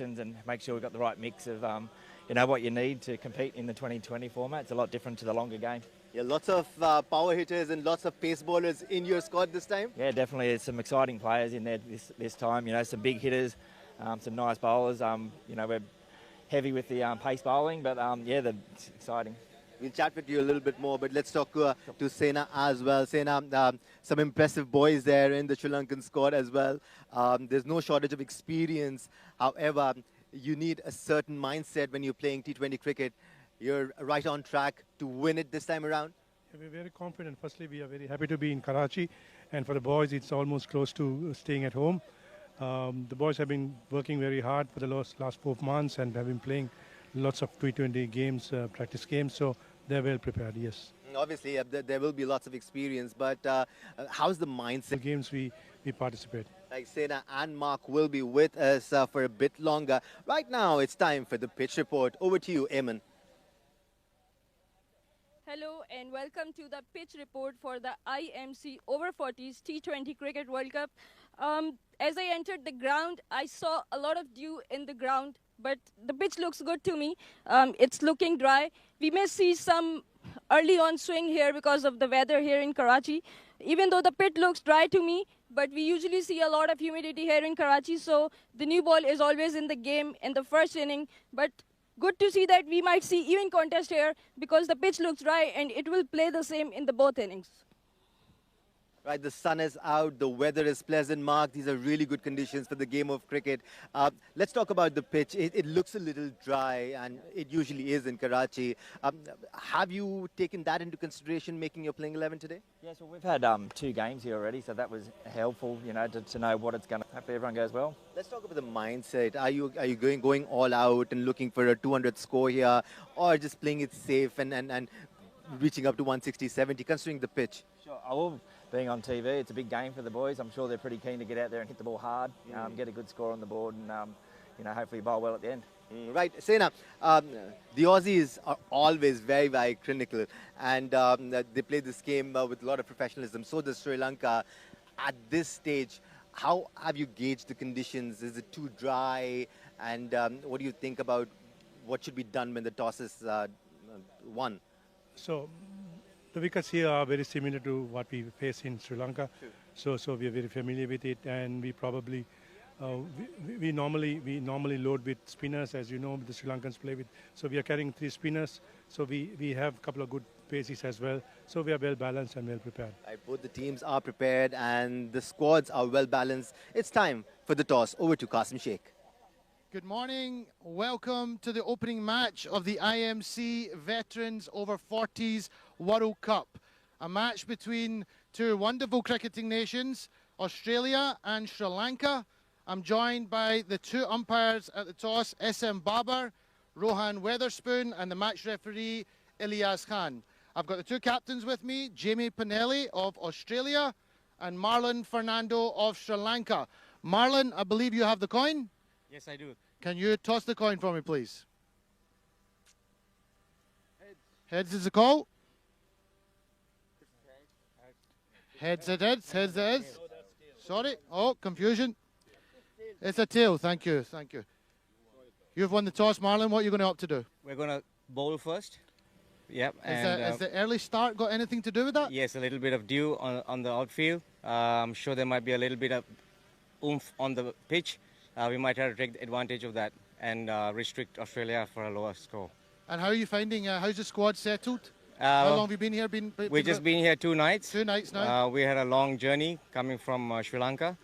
selections and make sure we've got the right mix of, what you need to compete in the 2020 format. It's a lot different to the longer game. Yeah, lots of power hitters and lots of pace bowlers in your squad this time. Yeah, definitely. There's some exciting players in there this time. Some big hitters, some nice bowlers. We're heavy with the pace bowling, but it's exciting. We'll chat with you a little bit more, but let's talk to Sena as well. Sena, some impressive boys there in the Sri Lankan squad as well. There's no shortage of experience. However, you need a certain mindset when you're playing T20 cricket. You're right on track to win it this time around. Yeah, we're very confident. Firstly, we are very happy to be in Karachi. And for the boys, it's almost close to staying at home. The boys have been working very hard for the last 4 months and have been playing lots of T20 games, practice games. So they're well prepared, yes. Obviously, there will be lots of experience, but how's the mindset? The games we participate. Like Sena and Mark will be with us for a bit longer. Right now, it's time for the pitch report. Over to you, Eamon. Hello and welcome to the pitch report for the IMC Over-40s T20 Cricket World Cup. As I entered the ground, I saw a lot of dew in the ground, but the pitch looks good to me. It's looking dry. We may see some early on swing here because of the weather here in Karachi. Even though the pitch looks dry to me, but we usually see a lot of humidity here in Karachi, so the new ball is always in the game in the first inning. But good to see that we might see even contest here because the pitch looks dry and it will play the same in the both innings. Right, the sun is out, the weather is pleasant, Mark. These are really good conditions for the game of cricket. Let's talk about the pitch. It looks a little dry, and it usually is in Karachi. Have you taken that into consideration making your playing 11 today? Yeah, so we've had 2 games here already, so that was helpful, to know what it's going to. Hopefully everyone goes well. Let's talk about the mindset. Are you going all out and looking for a 200 score here, or just playing it safe and reaching up to 160, 70, considering the pitch? Sure, I will. Being on TV, it's a big game for the boys. I'm sure they're pretty keen to get out there and hit the ball hard, get a good score on the board, and hopefully bowl well at the end. Right, Sena, the Aussies are always very, very clinical, and they play this game with a lot of professionalism. So does Sri Lanka. At this stage, how have you gauged the conditions? Is it too dry? And what do you think about what should be done when the toss is won? So the wickets here are very similar to what we face in Sri Lanka. So we are very familiar with it, and we probably we normally load with spinners, as you know, the Sri Lankans play with. So we are carrying 3 spinners. So we have a couple of good paces as well. So we are well balanced and well prepared. Both the teams are prepared and the squads are well balanced. It's time for the toss. Over to Qasim Sheikh. Good morning. Welcome to the opening match of the IMC Veterans Over-40s World Cup. A match between 2 wonderful cricketing nations, Australia and Sri Lanka. I'm joined by the 2 umpires at the toss, SM Babar, Rohan Weatherspoon, and the match referee, Ilyas Khan. I've got the 2 captains with me, Jamie Pinelli of Australia and Marlon Fernando of Sri Lanka. Marlon, I believe you have the coin? Yes, I do. Can you toss the coin for me, please? Heads is the call. Heads it is. Heads it is. Sorry. Oh, confusion. It's a tail. Thank you. Thank you. You've won the toss, Marlon. What are you going to opt to do? We're going to bowl first. Yep. Has the early start got anything to do with that? Yes, a little bit of dew on the outfield. I'm sure there might be a little bit of oomph on the pitch. We might have to take advantage of that and restrict Australia for a lower score. And how are you finding, how's the squad settled? How long have you been here? We've just been here 2 nights. 2 nights now? We had a long journey coming from Sri Lanka,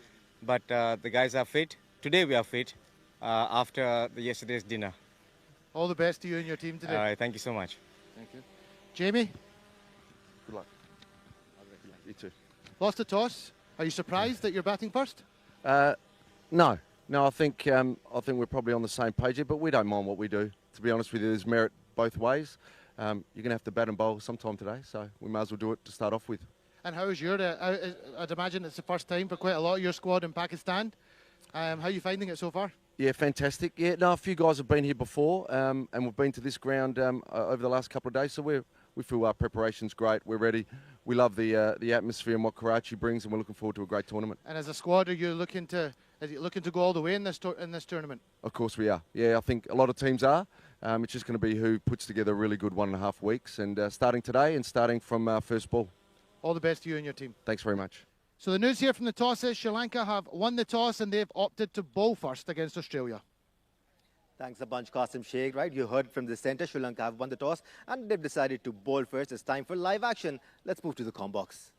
but the guys are fit. Today we are fit after yesterday's dinner. All the best to you and your team today. All right, thank you so much. Thank you. Jamie? Good luck. You too. Lost the toss. Are you surprised that you're batting first? No. No, I think we're probably on the same page here, but we don't mind what we do. To be honest with you, there's merit both ways. You're going to have to bat and bowl sometime today, so we might as well do it to start off with. And how is your, I'd imagine it's the first time for quite a lot of your squad in Pakistan. How are you finding it so far? Yeah, fantastic. Yeah, no, a few guys have been here before, and we've been to this ground over the last couple of days, so we feel our preparation's great. We're ready. We love the atmosphere and what Karachi brings, and we're looking forward to a great tournament. And as a squad, are you looking to Is he looking to go all the way in this tournament? Of course we are. Yeah, I think a lot of teams are. It's just going to be who puts together a really good 1.5 weeks, and starting today and starting from first ball. All the best to you and your team. Thanks very much. So the news here from the toss is Sri Lanka have won the toss and they've opted to bowl first against Australia. Thanks a bunch, Qasim Sheikh, right? You heard from the centre, Sri Lanka have won the toss and they've decided to bowl first. It's time for live action. Let's move to the comm box.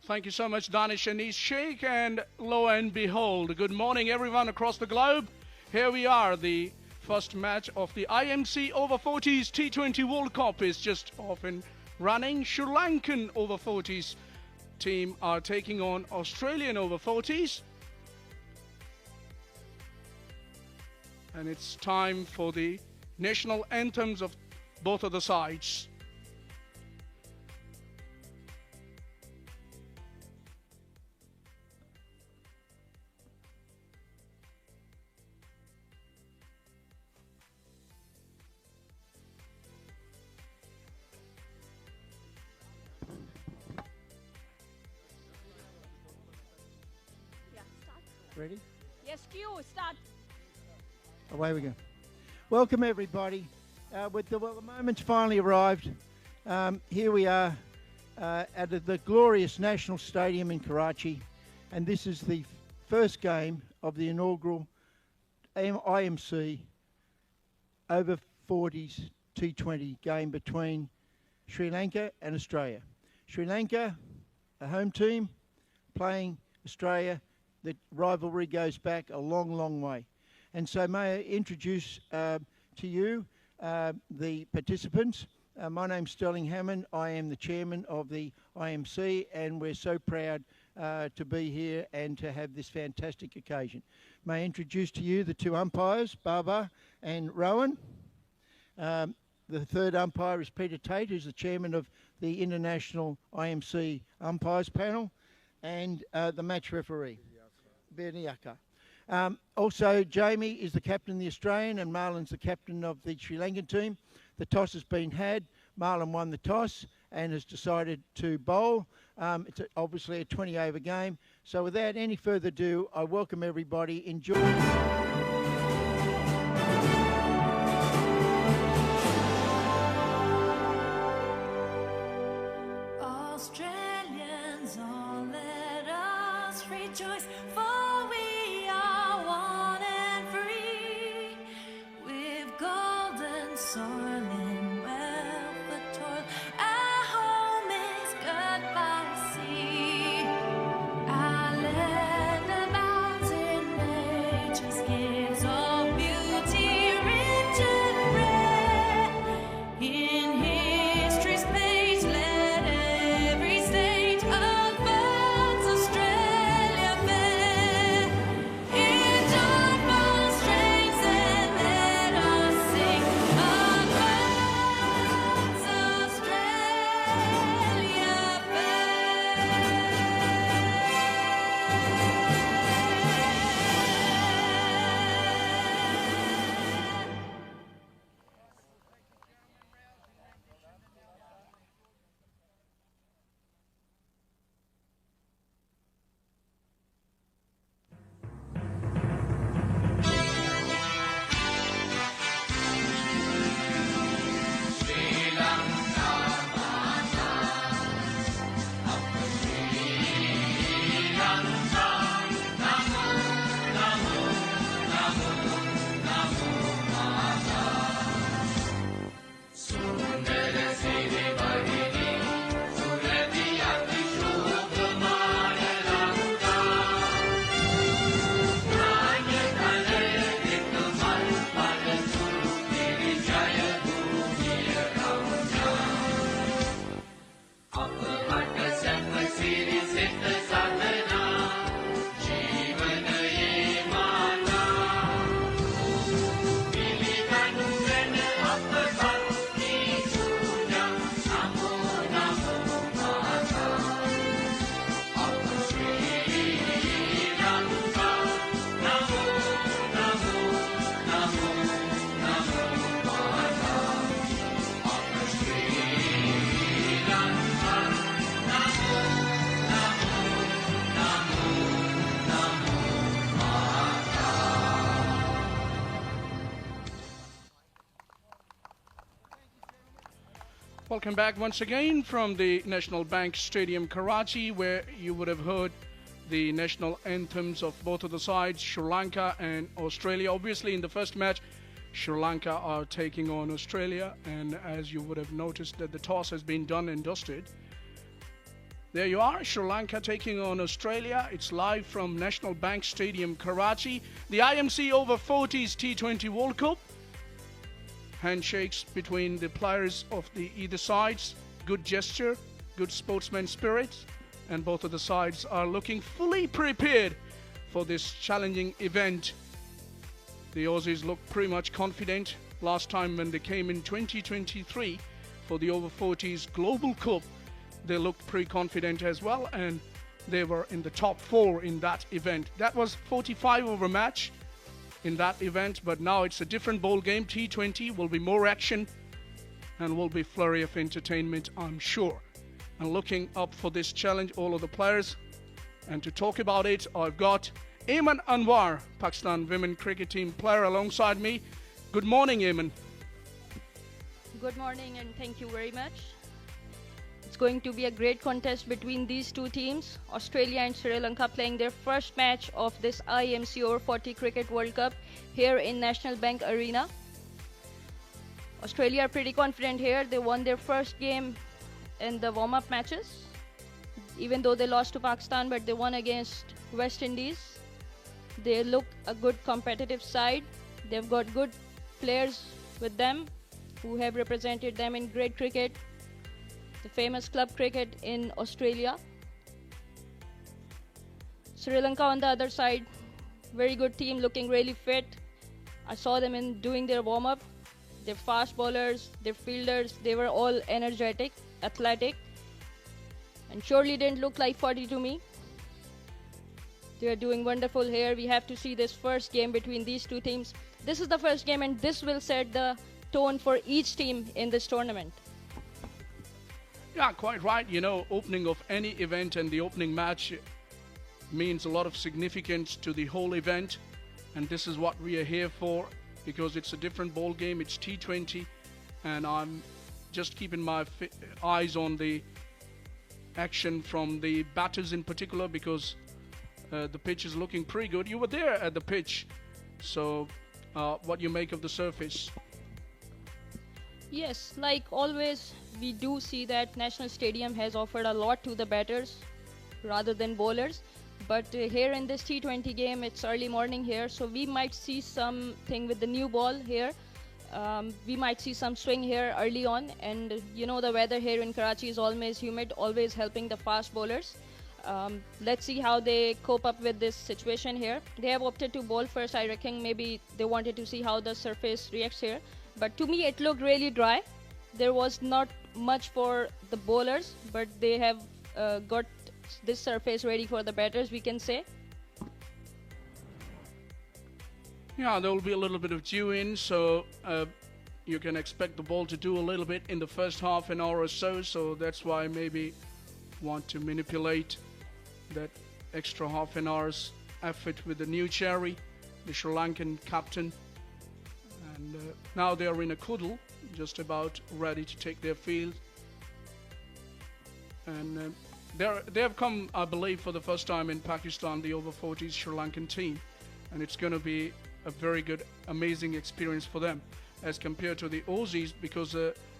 Thank you so much, Danish Anis Sheikh, and lo and behold, good morning everyone across the globe. Here we are, the first match of the IMC Over-40s T20 World Cup is just off and running. Sri Lankan Over-40s team are taking on Australian Over-40s. And it's time for the national anthems of both of the sides. Ready? Yes, Q, start. Away we go. Welcome everybody. The moment's finally arrived. Here we are at the glorious National Stadium in Karachi, and this is the first game of the inaugural IMC Over-40s T20 game between Sri Lanka and Australia. Sri Lanka, a home team, playing Australia. The rivalry goes back a long, long way. And so may I introduce to you the participants. My name's Sterling Hammond. I am the chairman of the IMC, and we're so proud to be here and to have this fantastic occasion. May I introduce to you the two umpires, Baba and Rowan. The third umpire is Peter Tate, who's the chairman of the International IMC Umpires Panel, and the match referee, Berniaka. Also, Jamie is the captain of the Australian and Marlon's the captain of the Sri Lankan team. The toss has been had. Marlon won the toss and has decided to bowl. It's obviously a 20-over game. So without any further ado, I welcome everybody. Enjoy. Australians, all let us rejoice, for we are one and free. With golden soil and wealth of toil, our home is good by sea. Our land abounds in nature's gift. Welcome back once again from the National Bank Stadium, Karachi, where you would have heard the national anthems of both of the sides, Sri Lanka and Australia. Obviously, in the first match, Sri Lanka are taking on Australia, and as you would have noticed that the toss has been done and dusted. There you are, Sri Lanka taking on Australia. It's live from National Bank Stadium, Karachi. The IMC Over-40s T20 World Cup. Handshakes between the players of the either sides. Good gesture, good sportsman spirit. And both of the sides are looking fully prepared for this challenging event. The Aussies look pretty much confident. Last time when they came in 2023 for the Over-40s Global Cup, they looked pretty confident as well, and they were in the top 4 in that event. That was 45 over match in that event, but now it's a different ball game. T20 will be more action and will be flurry of entertainment, I'm sure. And looking up for this challenge, all of the players. And to talk about it, I've got Ayman Anwar, Pakistan women cricket team player, alongside me. Good morning, Ayman. Good morning, and thank you very much. It's going to be a great contest between these two teams. Australia and Sri Lanka playing their first match of this IMC Over-40 Cricket World Cup here in National Bank Arena. Australia are pretty confident here. They won their first game in the warm-up matches. Even though they lost to Pakistan, but they won against West Indies. They look a good competitive side. They've got good players with them who have represented them in great cricket, the famous club cricket in Australia. Sri Lanka on the other side, very good team, looking really fit. I saw them in doing their warm-up. Their fast bowlers, their fielders, they were all energetic, athletic, and surely didn't look like 40 to me. They are doing wonderful here. We have to see this first game between these two teams. This is the first game, and this will set the tone for each team in this tournament. Yeah, quite right. You know, opening of any event and the opening match means a lot of significance to the whole event. And this is what we are here for, because it's a different ball game. It's T20, and I'm just keeping my eyes on the action from the batters in particular, because the pitch is looking pretty good. You were there at the pitch, so what you make of the surface? Yes, like always, we do see that National Stadium has offered a lot to the batters rather than bowlers. But here in this T20 game, it's early morning here, so we might see something with the new ball here. We might see some swing here early on, and you know the weather here in Karachi is always humid, always helping the fast bowlers. Let's see how they cope up with this situation here. They have opted to bowl first. I reckon maybe they wanted to see how the surface reacts here. But to me, it looked really dry. There was not much for the bowlers, but they have got this surface ready for the batters, we can say. Yeah, there will be a little bit of dew in, so you can expect the ball to do a little bit in the first half an hour or so. So that's why maybe want to manipulate that extra half an hour's effort with the new cherry, the Sri Lankan captain. And now they are in a kuddle, just about ready to take their field. And they have come, I believe, for the first time in Pakistan, the Over-40s Sri Lankan team. And it's going to be a very good, amazing experience for them as compared to the Aussies, because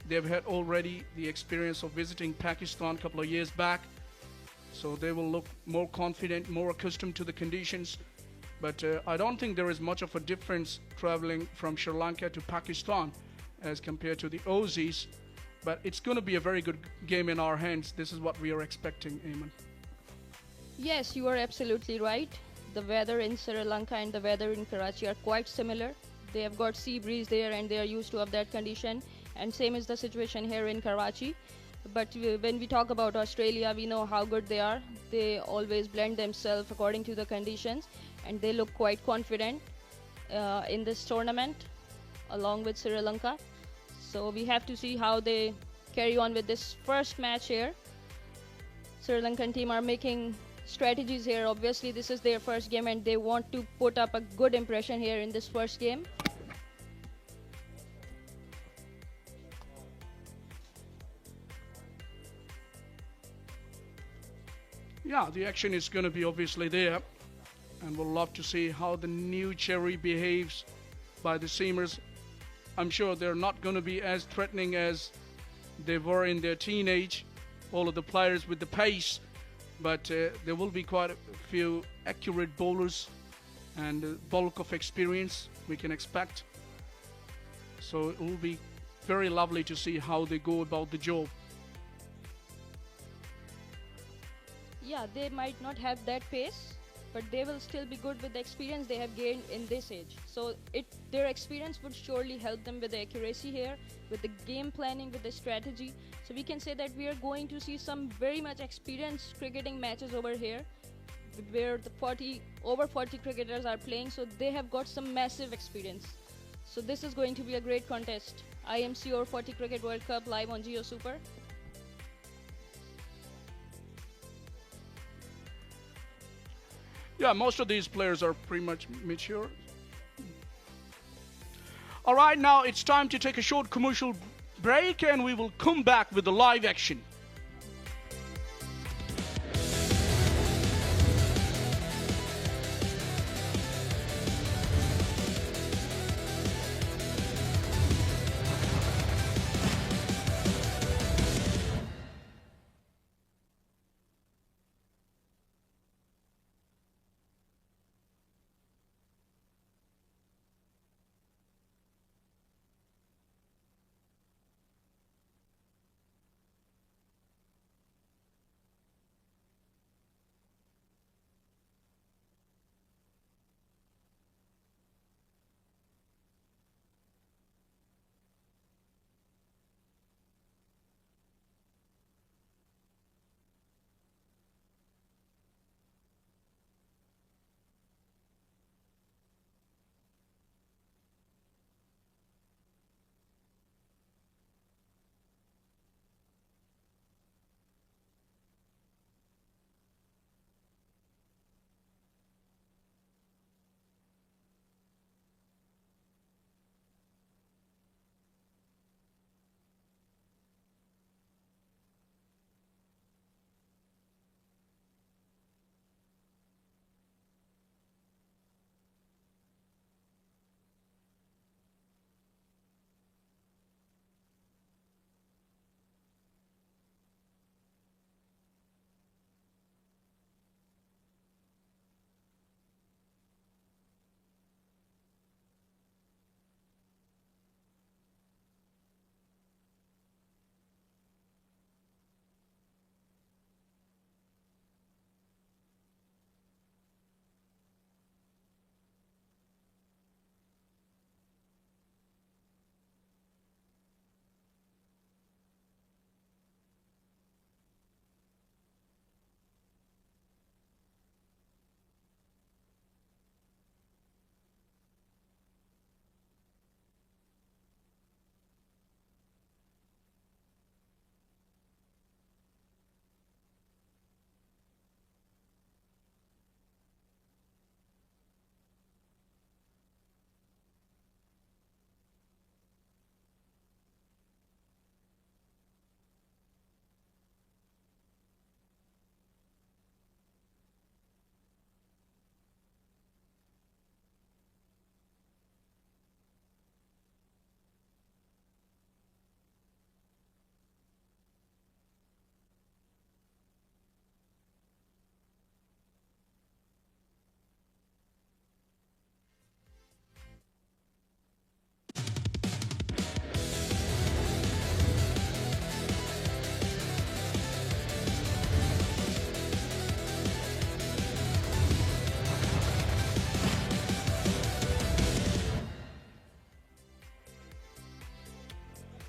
they've had already the experience of visiting Pakistan a couple of years back. So they will look more confident, more accustomed to the conditions. But I don't think there is much of a difference traveling from Sri Lanka to Pakistan as compared to the Aussies. But it's going to be a very good game in our hands. This is what we are expecting, Ayman. Yes, you are absolutely right. The weather in Sri Lanka and the weather in Karachi are quite similar. They have got sea breeze there and they are used to of that condition. And same is the situation here in Karachi. But when we talk about Australia, we know how good they are. They always blend themselves according to the conditions, and they look quite confident in this tournament along with Sri Lanka. So we have to see how they carry on with this first match here. Sri Lankan team are making strategies here. Obviously, this is their first game and they want to put up a good impression here in this first game. yeah, the action is going to be obviously there. And we'll love to see how the new cherry behaves by the seamers. I'm sure they're not going to be as threatening as they were in their teenage, all of the players with the pace, but there will be quite a few accurate bowlers and bulk of experience we can expect. So it will be very lovely to see how they go about the job. Yeah, they might not have that pace, but they will still be good with the experience they have gained in this age. So their experience would surely help them with the accuracy here, with the game planning, with the strategy. So we can say that we are going to see some very much experienced cricketing matches over here, where the over 40 cricketers are playing, so they have got some massive experience. So this is going to be a great contest. IMC Over 40 Cricket World Cup live on Geo Super. Yeah, most of these players are pretty much mature. All right, now it's time to take a short commercial break and we will come back with the live action.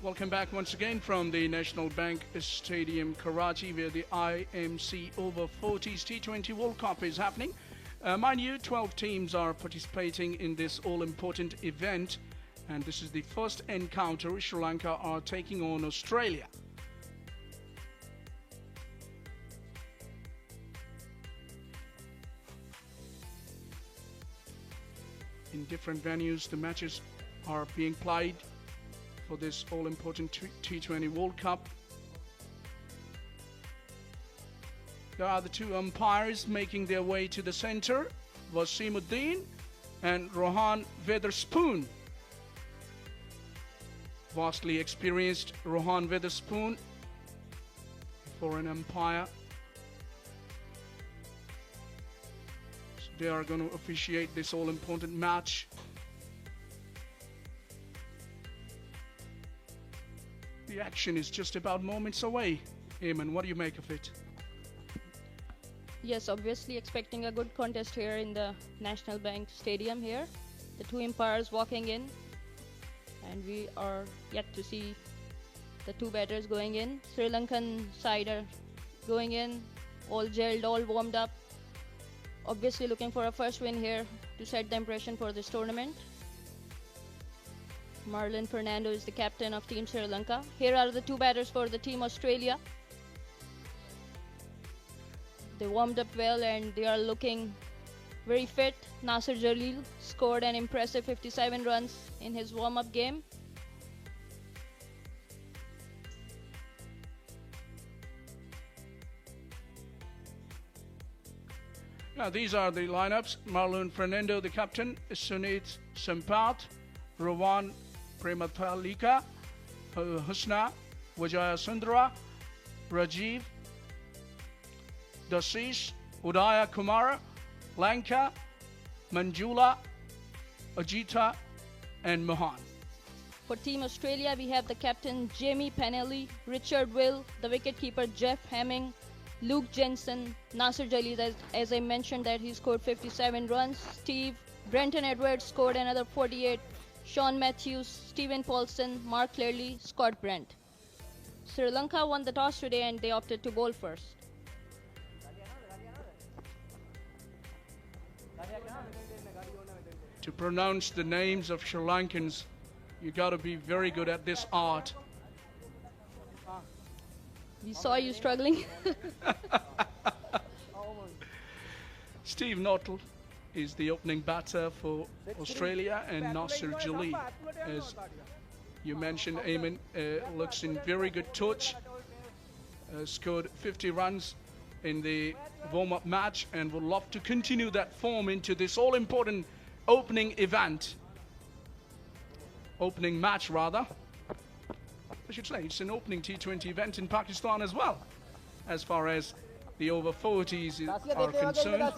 Welcome back once again from the National Bank Stadium, Karachi, where the IMC Over-40s T20 World Cup is happening. Mind you, 12 teams are participating in this all-important event, and this is the first encounter. Sri Lanka are taking on Australia. In different venues, the matches are being played for this all-important T20 World Cup. There are the two umpires making their way to the center, Wasimuddin and Rohan Weatherspoon. Vastly experienced Rohan Weatherspoon for an umpire. So they are going to officiate this all-important match. The action is just about moments away. Eamon, what do you make of it? Yes, obviously expecting a good contest here in the National Bank Stadium here. The two umpires walking in, and we are yet to see the two batters going in. Sri Lankan side are going in, all gelled, all warmed up. Obviously looking for a first win here to set the impression for this tournament. Marlon Fernando is the captain of Team Sri Lanka. Here are the two batters for the Team Australia. They warmed up well and they are looking very fit. Nasser Jalil scored an impressive 57 runs in his warm-up game. Now these are the lineups. Marlon Fernando, the captain, Sunit Sampath, Rowan Premathalika, Husna Vijaya Sundara, Rajiv Dasish, Udaya Kumara, Lanka, Manjula, Ajita, and Mohan. For Team Australia, we have the captain Jamie Pennelly, Richard Will, the wicketkeeper Jeff Hemming, Luke Jensen, Nasser Jalil, as I mentioned that he scored 57 runs, Brenton Edwards scored another 48, Sean Matthews, Stephen Paulson, Mark Clearly, Scott Brent. Sri Lanka won the toss today and they opted to bowl first. To pronounce the names of Sri Lankans, you got to be very good at this art. We saw you struggling. Steve Nortle is the opening batter for Australia, and Nasser Jalil, as you mentioned, Eamon, looks in very good touch. Scored 50 runs in the warm-up match and would love to continue that form into this all-important opening match rather. I should say it's an opening T20 event in Pakistan as well, as far as the over-40s are concerned.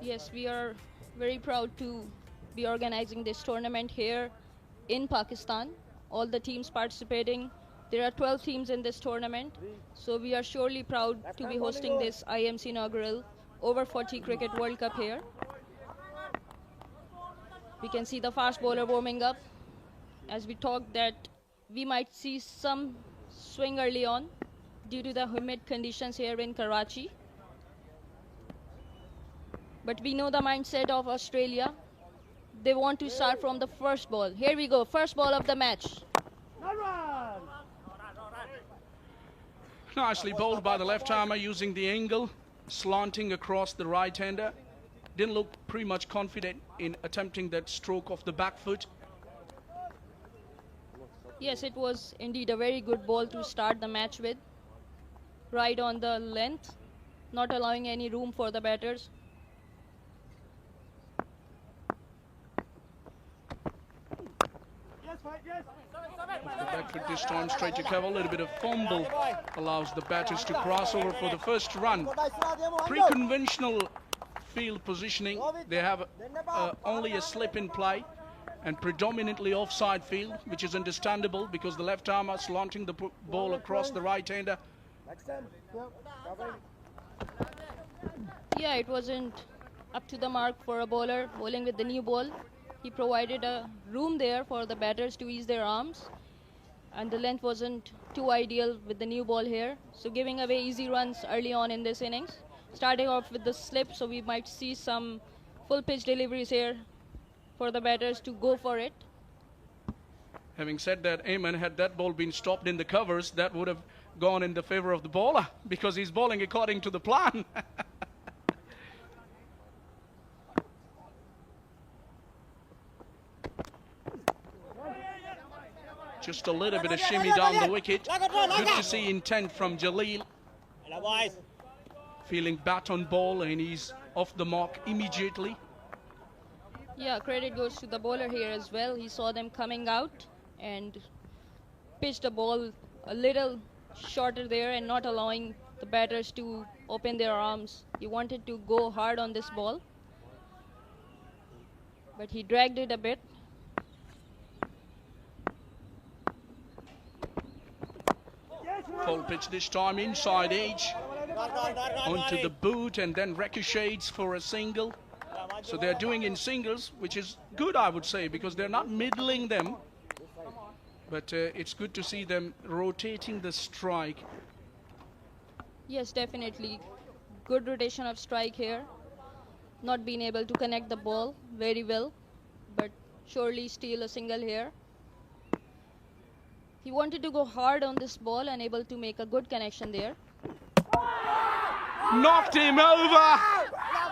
Yes, we are very proud to be organizing this tournament here in Pakistan. All the teams participating. There are 12 teams in this tournament, so we are surely proud to be hosting this IMC inaugural Over-40 Cricket World Cup here. We can see the fast bowler warming up. As we talked that we might see some swing early on due to the humid conditions here in Karachi. But we know the mindset of Australia. They want to start from the first ball. Here we go, first ball of the match. Nicely bowled by the left-armer using the angle, slanting across the right-hander. Didn't look pretty much confident in attempting that stroke off the back foot. Yes, it was indeed a very good ball to start the match with. Right on the length, not allowing any room for the batters. Off the back foot this time, straight to cover. A little bit of fumble allows the batters to cross over for the first run. Pre-conventional field positioning. They have only a slip in play and predominantly offside field, which is understandable because the left armer slanting the ball across the right-hander. Yeah, it wasn't up to the mark for a bowler bowling with the new ball. He provided a room there for the batters to ease their arms, and the length wasn't too ideal with the new ball here, so giving away easy runs early on in this innings. Starting off with the slip, so we might see some full pitch deliveries here for the batters to go for it. Having said that, Eamon, had that ball been stopped in the covers, that would have gone in the favor of the bowler because he's bowling according to the plan. Just a little bit of shimmy down the wicket. Good to see intent from Jalil. Feeling bat on ball, and he's off the mark immediately. Yeah, credit goes to the bowler here as well. He saw them coming out and pitched the ball a little shorter there and not allowing the batters to open their arms. He wanted to go hard on this ball, but he dragged it a bit. Full pitch this time, inside edge, onto the boot, and then ricochets for a single. So they're doing in singles, which is good, I would say, because they're not middling them. But it's good to see them rotating the strike. Yes, definitely. Good rotation of strike here. Not being able to connect the ball very well, but surely steal a single here. He wanted to go hard on this ball and able to make a good connection there. Knocked him over,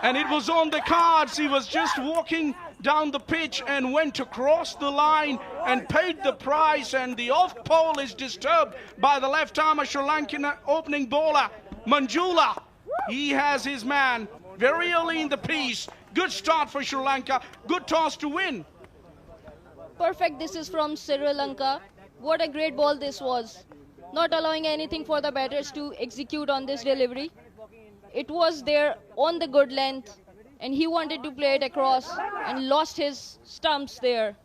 and it was on the cards. He was just walking down the pitch and went across the line and paid the price, and the off pole is disturbed by the left-armer Sri Lankan opening bowler, Manjula. He has his man very early in the piece. Good start for Sri Lanka. Good toss to win. Perfect. This is from Sri Lanka. What a great ball this was. Not allowing anything for the batters to execute on this delivery. It was there on the good length, and he wanted to play it across and lost his stumps there.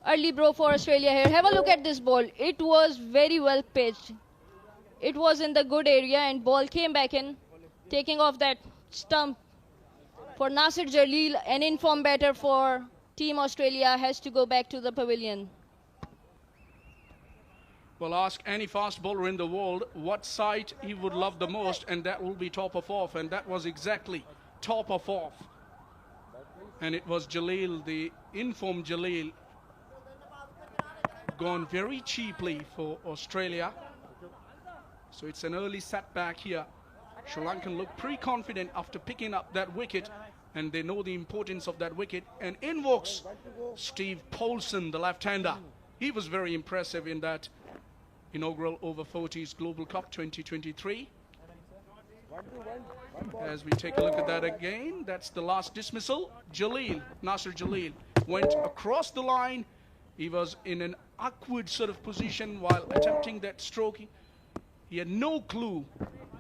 Early blow for Australia here. Have a look at this ball. It was very well pitched. It was in the good area, and ball came back in, taking off that stump. For Nasir Jalil, an in-form batter for Team Australia, has to go back to the pavilion. Well, ask any fast bowler in the world what side he would love the most, and that will be top of off, and that was exactly top of off. And it was Jalil, the in-form Jalil, gone very cheaply for Australia. So it's an early setback here. Sri Lankan look pretty confident after picking up that wicket, and they know the importance of that wicket. And in walks Steve Paulson, the left-hander. He was very impressive in that inaugural Over-40s Global Cup 2023. As we take a look at that again, that's the last dismissal. Jalil, Nasir Jalil, went across the line. He was in an awkward sort of position while attempting that stroke. He had no clue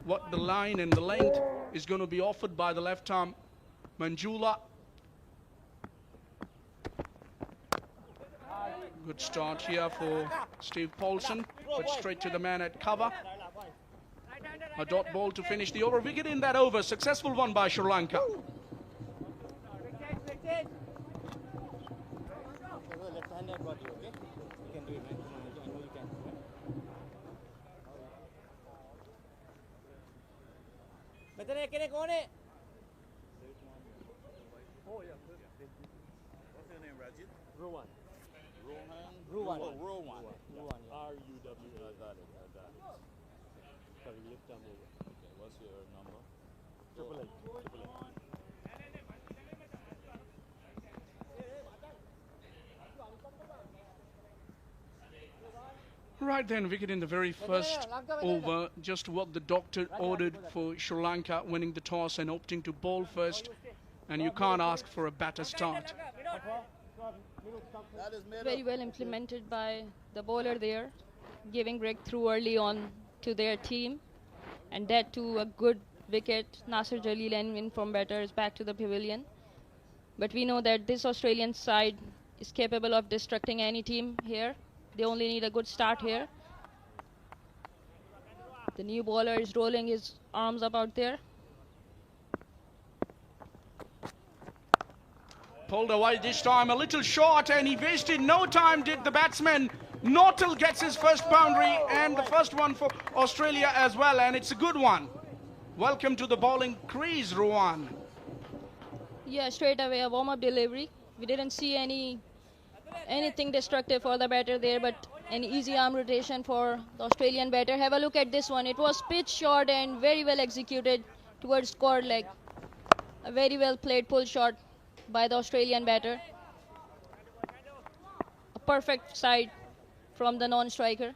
what the line and the length is going to be offered by the left arm Manjula. Good start here for Steve Paulson, but straight to the man at cover. A dot ball to finish the over. Wicket in that over. Successful one by Sri Lanka. Ruwan. R-U-W. I got it. Can you lift them over? Okay, what's your number? Triple eight. Right then, wicket in the very first over. Just what the doctor ordered for Sri Lanka, winning the toss and opting to bowl first. And you can't ask for a better start. Very well implemented by the bowler there, giving breakthrough early on to their team, and that to a good wicket. Nasir Jalil and in-form batter is back to the pavilion. But we know that this Australian side is capable of destructing any team here. They only need a good start here. The new bowler is rolling his arms up out there. Pulled away this time, a little short, and he wasted no time, did the batsman. Naughtle gets his first boundary, and the first one for Australia as well, and it's a good one. Welcome to the bowling crease, Ruwan. Yeah, straight away a warm-up delivery. We didn't see anything destructive for the batter there, but an easy arm rotation for the Australian batter. Have a look at this one. It was pitch short and very well executed towards square leg. A very well played pull shot by the Australian batter. A perfect side from the non-striker.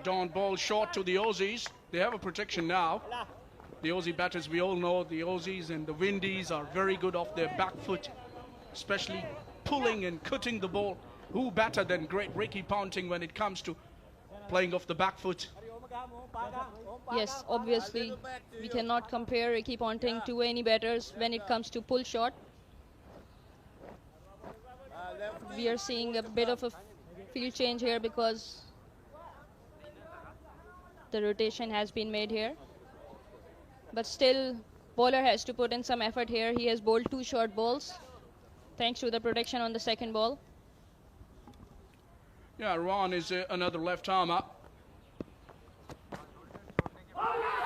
Down ball short to the Aussies. They have a protection now. The Aussie batters, we all know the Aussies and the Windies are very good off their back foot, especially pulling and cutting the ball. Who better than great Ricky Ponting when it comes to playing off the back foot? Yes, obviously, we cannot compare Ricky Ponting to any batters when it comes to pull shot. We are seeing a bit of a field change here because the rotation has been made here. But still, bowler has to put in some effort here. He has bowled 2 short balls thanks to the protection on the second ball. Yeah, Ron is another left armer.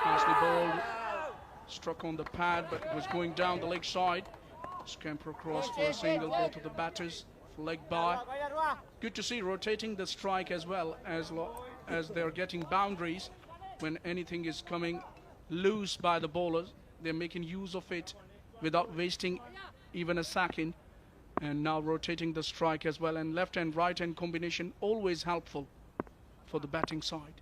Nicely bowled. Struck on the pad, but was going down the leg side. Scamper across for a single, both of the batters. Leg by. Good to see rotating the strike as well as they're getting boundaries. When anything is coming loose by the bowlers, they're making use of it without wasting even a second. And now rotating the strike as well, and left and right hand combination always helpful for the batting side.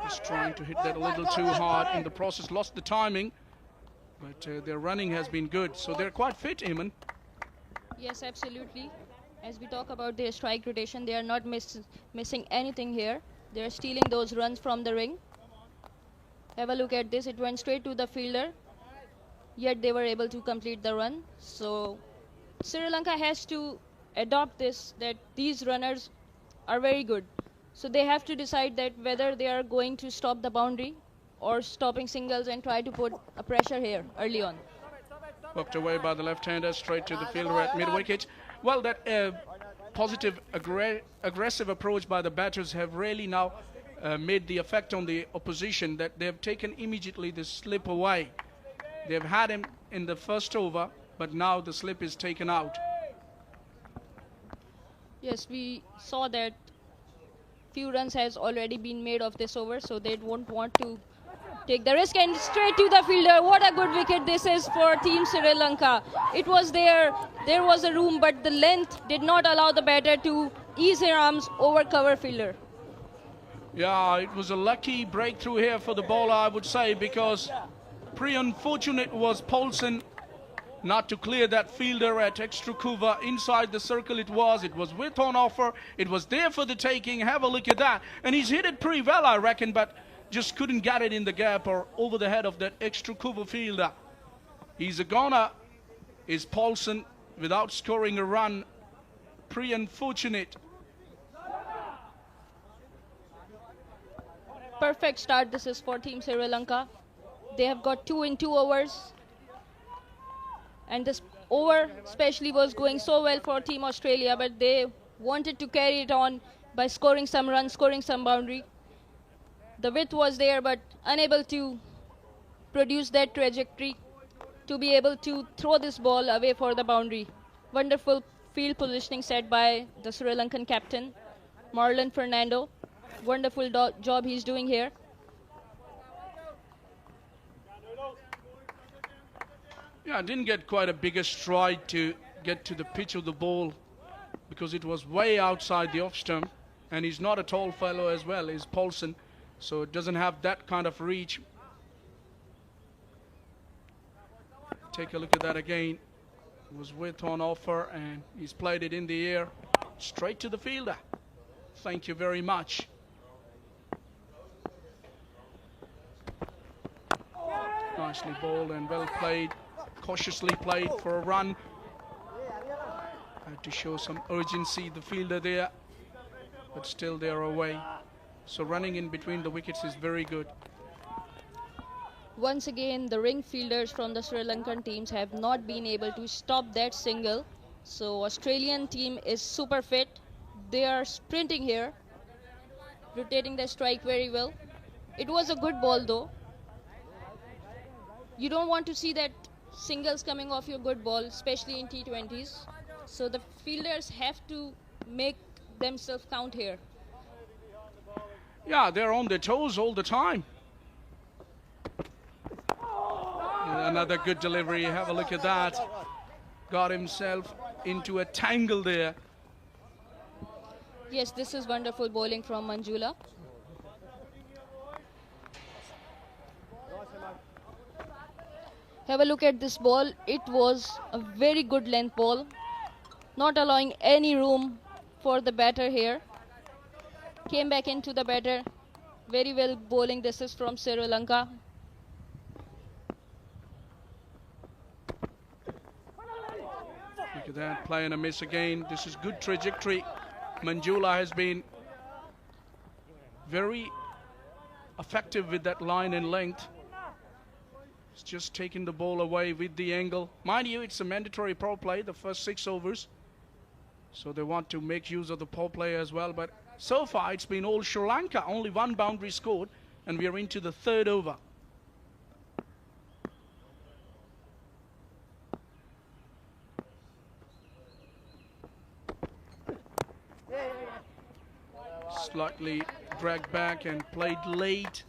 Just trying to hit that a little too hard in the process, lost the timing, but their running has been good, so they're quite fit, Eamon. Yes, absolutely. As we talk about their strike rotation, they are not missing anything here. They are stealing those runs from the ring. Have a look at this. It went straight to the fielder, yet they were able to complete the run. So Sri Lanka has to adopt this, that these runners are very good. So they have to decide that whether they are going to stop the boundary or stopping singles and try to put a pressure here early on. Worked away by the left-hander, straight to the fielder at mid-wicket. Well, that positive, aggressive approach by the batters have really now made the effect on the opposition, that they have taken immediately the slip away. They've had him in the first over, but now the slip is taken out. Yes, we saw that few runs has already been made of this over, so they won't want to take the risk, and straight to the fielder. What a good wicket this is for Team Sri Lanka. It was there was a room, but the length did not allow the batter to ease their arms over cover fielder. Yeah, it was a lucky breakthrough here for the bowler, I would say, because pretty unfortunate was Paulson not to clear that fielder at extra cover. Inside the circle it was with on offer, it was there for the taking. Have a look at that, and he's hit it pretty well, I reckon, but just couldn't get it in the gap or over the head of that extra cover fielder. He's a goner, is Paulson, without scoring a run. Pretty unfortunate. Perfect start this is for Team Sri Lanka. They have got 2 in 2 overs. And this over especially was going so well for Team Australia, but they wanted to carry it on by scoring some runs, scoring some boundary. The width was there, but unable to produce that trajectory to be able to throw this ball away for the boundary. Wonderful field positioning set by the Sri Lankan captain, Marlon Fernando. Wonderful job he's doing here. Yeah, didn't get quite a bigger stride to get to the pitch of the ball because it was way outside the off stump, and he's not a tall fellow as well, is Paulson, so it doesn't have that kind of reach. Take a look at that again. It was with on offer, and he's played it in the air straight to the fielder. Thank you very much. Nicely bowled and well played. Cautiously played for a run. Had to show some urgency, the fielder there, but still they are away. So running in between the wickets is very good. Once again, the ring fielders from the Sri Lankan teams have not been able to stop that single. So Australian team is super fit. They are sprinting here, rotating the strike very well. It was a good ball though. You don't want to see that singles coming off your good ball, especially in T20s. So the fielders have to make themselves count here. Yeah, they're on their toes all the time. Another good delivery. Have a look at that. Got himself into a tangle there. Yes, this is wonderful bowling from Manjula. Have a look at this ball. It was a very good length ball, not allowing any room for the batter here. Came back into the batter. Very well bowling. This is from Sri Lanka. Look at that, play and a miss again. This is good trajectory. Manjula has been very effective with that line and length. It's just taking the ball away with the angle. Mind you, it's a mandatory power play, the first 6 overs. So they want to make use of the power play as well. But so far, it's been all Sri Lanka. Only 1 boundary scored, and we are into the 3rd over. Slightly dragged back and played late.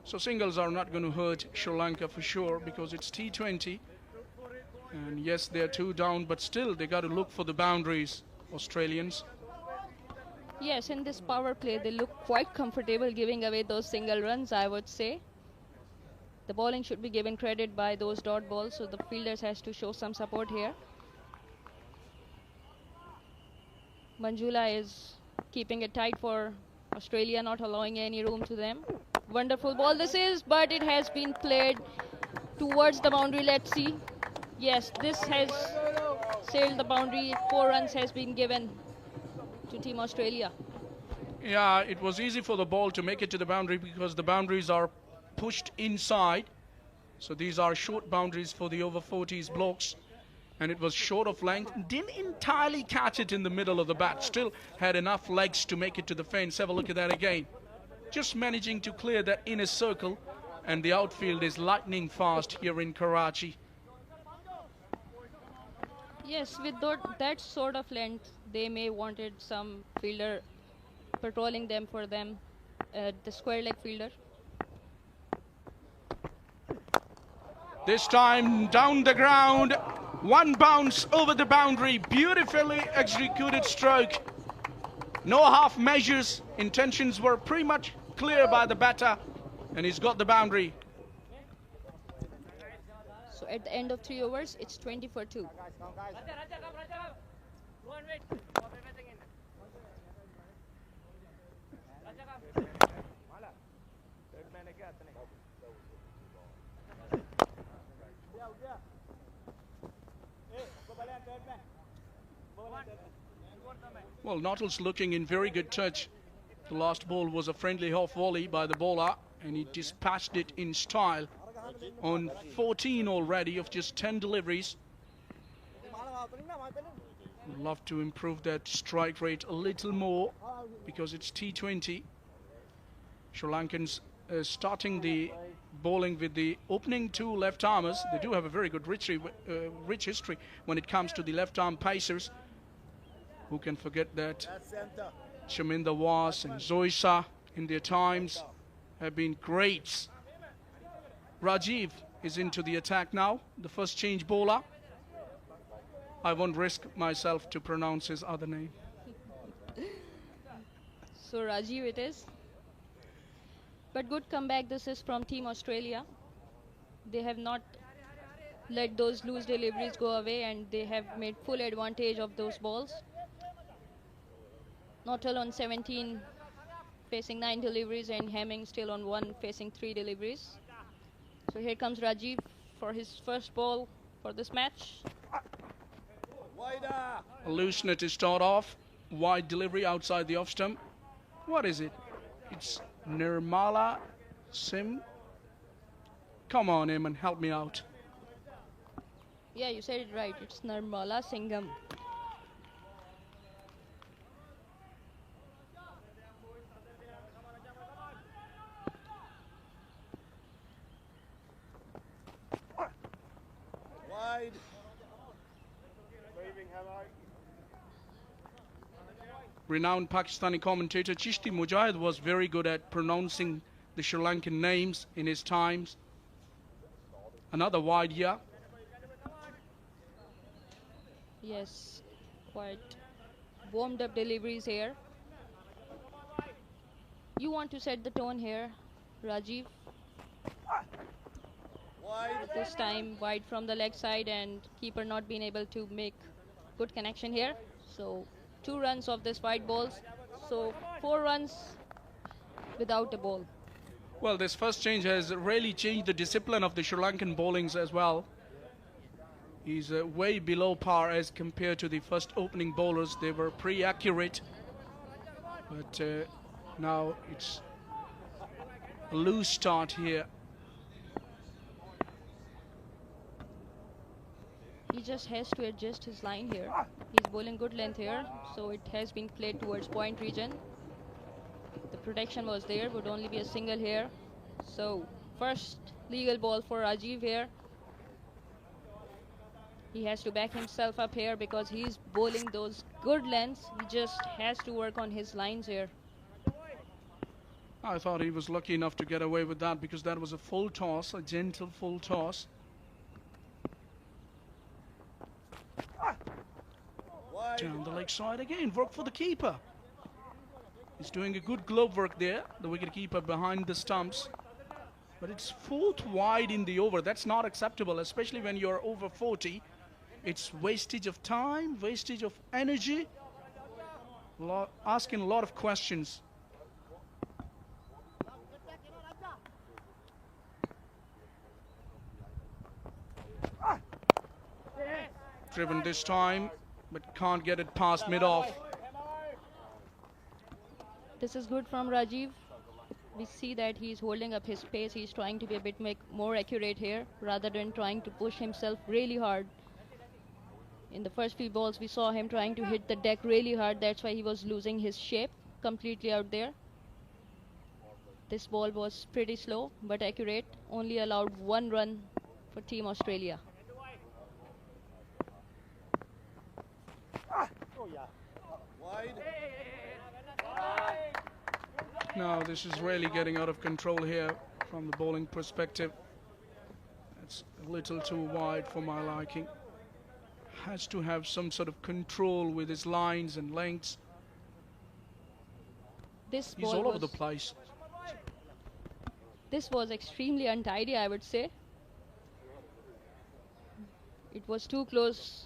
So singles are not going to hurt Sri Lanka for sure because it's T20. And yes, they're 2 down, but still they got to look for the boundaries, Australians. Yes, in this power play, they look quite comfortable giving away those single runs, I would say. The bowling should be given credit by those dot balls, so the fielders has to show some support here. Manjula is keeping it tight for Australia, not allowing any room to them. Wonderful ball this is, but it has been played towards the boundary. Let's see. Yes, this has sailed the boundary. 4 runs has been given to Team Australia. Yeah, it was easy for the ball to make it to the boundary because the boundaries are pushed inside. So these are short boundaries for the over-40s blocks. And it was short of length. Didn't entirely catch it in the middle of the bat. Still had enough legs to make it to the fence. Have a look at that again. Just managing to clear that inner circle. And the outfield is lightning fast here in Karachi. Yes, with that sort of length, they may wanted some fielder patrolling them for them, the square leg fielder. This time down the ground, 1 bounce over the boundary, beautifully executed stroke. No half measures, intentions were pretty much clear by the batter, and he's got the boundary. So at the end of 3 overs, it's 20 for 2. Well, Nottle's looking in very good touch. The last ball was a friendly half volley by the bowler, and he dispatched it in style on 14 already of just 10 deliveries. Would love to improve that strike rate a little more because it's T20. Sri Lankans starting the bowling with the opening 2 left-armers. They do have a very good rich history when it comes to the left-arm pacers. Who can forget that Chaminda Was and Zoisa in their times have been greats. Rajiv is into the attack now, the first change bowler. I won't risk myself to pronounce his other name. So Rajiv it is. But good comeback this is from Team Australia. They have not let those loose deliveries go away, and they have made full advantage of those balls. Nottle on 17 facing 9 deliveries, and Hemming still on 1 facing 3 deliveries. So here comes Rajiv for his first ball for this match. A loosener to start off. Wide delivery outside the off stump. What is it? It's Nirmala Sim. Come on, Eamon, help me out. Yeah, you said it right. It's Nirmala Singham. Wide. Renowned Pakistani commentator Chishti Mujahid was very good at pronouncing the Sri Lankan names in his times. Another wide here. Yes, quite warmed up deliveries here. You want to set the tone here, Rajiv. This time wide from the leg side and keeper not being able to make good connection here. So 2 runs of this wide balls. So 4 runs without a ball. Well, this first change has really changed the discipline of the Sri Lankan bowlings as well. He's way below par as compared to the first opening bowlers. They were pretty accurate. But now it's a loose start here. He just has to adjust his line here. He's bowling good length here, so it has been played towards point region. The protection was there, would only be a single here. So first legal ball for Rajiv here. He has to back himself up here because he's bowling those good lengths. He just has to work on his lines here. I thought he was lucky enough to get away with that because that was a full toss, a gentle full toss. Down the leg side again, work for the keeper. He's doing a good glove work there, the wicket keeper behind the stumps. But it's 4th wide in the over. That's not acceptable, especially when you're over 40. It's wastage of time, wastage of energy, asking a lot of questions. Driven this time, but can't get it past mid-off. This is good from Rajiv. We see that he's holding up his pace. He's trying to be a bit more accurate here rather than trying to push himself really hard. In the first few balls, we saw him trying to hit the deck really hard. That's why he was losing his shape completely out there. This ball was pretty slow but accurate. Only allowed 1 run for Team Australia. Now this is really getting out of control here from the bowling perspective. It's a little too wide for my liking. Has to have some sort of control with his lines and lengths. He's all over the place. This was extremely untidy, I would say. It was too close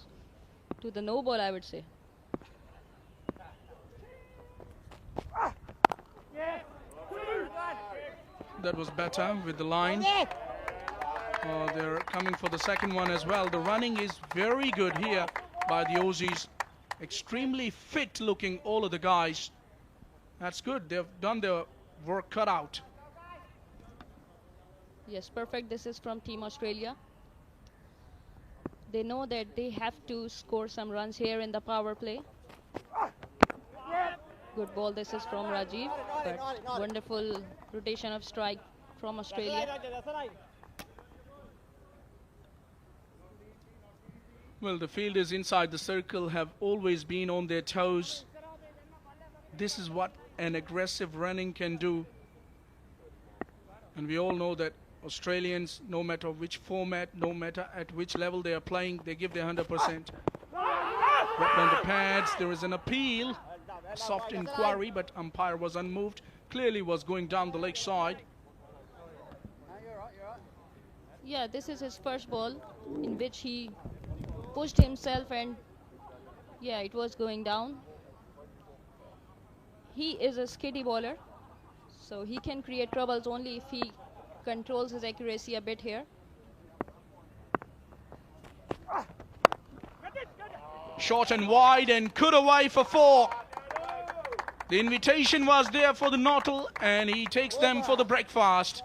to the no ball, I would say. That was better with the line. They're coming for the second one as well. The running is very good here by the Aussies. Extremely fit looking, all of the guys. That's good. They've done their work cut out. Yes, perfect. This is from Team Australia. They know that they have to score some runs here in the power play. Good ball. This is from Rajiv. But wonderful rotation of strike from Australia. Well, the fielders inside the circle have always been on their toes. This is what an aggressive running can do. And we all know that Australians, no matter which format, no matter at which level they are playing, they give their 100%. But on the pads, there is an appeal. Soft inquiry, but umpire was unmoved. Clearly was going down the leg side. Yeah, this is his first ball in which he pushed himself and yeah, it was going down. He is a skiddy bowler, so he can create troubles only if he controls his accuracy a bit here. Short and wide and cut away for 4. The invitation was there for the Naughtle and he takes them for the breakfast.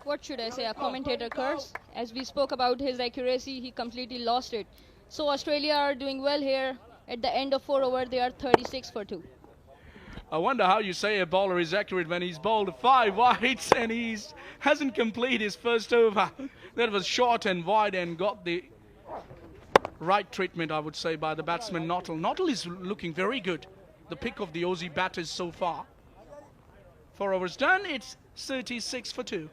What should I say, a commentator curse? As we spoke about his accuracy, he completely lost it. So Australia are doing well here. At the end of 4 overs, they are 36 for 2. I wonder how you say a bowler is accurate when he's bowled 5 wides and he hasn't completed his first over. That was short and wide and got the right treatment, I would say, by the batsman Naughtle. Naughtle is looking very good. The pick of the Aussie batters so far. 4 overs done, it's 36 for 2.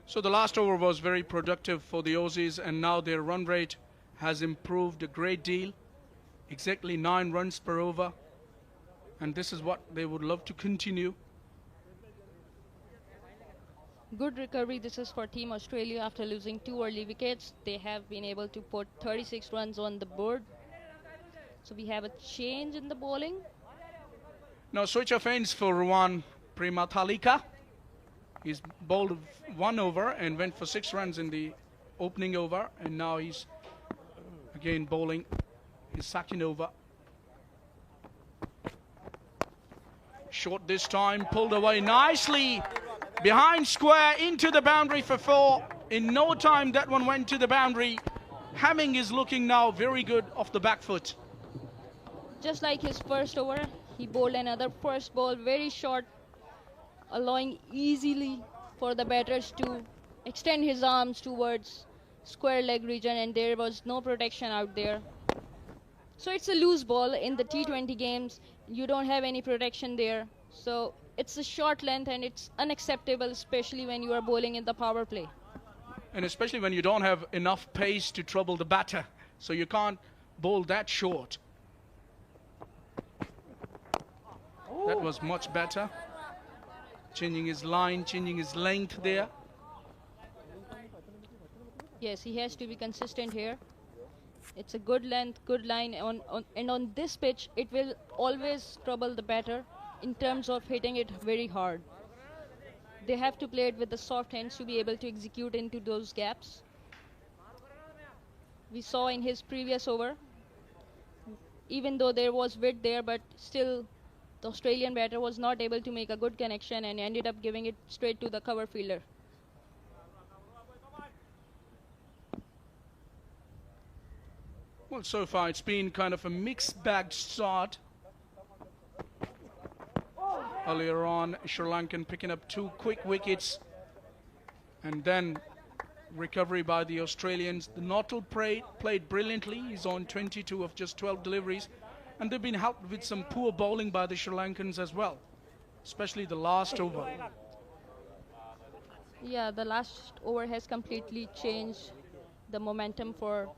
So the last over was very productive for the Aussies, and now their run rate has improved a great deal. Exactly 9 runs per over. And this is what they would love to continue. Good recovery. This is for Team Australia after losing 2 early wickets. They have been able to put 36 runs on the board. So we have a change in the bowling. Now switch of ends for Ruwan Primathalika. He's bowled 1 over and went for 6 runs in the opening over, and now he's again bowling his second over. Short this time, pulled away nicely behind square into the boundary for 4. In no time that one went to the boundary. Hamming is looking now very good off the back foot. Just like his first over, he bowled another first ball very short, allowing easily for the batters to extend his arms towards square leg region, and there was no protection out there. So it's a loose ball in the T20 games. You don't have any protection there. So it's a short length and it's unacceptable, especially when you are bowling in the power play. And especially when you don't have enough pace to trouble the batter. So you can't bowl that short. That was much better. Changing his line, changing his length there. Yes, he has to be consistent here. It's a good length, good line, and on this pitch, it will always trouble the batter in terms of hitting it very hard. They have to play it with the soft hands to be able to execute into those gaps. We saw in his previous over, even though there was width there, but still the Australian batter was not able to make a good connection and ended up giving it straight to the cover fielder. Well, so far it's been kind of a mixed-bagged start. Earlier on, Sri Lankan picking up 2 quick wickets. And then recovery by the Australians. The Naughtle played brilliantly. He's on 22 of just 12 deliveries. And they've been helped with some poor bowling by the Sri Lankans as well, especially the last over. Yeah, the last over has completely changed the momentum for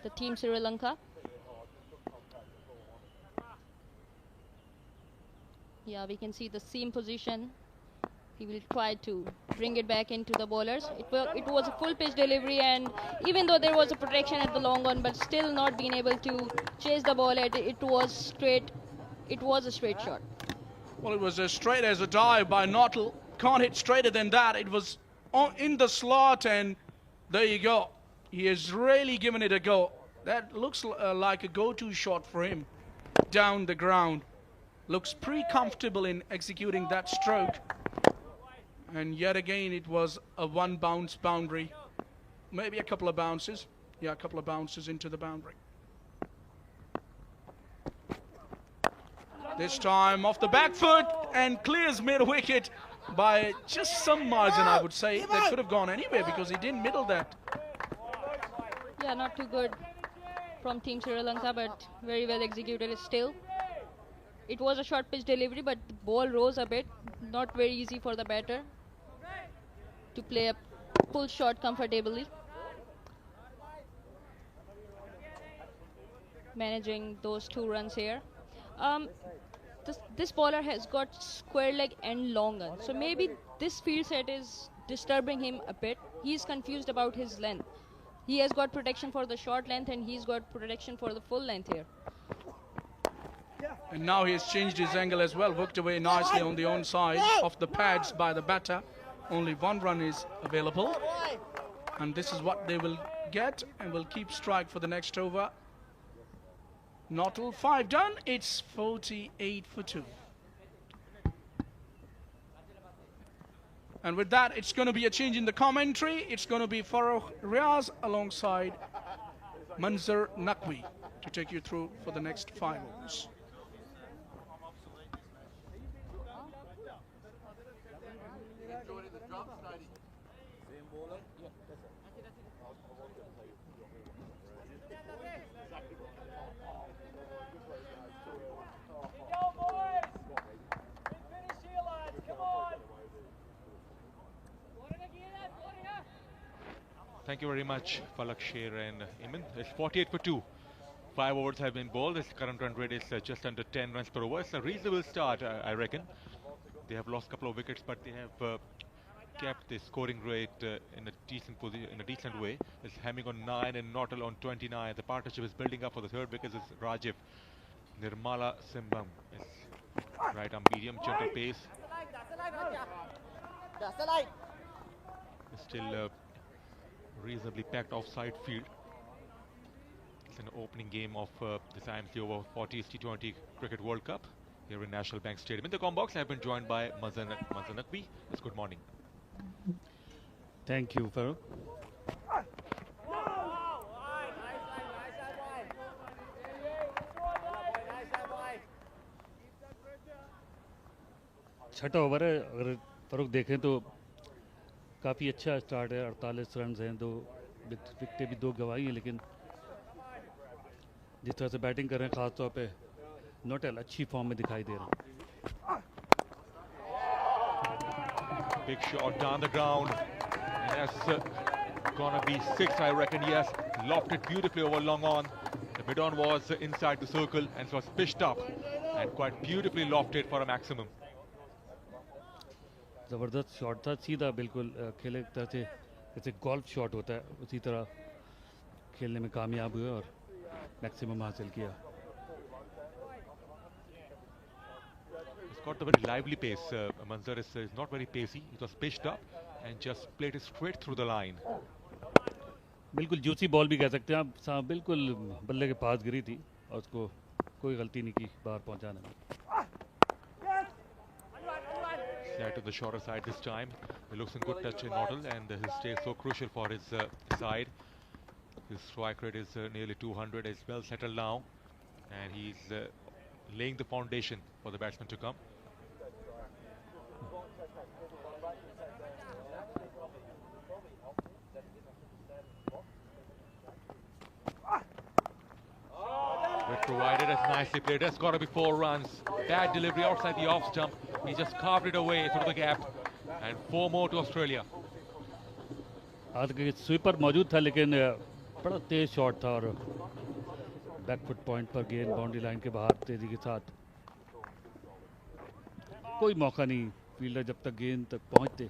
the team Sri Lanka. Yeah, we can see the seam position. He will try to bring it back into the bowlers. It was a full pitch delivery, and even though there was a protection at the long on, but still not being able to chase the ball at it, it was straight. It was a straight shot. Well, it was as straight as a dive by Naughtle. Can't hit straighter than that. It was in the slot, and there you go. He has really given it a go. That looks like a go-to shot for him down the ground. Looks pretty comfortable in executing that stroke. And yet again, it was a 1 bounce boundary. Maybe a couple of bounces. Yeah, a couple of bounces into the boundary. This time off the back foot and clears mid-wicket by just some margin, I would say. That could have gone anywhere because he didn't middle that. Yeah, not too good from Team Sri Lanka, but very well executed still. It was a short pitch delivery, but the ball rose a bit. Not very easy for the batter to play a full shot comfortably. Managing those 2 runs here. This bowler has got square leg and long on. So maybe this field set is disturbing him a bit. He's confused about his length. He has got protection for the short length and he's got protection for the full length here. And now he has changed his angle as well. Worked away nicely on the onside of the pads by the batter. Only 1 run is available. And this is what they will get and will keep strike for the next over. Naughtle 5 done. It's 48 for 2. And with that, it's going to be a change in the commentary. It's going to be Farooq Riaz alongside Manzar Naqvi to take you through for the next 5 overs. Thank you very much, Falak, Sher and Iman. It's 48 for 2. 5 overs have been bowled. This current run rate is just under 10 runs per over. It's a reasonable start, I reckon. They have lost a couple of wickets, but they have kept the scoring rate in a decent way. It's Hemming on 9 and Naughtle on 29. The partnership is building up for the third wicket. It's Rajiv. Nirmala Simbam is right on medium, gentle pace. It's still reasonably packed offside field. It's an opening game of this IMC Over-40s T20 Cricket World Cup here in National Bank Stadium. In the com box, I have been joined by Mazan Naqvi. Yes, good morning. Thank you, Farooq. छठा over है, अगर फरूक देखें तो काफ़ी अच्छा start है. 48 run हैं, 2 विकेटें भी 2 गंवाई हैं, लेकिन जिस तरह से बैटिंग कर रहे हैं, ख़ास तौर पे नोटेल अच्छी फॉर्म में दिखाई दे रहे हैं. Big shot down the ground. And that's gonna be 6, I reckon. Yes, lofted beautifully over long on. The mid-on was inside the circle and was pitched up and quite beautifully lofted for a maximum. ज़बरदस्त shot था, सीधा बिल्कुल खेले तरह से जैसे golf shot होता है उसी तरह खेलने में कामयाब हुए और मैक्सिमम हासिल किया. It's got a very lively pace. Manzar is not very pacey. It was pitched up and just played it straight through the line. बिल्कुल जूसी बॉल भी कह सकते हैं आप. साहब बिल्कुल बल्ले के पास गिरी थी और उसको कोई गलती नहीं की बाहर पहुंचाने में. Flat to the shorter side this time. He looks in good touch in Naughtle, and his stay is so crucial for his side. His strike rate is nearly 200. He's well settled now, and he's laying the foundation for the batsman to come. With provided, it's nicely played. That's got to be 4 runs. Bad delivery outside the off stump. He just carved it away through the gap. And 4 more to Australia. आगे sweeper मौजूद था, लेकिन बड़ा तेज shot था और back foot point पर गेंद boundary line के बाहर तेजी के साथ. कोई मौका नहीं, फील्डर जब तक गेंद तक पहुंचते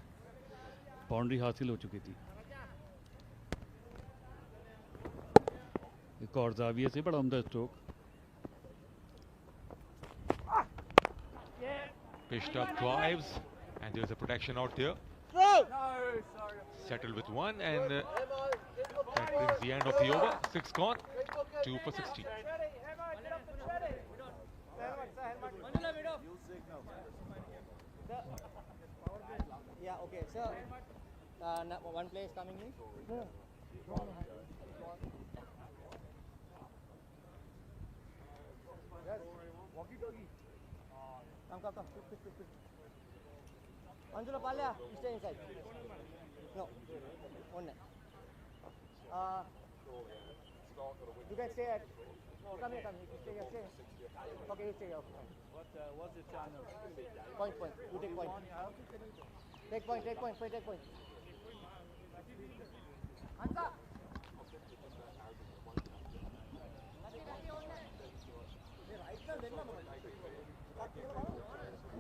बाउंड्री हासिल हो चुकी थी. एक और जाविये से बड़ा उम्दा stroke. Pitched up drives, and there's a protection out there. Settled with 1, and that brings the end of the over. 6 gone, 2 for 60. Yeah, okay, sir. One play is coming in. Walkie-talkie. Come. Quick. Anjula Palya, you stay inside. No. One net. You can stay at. Come here. You stay here. Okay, you stay here. What's the channel? Point. You take point. Take point. Take point. Ansa.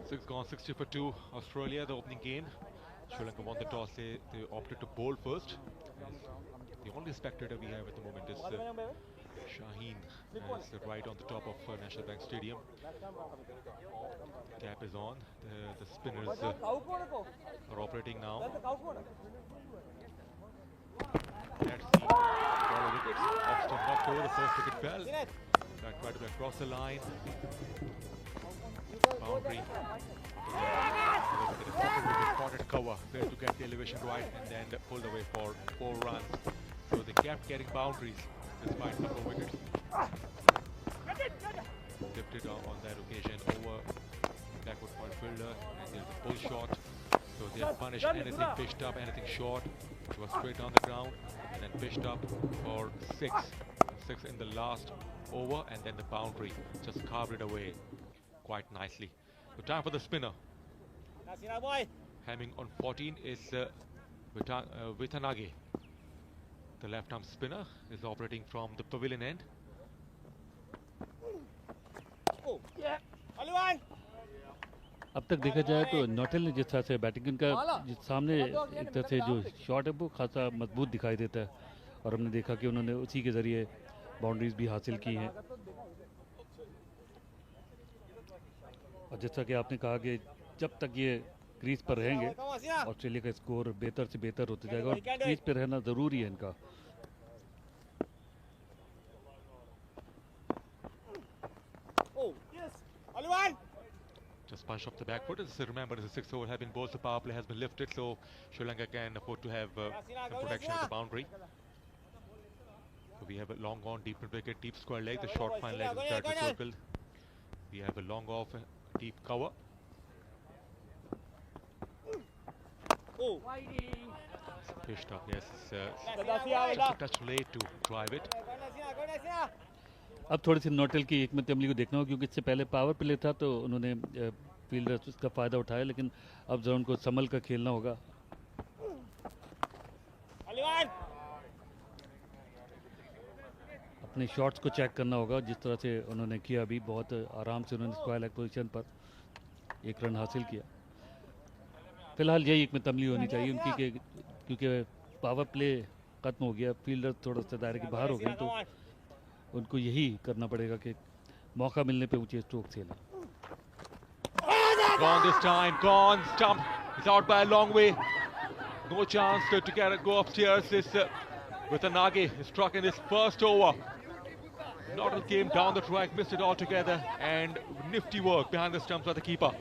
6 gone, 60 for 2. Australia, the opening game. Sri Lanka won the toss. They opted to bowl first. The only spectator we have at the moment is Shaheen. It's right on the top of National Bank Stadium. Cap is on. The spinners are operating now. Let's see. All wickets. Austin knocked over. The first wicket fell. That tried to across the line. Boundary. Spotted cover. Failed to get the elevation right and then pulled away for 4 runs. So they kept getting boundaries despite number of wickets. Tipped it on that occasion over backward point fielder, and there's a pull shot. So they'll punish anything pitched up, anything short. It was straight on the ground and then pitched up for 6. 6 in the last over, and then the boundary just carved it away quite nicely. So time for the spinner. Hemming on 14 is Vitanage. The left-arm spinner is operating from the pavilion end. अब तक देखा जाए तो नोटेल ने जिस तरह से batting का सामने एक तरह से जो शॉट है वो खासा मजबूत दिखाई देता है, और हमने देखा कि उन्होंने उसी के ज़रिए बाउंड्रीज भी हासिल की हैं। और जैसा कि आपने कहा कि जब तक ये क्रीज पर रहेंगे ऑस्ट्रेलिया का स्कोर बेहतर से बेहतर होते जाएगा, और क्रीज पर रहना ज़रूरी है इनका। Just punch off the back foot. Remember, the 6th over has been bowled. The power play has been lifted, so Sri Lanka can afford to have some protection at the boundary. So we have a long on, deep mid wicket, deep square leg. The short fine leg is directly circled. We have a long off, deep cover. Pitched up, yes. Just a touch late to drive it. अब थोड़ी सी नोटेल की हिकमत अमली को देखना होगा, क्योंकि इससे पहले पावर प्ले था तो उन्होंने फील्डर उसका फ़ायदा उठाया, लेकिन अब जरा उनको संभल कर खेलना होगा। अपने शॉट्स को चेक करना होगा, जिस तरह से उन्होंने किया अभी बहुत आराम से उन्होंने स्क्वायर लेग पोजीशन पर 1 रन हासिल किया। फिलहाल यही हिकमत अमली होनी चाहिए उनकी, क्योंकि पावर प्ले ख़त्म हो गया, फील्डर थोड़ा सा दायरे के बाहर हो गए, तो उनको यही करना पड़ेगा कि मौका मिलने पे ऊंचे स्ट्रोक खेलें। Gone this time, gone, stump. It's out by a long way. No chance to go upstairs. This Vitanage struck in his first over. Nottle came down the track, missed it altogether, and nifty work behind the stumps by the keeper.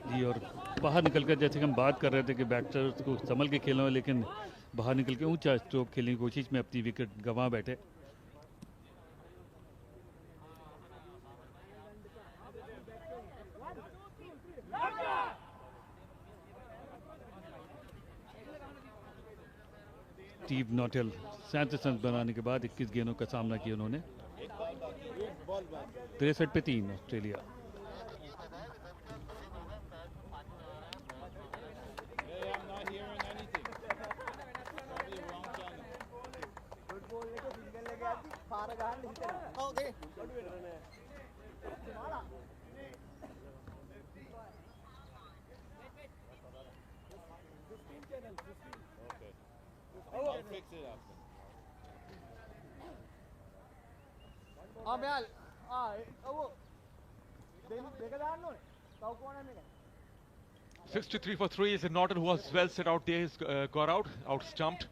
जी, और बाहर निकलकर जैसे कि हम बात कर रहे थे कि बैटर्स को संभल के खेलना है, लेकिन बाहर निकल के ऊंचा स्ट्रोक खेलने की कोशिश में अपनी विकेट गंवा बैठे। स्टीव नोटेल 37 रन बनाने के बाद 21 गेंदों का सामना किया उन्होंने। 63 पे 3 Australia. Amel, 63 for 3 is a Norton who was well set out there. He's got out stumped,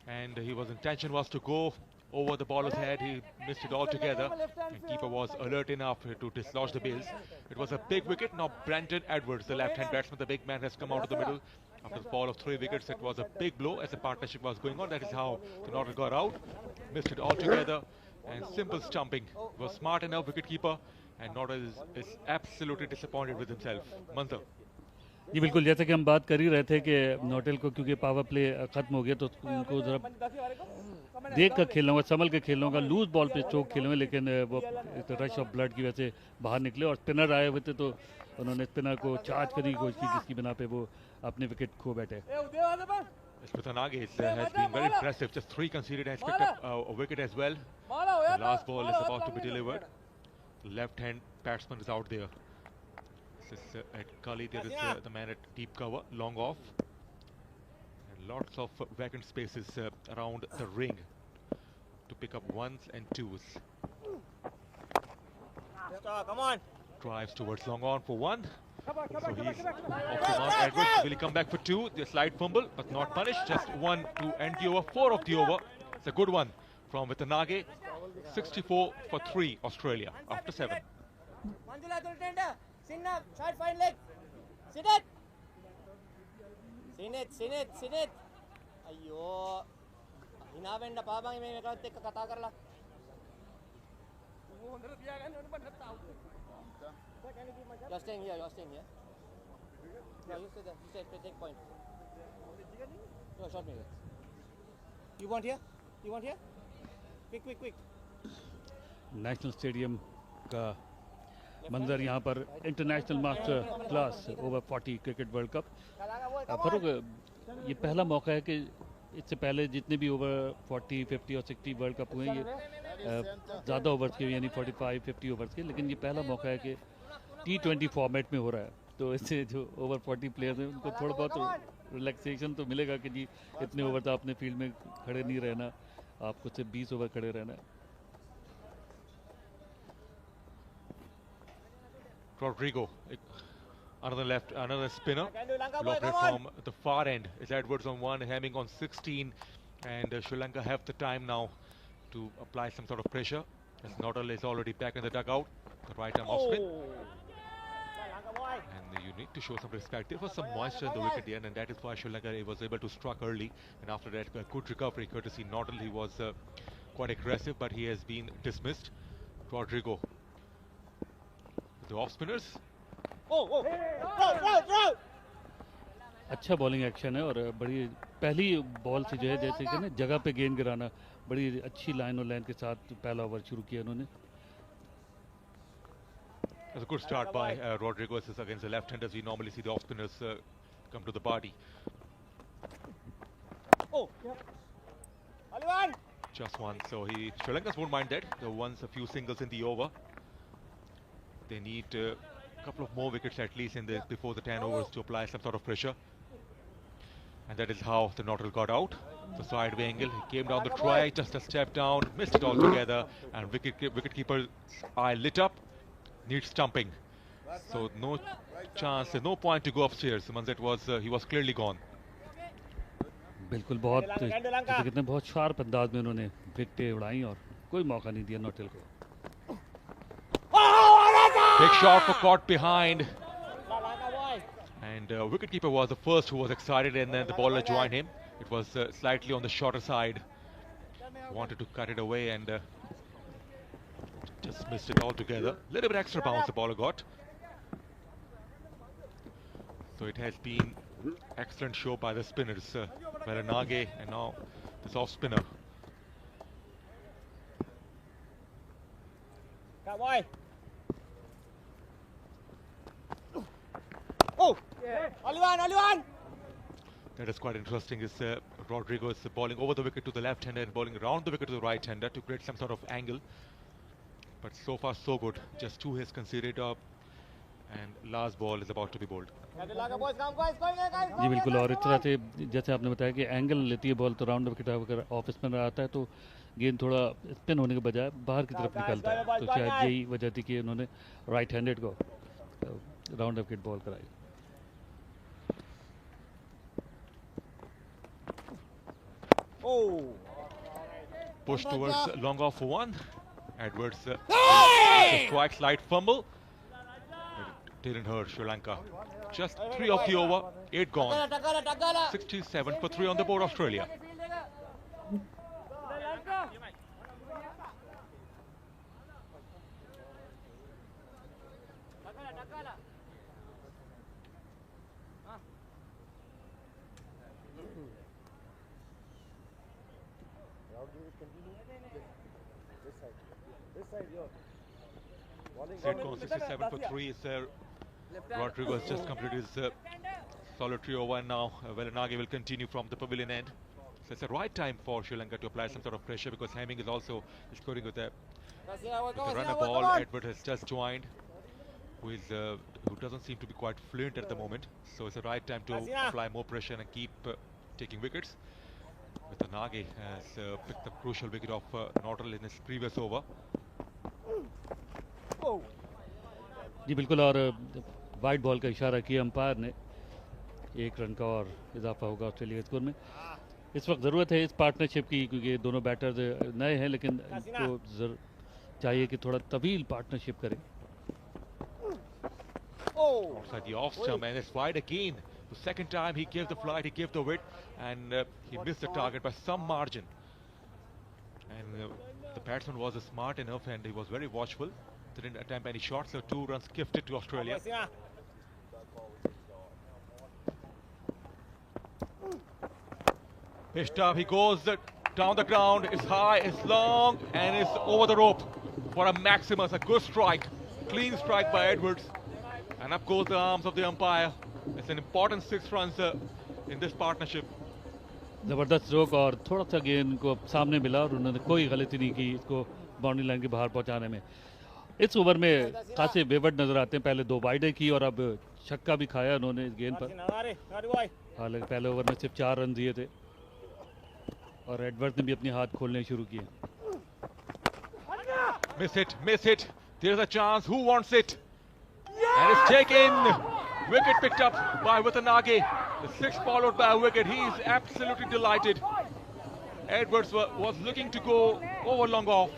and his intention was to go over the bowler's head. He missed it altogether, and keeper was alert enough to dislodge the bails. It was a big wicket. Now Brandon Edwards, the left-hand batsman, the big man, has come out of the middle. After the fall of 3 wickets, it was a big blow as the partnership was going on. That is how the Norton got out. Missed it altogether, and simple stumping. He was smart enough, wicketkeeper, and Norton is absolutely disappointed with himself. Manzar. जी बिल्कुल, जैसे कि हम बात कर ही रहे थे कि नोटेल को क्योंकि पावर प्ले खत्म हो गया तो उनको जरा देख कर खेलना होगा, संभल के खेलना होगा। लूज बॉल पे स्ट्रोक खेले हुए, लेकिन वो रश ऑफ ब्लड की वजह से बाहर निकले, और स्पिनर आए हुए थे तो उन्होंने स्पिनर को चार्ज करने की कोशिश की, जिसकी बिना पे वो अपने विकेट खो बैठे। Vitanage has been very impressive. Just 3 conceded and picked up a wicket as well. The last ball is about to be delivered. Left-hand batsman is out there. This is at Kali. There is the man at deep cover, long off, and lots of vacant spaces around the ring to pick up 1s and 2s. Come on. Drives towards long on for 1. So he's off the mark. Edwards, will he come back for 2? The slight fumble, but not punished. Just 1 to end the over. 4 of the over. It's a good one from Vitanage. 64 for 3 Australia after 7. Sit up, side fine leg. Sit it. Sit it. Ayyo. Hinawenda pa bang may mekal tek kata karla. You're staying here. No, you stay there. You stay, take point. You want here? You want here? Quick, quick, quick. National stadium का मंजर यहाँ पर international master class over 40 cricket world cup. Farooq, ये पहला मौका है कि इससे पहले जितने भी ओवर 40, 50 और 60 वर्ल्ड कप हुए ये ज़्यादा ओवर्स के यानी 45, 50 ओवर्स के, लेकिन ये पहला मौका है कि T20 फॉर्मेट में हो रहा है। तो इससे जो ओवर 40 प्लेयर्स हैं उनको थोड़ा बहुत रिलैक्सेशन तो मिलेगा कि जी इतने ओवर तो आपने फील्ड में खड़े नहीं रहना, आपको सिर्फ 20 ओवर खड़े रहना है। Rodrigo, another spinner. Blocked from the far end is Edwards on 1, Hemming on 16, and Sri Lanka have the time now to apply some sort of pressure. As Nodal is already back in the dugout, the right arm off spin. And you need to show some respect. There was some moisture in the wicket end, and that is why Sri Lanka was able to strike early. And after that, a good recovery courtesy Nodal. He was quite aggressive, but he has been dismissed. Rodrigo. The off spinners. अच्छा bowling action है और बड़ी पहली ball से जो है जैसे कि ना जगह पे गेंद गिराना, बड़ी अच्छी लाइन और लाइन के साथ पहला ओवर शुरू किया उन्होंने। That's a good start by Rodrigo against the left-handers. We normally see the off spinners come to the party. Just one, so Sri Lankas won't mind that. There once a few singles in the over. They need a couple of more wickets at least before the 10 overs to apply some sort of pressure. And that is how the Nodal got out. The sideway angle, he came down the try, just a step down, missed it altogether, and wicketkeeper's eye lit up, needs stumping. So no chance, no point to go upstairs. He was clearly gone. बिल्कुल बहुत जैसे कितने बहुत sharp अंदाज में उन्होंने विकेटें उड़ाई और कोई मौका नहीं दिया नोटेल को। Big shot for caught behind, and wicketkeeper was the first who was excited, and then the bowler joined him. It was slightly on the shorter side. Wanted to cut it away and just missed it altogether. Little bit extra bounce the bowler got. So it has been excellent show by the spinners, Velanage and now this off spinner. That is quite interesting. Is Rodrigo is bowling over the wicket to the left-hander and bowling around the wicket to the right-hander to create some sort of angle. But so far so good. Just 2 hits conceded up, and last ball is about to be bowled. जी बिल्कुल, और इस तरह से जैसे आपने बताया कि angle लेती है बॉल तो राउंड विकेट अगर ऑफ स्पिनर आता है तो गेंद थोड़ा स्पिन होने के बजाय बाहर की तरफ निकलता है, तो शायद यही वजह थी कि उन्होंने राइट हैंडेड को राउंड विकेट बॉल कराई। Push towards long off for 1. Edwards quite slight fumble. It didn't hurt Sri Lanka. Just 3 off the over, 8 gone. 67 for 3 on the board, Australia. Set gone 67 for 3 is Rodrigo has just completed his solitary over, and now Velanage will continue from the pavilion end. So it's the right time for Sri Lanka to apply some sort of pressure because Hemming is also scoring with a runner ball. Edward has just joined, who doesn't seem to be quite fluent at the moment. So it's the right time to apply more pressure and keep taking wickets. Velanage has picked the crucial wicket of Nodal in his previous over. जी बिल्कुल, और wide ball का इशारा किया umpire ने, 1 run का और इजाफा होगा ऑस्ट्रेलिया के स्कोर में। इस वक्त ज़रूरत है इस पार्टनरशिप की क्योंकि दोनों बैटर्स नए हैं, लेकिन इनको चाहिए कि थोड़ा तवील पार्टनरशिप करें। Outside the off stump, and it's wide again. The second time he gave the flight, he gave the width, and he missed the target by some margin. And the batsman was smart enough and he was very watchful. Didn't attempt any shots, so 2 runs gifted to Australia. Pitched up, he goes down the ground, it's high, it's long, and it's over the rope for a Maximus, a good strike. Clean strike by Edwards. And up goes the arms of the umpire. It's an important 6 runs in this partnership. ज़बरदस्त stroke और थोड़ा सा गेंद को सामने मिला और उन्होंने कोई गलती नहीं की इसको बाउंड्री लाइन के बाहर पहुंचाने में। इस ओवर में खासे बेवड नजर आते हैं, पहले 2 वाइडें की और अब छक्का भी खाया उन्होंने इस गेंद पर। हालांकि पहले ओवर में सिर्फ 4 रन दिए थे और एडवर्ड ने भी अपने हाथ खोलने शुरू किए। Miss it. There's a chance. Who wants it? And it's taken. Wicket picked up by Watanabe. The 6 followed by a wicket. He's absolutely delighted. Edwards was looking to go over long off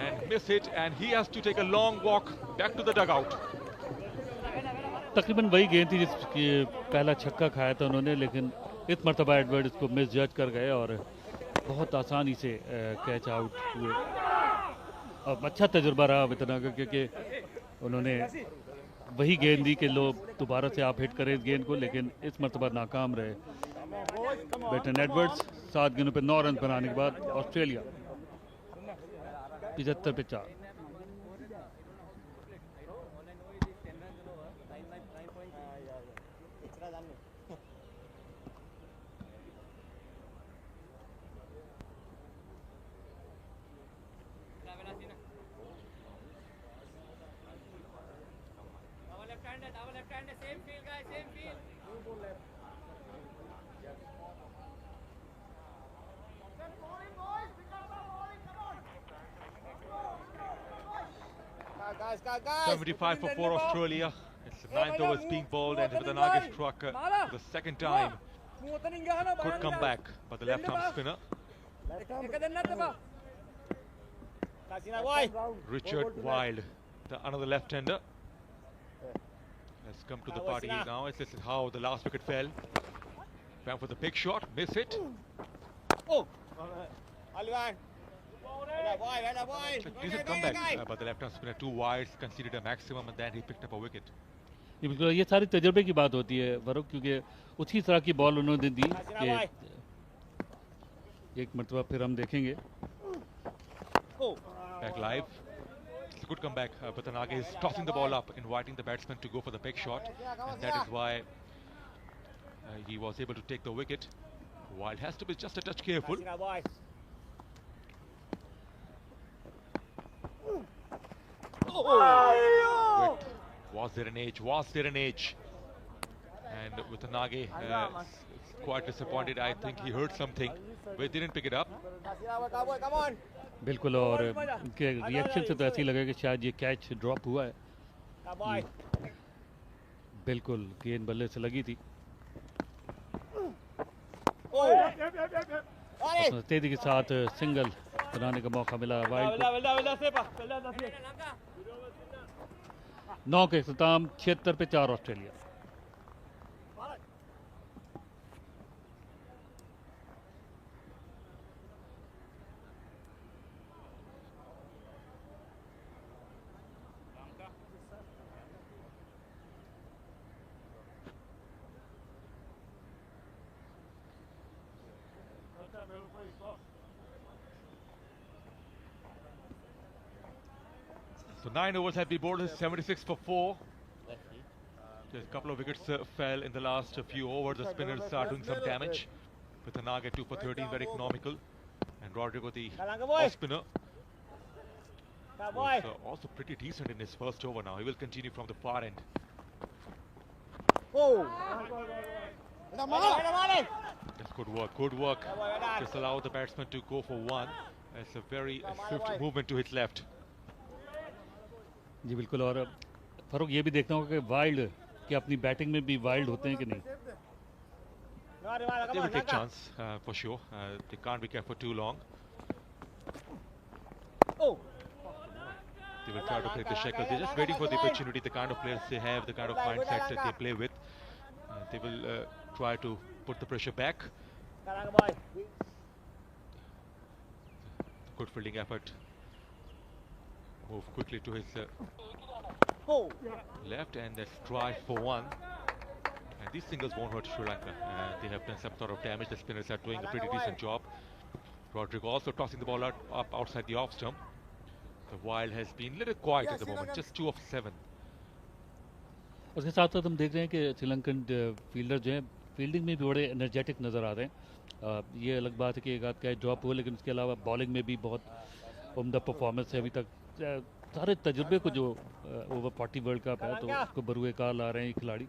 and miss it, and he has to take a long walk back to the dugout. तकरीबन वही गेंद थी जिसकी पहला छक्का खाया था उन्होंने, लेकिन इस मरतबा एडवर्ड इसको मिस जज कर गए और बहुत आसानी से कैच आउट हुए। अब अच्छा तजुर्बा रहा वितनागर, क्योंकि उन्होंने वही गेंद दी कि लो दोबारा से आप हिट करें इस गेंद को, लेकिन इस मरतबा नाकाम रहे। बेटन एडवर्ड्स 7 गेंदों पे 9 रन बनाने के बाद ऑस्ट्रेलिया 75 पे 4। Guys. 75 for 4 Australia. It's the 9th over being bowled, and Watanabe struck for the 2nd time. Could come back, but the left-arm spinner. Richard Wild, another left-hander, has come to the party now. This is how the last wicket fell. Went for the big shot, miss it. Decent comeback, but the left-arm spinner 2 wides, conceded a maximum, and then he picked up a wicket. ये सारी तजुर्बे की बात होती है फरूक, क्योंकि उसी तरह की बॉल उन्होंने दी कि एक मरतबा फिर हम देखेंगे। Back live. It's a good comeback. Watanabe is tossing the ball up, inviting the batsman to go for the big shot, and that is why he was able to take the wicket. Wild has to be just a touch careful. Was there an edge? Was there an edge? And Watanabe quite disappointed. I think he heard something, but he didn't pick it up. बिल्कुल, और उनके reaction से तो ऐसे ही लगा कि शायद ये कैच ड्रॉप हुआ है। बिल्कुल गेंद बल्ले से लगी थी। तेजी के साथ सिंगल बनाने का मौका मिला वाइड को। 9 के इख्तिताम 76 पे 4 Australia. So 9 overs have been bowled, 76 for 4. Just a couple of wickets fell in the last few overs. The spinners are doing some damage. Watanabe 2 for 13, very economical. And Rodrigo, the off spinner, was also pretty decent in his first over now. He will continue from the far end. That's good work, good work. Just allow the batsman to go for 1. It's a very swift movement to his left. जी बिल्कुल, और फरूक ये भी देखना होगा कि wild कि अपनी batting में भी वाइल्ड होते हैं कि नहीं। They will take chance for sure. They can't be kept for too long. They will try to play the shackles. They're just waiting for the opportunity. The kind of players they have, the kind of mindset that they play with, they will try to put the pressure back. Good fielding effort. Move quickly to his left, and that's try for 1. And these singles won't hurt Sri Lanka. And they have done some sort of damage. The spinners are doing a pretty decent job. Rodrigo also tossing the ball up outside the off stump. The wild has been a little quiet at the moment, just 2 of 7. उसके साथ साथ हम देख रहे हैं कि Sri Lankan fielder जो हैं फील्डिंग में भी बड़े एनर्जेटिक नज़र आ रहे हैं। ये अलग बात है कि एक आध कैच ड्रॉप हो, लेकिन उसके अलावा बॉलिंग में भी बहुत उम्दा परफॉर्मेंस है अभी तक। सारे तजुर्बे को जो ओवर 40 वर्ल्ड कप है तो उसको बरूए कार ला रहे हैं ये खिलाड़ी।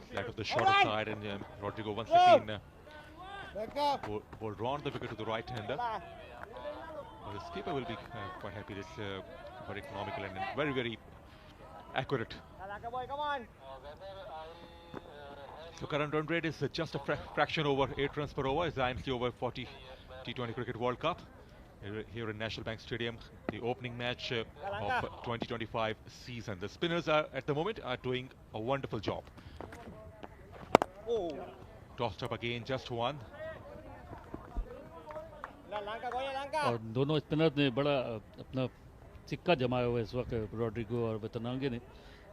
Flat of the shorter side, and Rodrigo once again will round the wicket to the right hander. The skipper will be quite happy. This very economical and very, very accurate. So current run rate is just a fraction over 8 runs per over. It's the IMC over 40 T20 Cricket World Cup here in National Bank Stadium, the opening match of 2025 season. The spinners at the moment are doing a wonderful job. Tossed up again, just one. और दोनों spinner ने बड़ा अपना सिक्का जमाया हुआ है इस वक्त, रॉड्रिगो और वेतनागे ने।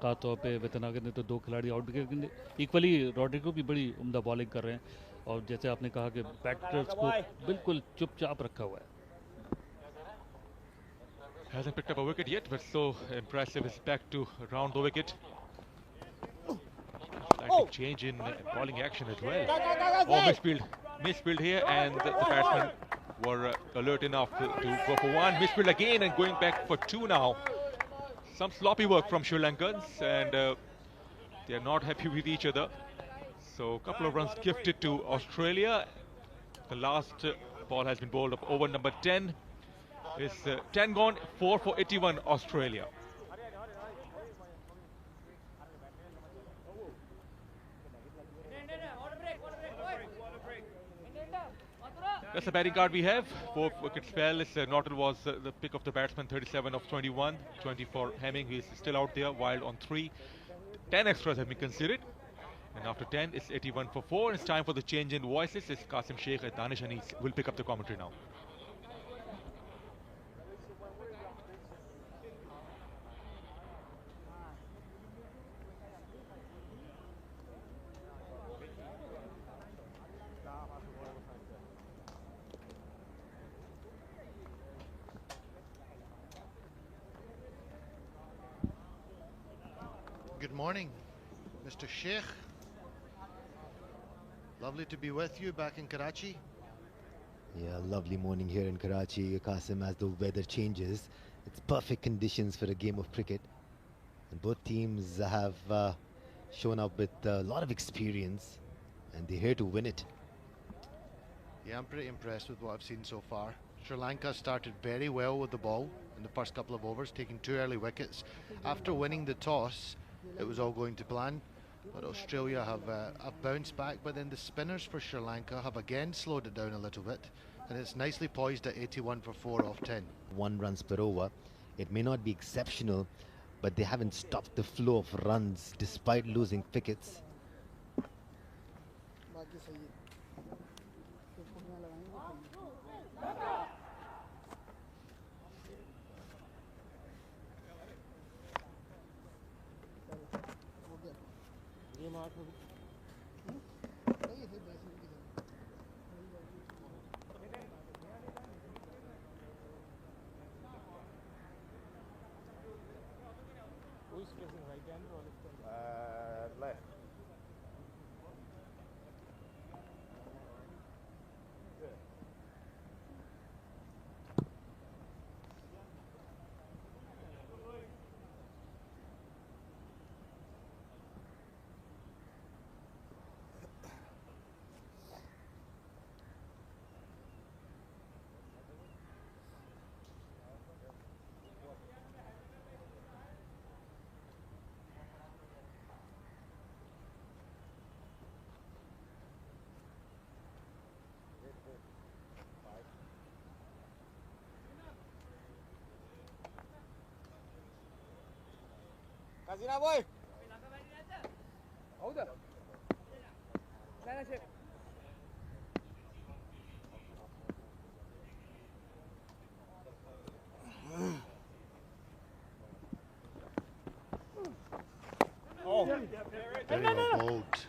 खास तौर पे वेतनागे ने तो 2 खिलाड़ी आउट किए, इक्वली रॉड्रिगो भी बड़ी उम्दा बॉलिंग कर रहे हैं। और जैसे आपने कहा कि बैटर्स को बिल्कुल चुपचाप रखा हुआ है। Hasn't picked up a wicket yet, but so impressive is back to round the wicket. Slight change in bowling action as well. Oh, misfield here, and the batsmen were alert enough to go for one. Misfield again, and going back for 2 now. Some sloppy work from Sri Lankans, and they are not happy with each other. So a couple of runs gifted to Australia. The last ball has been bowled up over number 10. It's 10 gone, 4 for 81 Australia. That's the batting card we have. 4 wickets fell. Norton was the pick of the batsman, 37 of 21. 20 for Hemming, who is still out there, Wild on 3. 10 extras have been considered. And after 10, it's 81 for 4. And it's time for the change in voices. It's Qasim Sheikh and Danish Anis will pick up the commentary now. Good morning, Mr. Sheikh. Lovely to be with you back in Karachi. Yeah, lovely morning here in Karachi, Qasim, as the weather changes. It's perfect conditions for a game of cricket. And both teams have shown up with a lot of experience, and they're here to win it. Yeah, I'm pretty impressed with what I've seen so far. Sri Lanka started very well with the ball in the first couple of overs, taking 2 early wickets. After winning the toss, it was all going to plan, but Australia have bounced back, but then the spinners for Sri Lanka have again slowed it down a little bit, and it's nicely poised at 81 for 4 off 10. 1 runs per over. It may not be exceptional, but they haven't stopped the flow of runs despite losing wickets. Who's facing right hand or left hand? Left. Kazina boy. Howda. Very well bowled.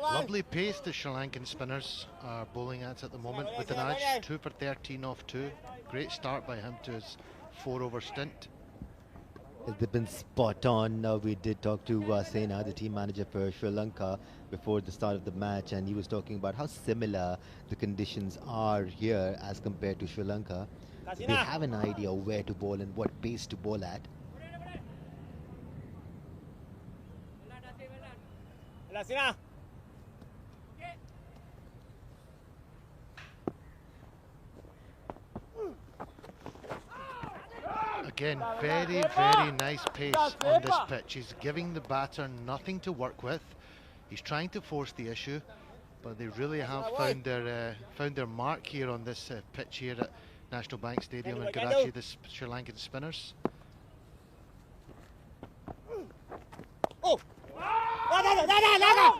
Lovely pace the Sri Lankan spinners are bowling at the moment. With an edge, 2 for 13 off 2. Great start by him to his 4-over stint. They've been spot on. We did talk to Sena, the team manager for Sri Lanka, before the start of the match, and he was talking about how similar the conditions are here as compared to Sri Lanka. They have an idea of where to bowl and what pace to bowl at. Again, very, very nice pace on this pitch. He's giving the batter nothing to work with. He's trying to force the issue, but they really have found their mark here on this pitch here at National Bank Stadium in Karachi, the Sri Lankan spinners.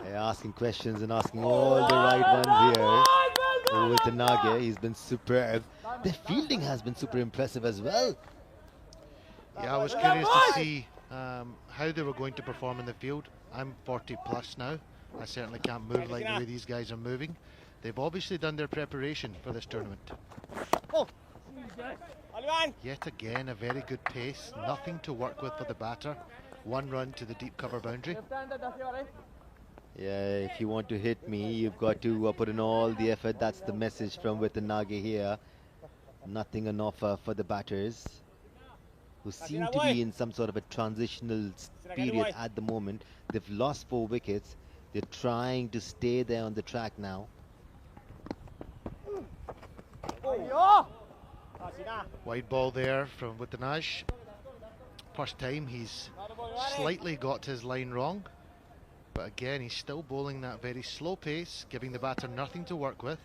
They're asking questions and asking all the right ones here. With the Nage, he's been superb. Their fielding has been super impressive as well. Yeah, I was curious to see how they were going to perform in the field. I'm 40 plus now. I certainly can't move like the way these guys are moving. They've obviously done their preparation for this tournament. Yet again, a very good pace. Nothing to work with for the batter. 1 run to the deep cover boundary. Yeah, if you want to hit me, you've got to put in all the effort. That's the message from Vitanage here. Nothing on offer for the batters, who seem to be in some sort of a transitional period at the moment. They've lost 4 wickets. They're trying to stay there on the track now. Wide ball there from Vitanage. First time he's slightly got his line wrong. But again, he's still bowling that very slow pace, giving the batter nothing to work with.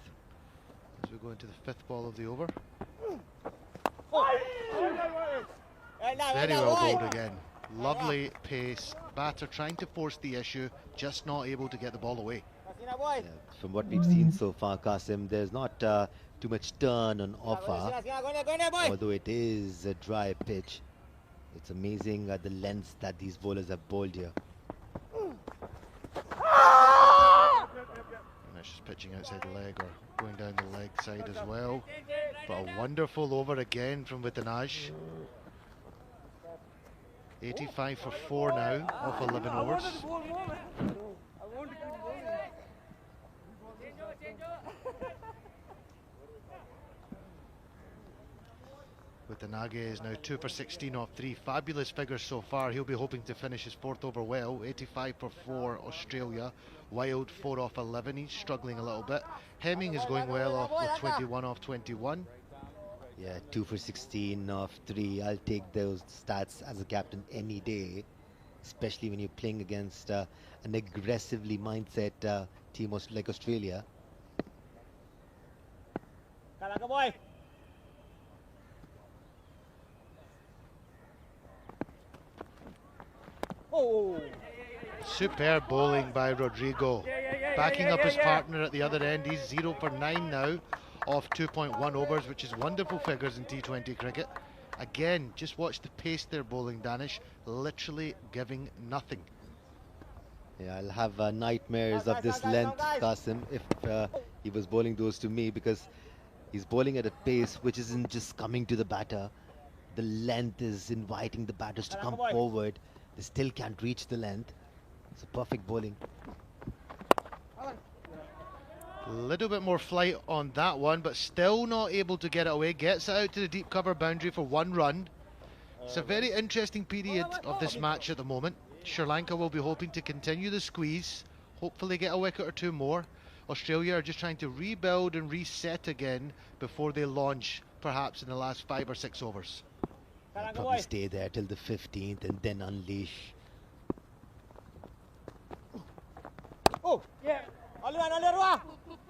As we go into the 5th ball of the over. Very well bowled again. Lovely pace. Batter trying to force the issue, just not able to get the ball away. Yeah, from what we've seen so far, Qasim, there's not too much turn on offer. Although it is a dry pitch, it's amazing the lengths that these bowlers have bowled here. And that's just pitching outside the leg or going down the leg side as well. But a wonderful over again from Vitanage. 85 for 4 now, off 11 overs. Vitanage is now 2 for 16 off 3. Fabulous figures so far. He'll be hoping to finish his 4th over well. 85 for 4 Australia. Wild 4 off 11. He's struggling a little bit. Hemming is going well off with 21 off 21. Yeah, 2 for 16 off 3. I'll take those stats as a captain any day, especially when you're playing against an aggressively mindset team like Australia. Superb bowling by Rodrigo. Backing up his partner at the other end. He's 0 for 9 now off 2.1 overs, which is wonderful figures in T20 cricket. Again, just watch the pace they're bowling, Danish. Literally giving nothing. Yeah, I'll have nightmares of this length, Qasim, if he was bowling those to me, because he's bowling at a pace which isn't just coming to the batter. The length is inviting the batters to come forward. They still can't reach the length. It's a perfect bowling. A little bit more flight on that one, but still not able to get it away. Gets it out to the deep cover boundary for 1 run. It's a very interesting period of this match at the moment. Sri Lanka will be hoping to continue the squeeze, hopefully get a wicket or 2 more. Australia are just trying to rebuild and reset again before they launch, perhaps in the last 5 or 6 overs. They'll probably stay there till the 15th and then unleash.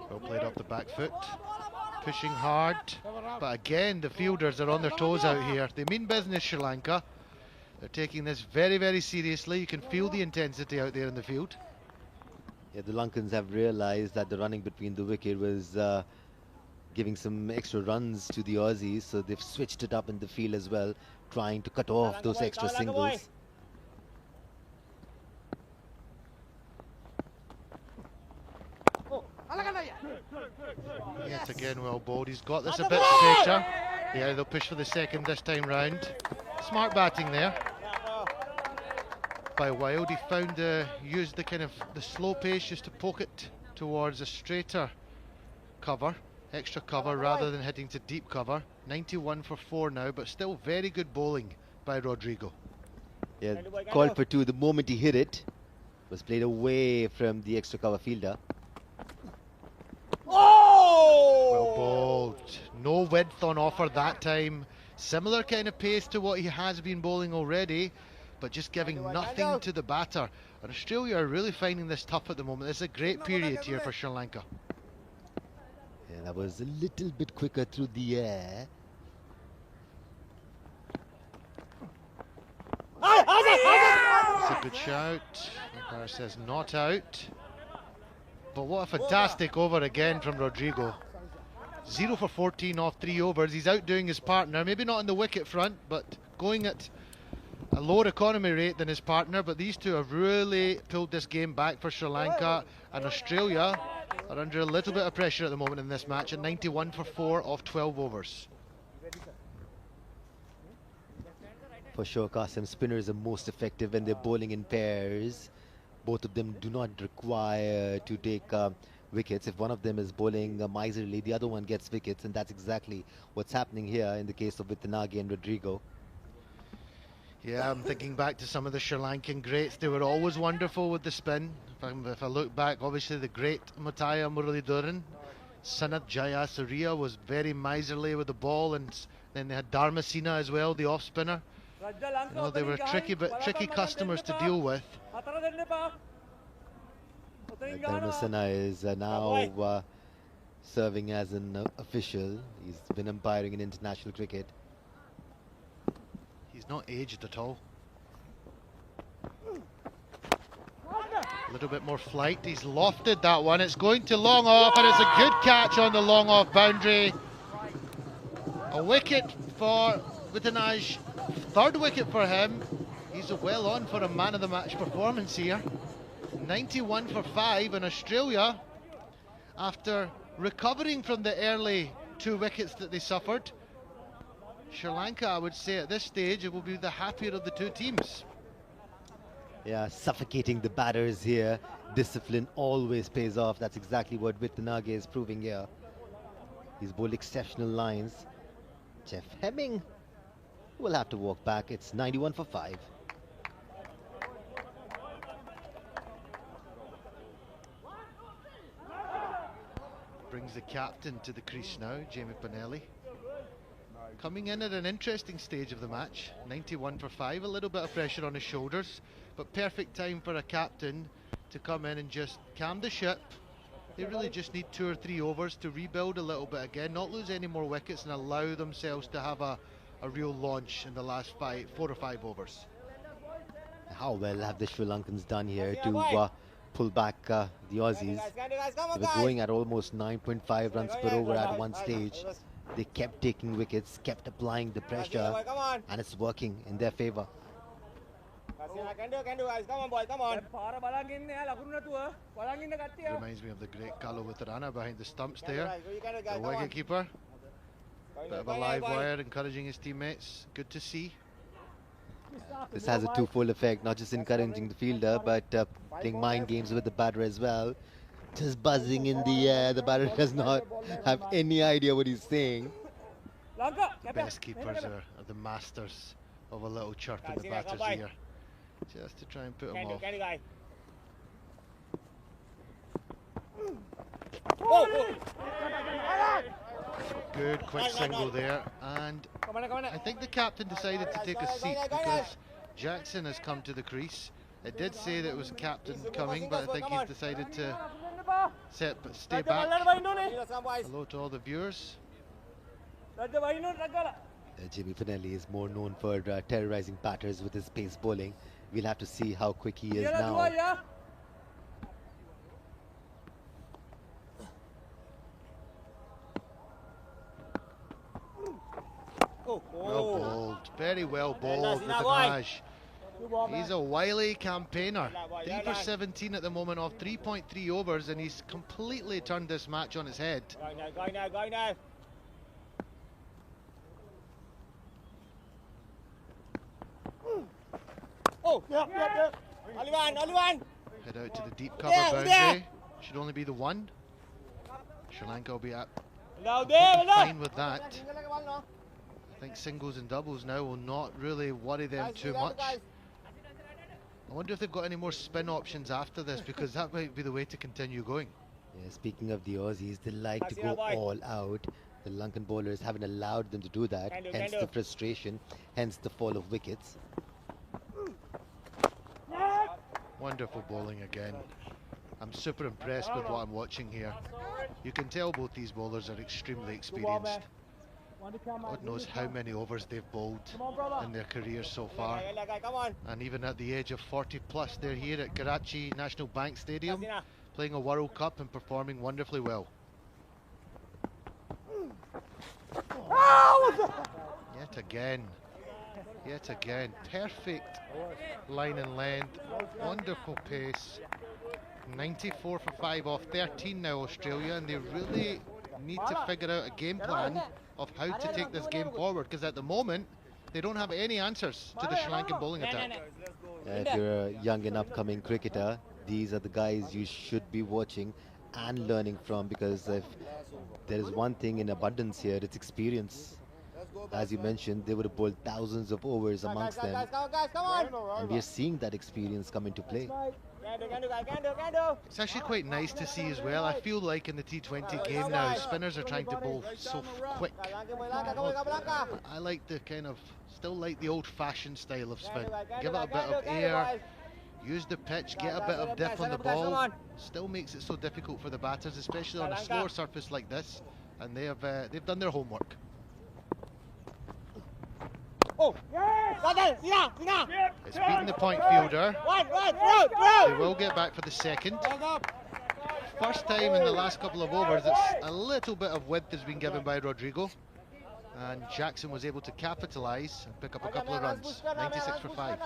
Well played up the back foot, pushing hard, but again the fielders are on their toes out here. They mean business, Sri Lanka. They're taking this very, very seriously. You can feel the intensity out there in the field. Yeah, the Lankans have realized that the running between the wicket was giving some extra runs to the Aussies, so they've switched it up in the field as well, trying to cut off those extra singles. Again, well bowled. He's got this a bit straighter. Yeah, they'll push for the second this time round. Smart batting there by Wild. He found used the kind of the slow pace just to poke it towards a straighter cover, extra cover, rather than hitting to deep cover. 91 for 4 now, but still very good bowling by Rodrigo. Yeah, called for 2 the moment he hit it. Was played away from the extra cover fielder. Well bowled. No width on offer that time. Similar kind of pace to what he has been bowling already, but just giving nothing to the batter. And Australia are really finding this tough at the moment. It's a great period here for Sri Lanka. Yeah, that was a little bit quicker through the air. It's a good shout. Umpire says not out. But what a fantastic over again from Rodrigo. 0 for 14 off 3 overs. He's outdoing his partner, maybe not on the wicket front, but going at a lower economy rate than his partner. But these two have really pulled this game back for Sri Lanka, and Australia are under a little bit of pressure at the moment in this match at 91 for 4 off 12 overs. For sure, Qasim, spinners are most effective when they're bowling in pairs. Both of them do not require to take wickets. If one of them is bowling miserly, the other one gets wickets, and that's exactly what's happening here in the case of Vitanagi and Rodrigo. Yeah, I'm thinking back to some of the Sri Lankan greats. They were always wonderful with the spin. If I look back, obviously the great Muthaiya Muralidharan. Sanath Jayasuriya was very miserly with the ball, and then they had Dharmasena as well, the off spinner. You know, they were tricky customers to deal with. Dharmasena is now serving as an official. He's been umpiring in international cricket. He's not aged at all. A little bit more flight. He's lofted that one. It's going to long off, and it's a good catch on the long off boundary. A wicket for Vitanaj. Third wicket for him. He's well on for a man of the match performance here. 91 for 5, and Australia, after recovering from the early 2 wickets that they suffered, Sri Lanka, I would say at this stage, it will be the happier of the 2 teams. Yeah, suffocating the batters here. Discipline always pays off. That's exactly what Vitanagi is proving here. He's bowled exceptional lines. Jeff Hemming will have to walk back. It's 91 for 5. Brings the captain to the crease now, Jamie Pinelli. Coming in at an interesting stage of the match. 91 for 5, a little bit of pressure on his shoulders, but perfect time for a captain to come in and just calm the ship. They really just need 2 or 3 overs to rebuild a little bit again, not lose any more wickets, and allow themselves to have a real launch in the last 4 or 5 overs. How well have the Sri Lankans done here to pull back the Aussies? They were going at almost 9.5 runs per over at one stage. They kept taking wickets, kept applying the pressure, and it's working in their favour. Reminds me of the great Kalo Vitarana behind the stumps there. The wicket-keeper. Bit of a live wire, encouraging his teammates. Good to see. This has a twofold effect, not just encouraging the fielder, but playing mind games with the batter as well. Just buzzing in the air. The batter does not have any idea what he's saying. The best keepers are the masters of a little chirp in the batter's ear, just to try and put him off. Good quick single there, and I think the captain decided to take a seat because Jackson has come to the crease. It did say that it was captain coming, but I think he's decided to stay back. Hello to all the viewers. Jimmy Pinelli is more known for terrorizing batters with his pace bowling. We'll have to see how quick he is now. Well bowled, very well bowled, Vitanaj. He's a wily campaigner. 3 for 17 at the moment off 3.3 overs, and he's completely turned this match on its head. Go now. Oh, yep. Only one. Head out to the deep cover boundary. Should only be the one. Sri Lanka will be up fine with that. I think singles and doubles now will not really worry them too much. I wonder if they've got any more spin options after this, because that might be the way to continue going. Yeah, speaking of the Aussies, they like to go all out. The Lankan bowlers haven't allowed them to do that, hence the frustration, hence the fall of wickets. Wonderful bowling again. I'm super impressed with what I'm watching here. You can tell both these bowlers are extremely experienced. God knows how many overs they've bowled in their careers so far. And even at the age of 40 plus, they're here at Karachi National Bank Stadium playing a World Cup and performing wonderfully well. Yet again, perfect line and length, wonderful pace. 94 for 5 off 13 now, Australia, and they really need to figure out a game plan of how to take this game forward, because at the moment they don't have any answers to the Sri Lankan bowling attack. If you're a young and upcoming cricketer, these are the guys you should be watching and learning from, because if there is one thing in abundance here, it's experience. As you mentioned, they would have bowled thousands of overs amongst them, and we are seeing that experience come into play. It's actually quite nice to see as well. I feel like in the T20 game now, spinners are trying to bowl so quick. I like the still like the old-fashioned style of spin. Give it a bit of air, use the pitch, get a bit of dip on the ball. Still makes it so difficult for the batters, especially on a slower surface like this, and they've done their homework. It's beaten the point fielder. They will get back for the second. First time in the last couple of overs that a little bit of width has been given by Rodrigo, and Jackson was able to capitalise and pick up a couple of runs. 96 for 5.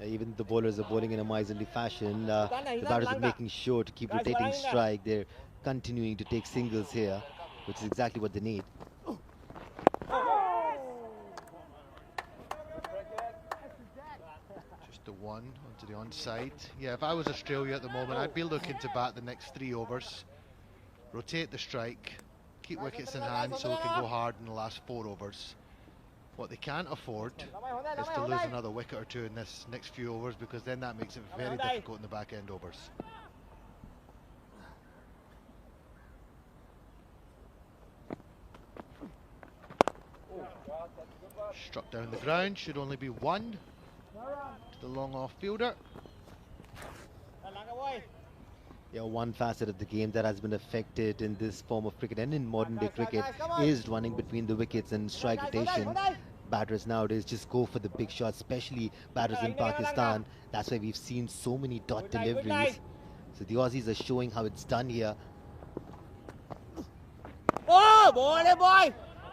Even the bowlers are bowling in a miserly fashion. The batters are making sure to keep rotating strike. They're continuing to take singles here, which is exactly what they need. The one onto the onside. Yeah, if I was Australia at the moment, I'd be looking to bat the next 3 overs, rotate the strike, keep wickets in hand so we can go hard in the last 4 overs. What they can't afford is to lose another wicket or 2 in this next few overs, because then that makes it very difficult in the back end overs. Struck down the ground, should only be 1. The long off fielder. Yeah, one facet of the game that has been affected in this form of cricket and in modern day cricket is running between the wickets and strike rotation. Batters nowadays just go for the big shots, especially batters in Pakistan. That's why we've seen so many dot deliveries. So the Aussies are showing how it's done here.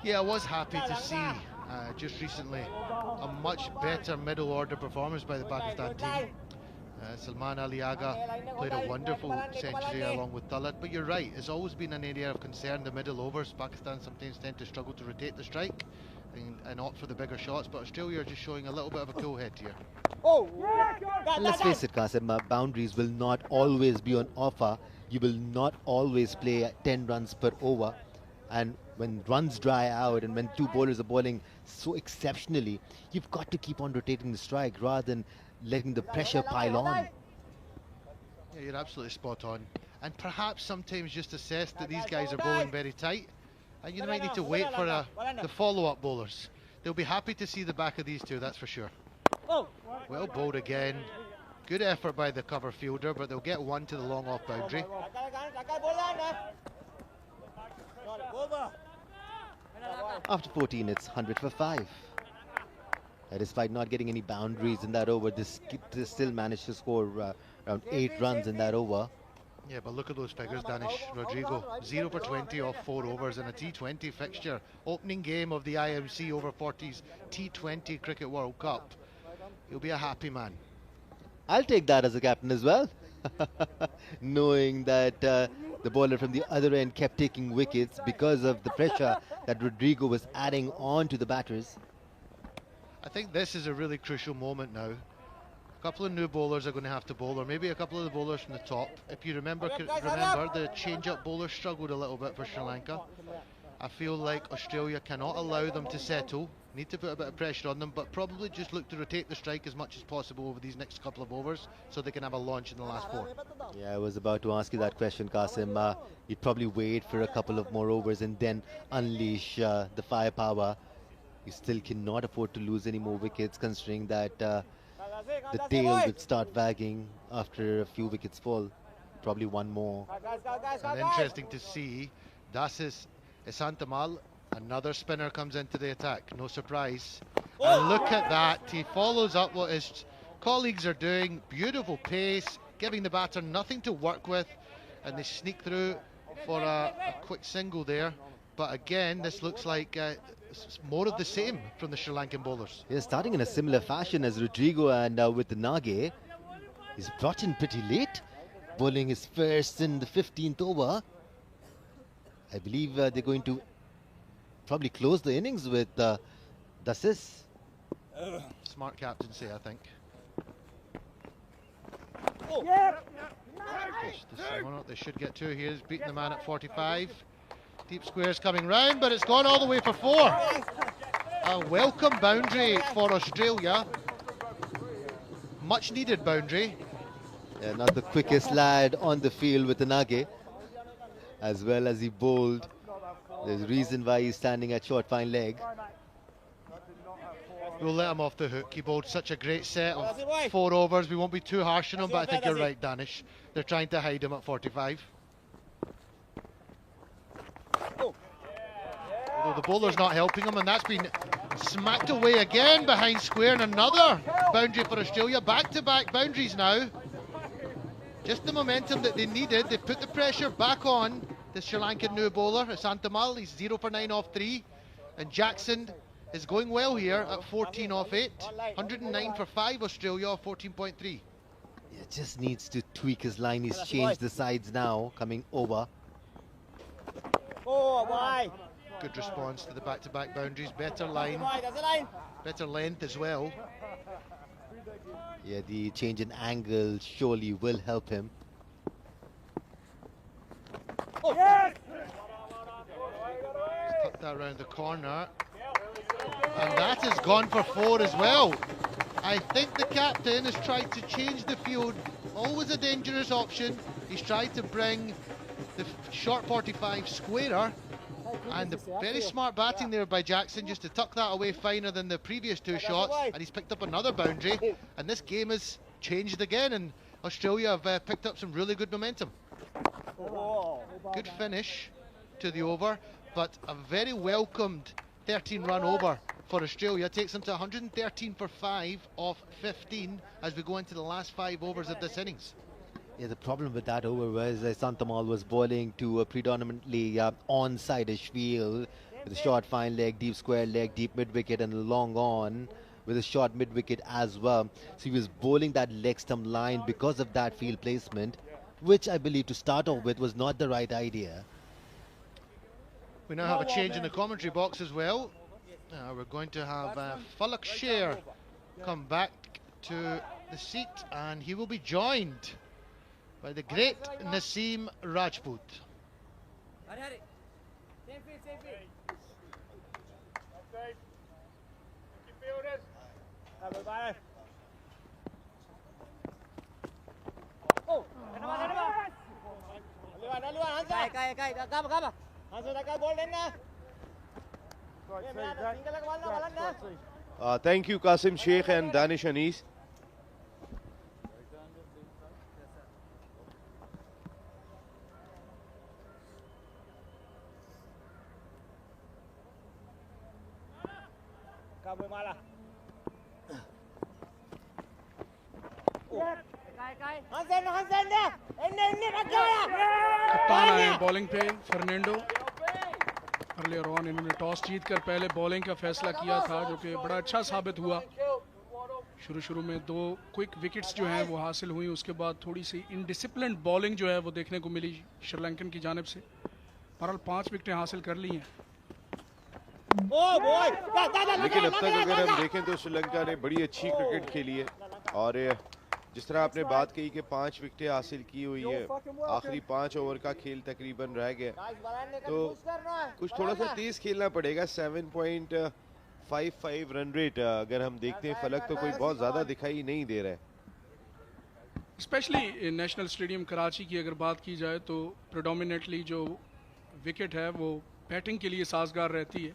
Yeah, I was happy to see just recently a much better middle order performance by the Pakistan team. Salman Ali Agha played a wonderful century along with Talat, but you're right, it's always been an area of concern, the middle overs. Pakistan sometimes tend to struggle to rotate the strike and opt for the bigger shots, but Australia are just showing a little bit of a cool head here. And let's face it, Qasim, boundaries will not always be on offer. You will not always play at 10 runs per over, and when runs dry out and when 2 bowlers are bowling so exceptionally, you've got to keep on rotating the strike rather than letting the pressure pile on. Yeah, you're absolutely spot on. And perhaps sometimes just assess that these guys are bowling very tight, and you might need to wait for the follow-up bowlers. They'll be happy to see the back of these 2, that's for sure. Well bowled again. Good effort by the cover fielder, but they'll get 1 to the long off boundary. After 14, it's 100 for 5. Despite not getting any boundaries in that over, they still managed to score around 8 runs in that over. Yeah, but look at those figures, Danish. Rodrigo, 0 for 20 off 4 overs in a T20 fixture. Opening game of the IMC Over-40s T20 Cricket World Cup. he'll be a happy man. I'll take that as a captain as well. Knowing that the bowler from the other end kept taking wickets because of the pressure that Rodrigo was adding on to the batters. I think this is a really crucial moment now. A couple of new bowlers are going to have to bowl, or maybe a couple of the bowlers from the top. If you remember the change-up bowlers struggled a little bit for Sri Lanka. I feel like Australia cannot allow them to settle, need to put a bit of pressure on them, but probably just look to rotate the strike as much as possible over these next couple of overs so they can have a launch in the last 4. Yeah, I was about to ask you that question, Qasim. You'd probably wait for a couple of more overs and then unleash the firepower. You still cannot afford to lose any more wickets, considering that the tail would start wagging after a few wickets fall. Probably one more. And interesting to see, Dasis Isantamal, another spinner, comes into the attack. No surprise. And look at that. He follows up what his colleagues are doing. Beautiful pace, giving the batter nothing to work with. And they sneak through for a quick single there. But again, this looks like more of the same from the Sri Lankan bowlers. He's starting in a similar fashion as Rodrigo, and with the Nage. He's brought in pretty late, bowling his first in the 15th over. I believe they're going to probably close the innings with Dasis. Smart captaincy, I think. They should get 2 here. He's beaten the man at 45. Deep squares coming round, but it's gone all the way for 4. A welcome boundary for Australia. Much needed boundary. Yeah, not the quickest lad on the field with the Nage. As well as he bowled. There's a reason why he's standing at short fine leg. We'll let him off the hook. He bowled such a great set of 4 overs. We won't be too harsh on him, but I think you're right, Danish. They're trying to hide him at 45. Although the bowler's not helping him, and that's been smacked away again behind square, and another boundary for Australia. Back-to-back boundaries now. Just the momentum that they needed. They put the pressure back on the Sri Lankan new bowler, Isantamal. He's 0 for 9 off 3. And Jackson is going well here at 14 off 8. 109 for 5, Australia off 14.3. Yeah, just needs to tweak his line. He's changed the sides now, coming over. Good response to the back-to-back boundaries. Better line, better length as well. Yeah, the change in angle surely will help him. Tuck that around the corner. And that has gone for 4 as well. I think the captain has tried to change the field. Always a dangerous option. He's tried to bring the short 45 squarer. And the very smart batting there by Jackson, just to tuck that away finer than the previous 2 shots. And he's picked up another boundary. And this game has changed again. And Australia have picked up some really good momentum. Good finish to the over, but a very welcomed 13-run over for Australia. Takes them to 113 for 5 off 15 as we go into the last 5 overs of this innings. Yeah, the problem with that over was Isantamal was bowling to a predominantly on-side-ish field with a short fine leg, deep square leg, deep mid-wicket and a long on with a short mid-wicket as well. So he was bowling that leg stump line because of that field placement, which I believe to start off with was not the right idea. We now have a change in the commentary box as well. We're going to have Falak Sher come back to the seat, and he will be joined by the great Naseem Rajput. Thank you, Qasim Sheikh and Danish Anis. कप्तान आए bowling पे Fernando earlier on इन्होंने toss जीतकर पहले bowling का फैसला किया था जो कि बड़ा अच्छा साबित हुआ शुरू में 2 क्विक विकेट्स जो हैं वो हासिल हुई, उसके बाद थोड़ी सी इनडिसिप्लिन बॉलिंग जो है वो देखने को मिली श्रीलंकन की जानिब से। बहरहाल 5 विकेटें हासिल कर ली हैं। लेकिन अब तक अगर हम देखें तो श्रीलंका ने बड़ी अच्छी क्रिकेट खेली है और जिस तरह आपने बात कही कि 5 विकेटें हासिल की हुई है, आखिरी 5 ओवर का खेल तकरीबन रह गया, तो कुछ थोड़ा सा तेज खेलना पड़ेगा। 7.55 रन रेट अगर हम देखते हैं फलक तो कोई बहुत ज़्यादा दिखाई नहीं दे रहा है। स्पेशली नेशनल स्टेडियम कराची की अगर बात की जाए तो प्रेडोमिनेटली जो विकेट है वो बैटिंग के लिए साजगार रहती है।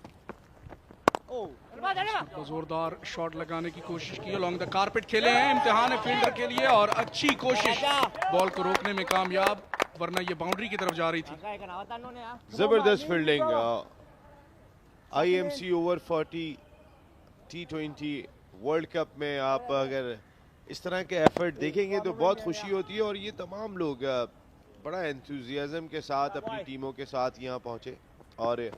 जोरदार शॉट लगाने की कोशिश की, लॉन्ग द कारपेट खेले हैं, इम्तिहान है फील्डर के लिए और अच्छी कोशिश बॉल को रोकने में कामयाब, वरना ये बाउंड्री की तरफ जा रही थी। जबरदस्त fielding. IMC Over-40 T20 world cup में आप अगर इस तरह के एफर्ट देखेंगे तो बहुत खुशी होती है और ये तमाम लोग बड़ा एंथुजियाज्म के साथ अपनी टीमों के साथ यहाँ पहुँचे और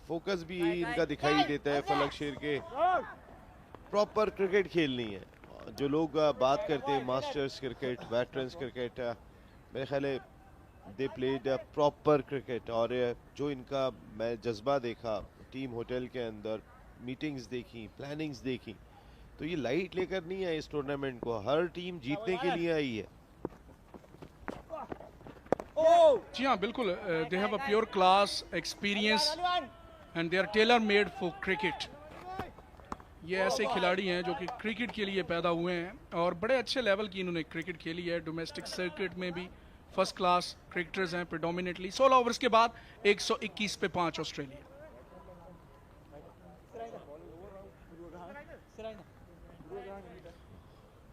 फोकस भी यही इनका दिखाई देता है फलक शेर के प्रॉपर क्रिकेट खेलनी है। जो लोग बात करते हैं मास्टर्स क्रिकेट, वेटरन्स क्रिकेट, मेरे ख्याल है दे प्लेड प्रॉपर क्रिकेट और जो इनका मैं जज्बा देखा टीम होटल के अंदर, मीटिंग्स देखी, प्लानिंग्स देखी, तो ये लाइट लेकर नहीं आए इस टूर्नामेंट को, हर टीम जीतने के लिए आई है। जी हाँ बिल्कुल, they have a pure class experience and they are tailor made for cricket. ये ऐसे खिलाड़ी हैं जो कि क्रिकेट के लिए पैदा हुए हैं और बड़े अच्छे लेवल की इन्होंने क्रिकेट खेली है। डोमेस्टिक सर्किट में भी फर्स्ट क्लास क्रिकेटर्स हैं प्रेडोमिनेटली। 16 ओवर्स के बाद 121 पे 5 Australia.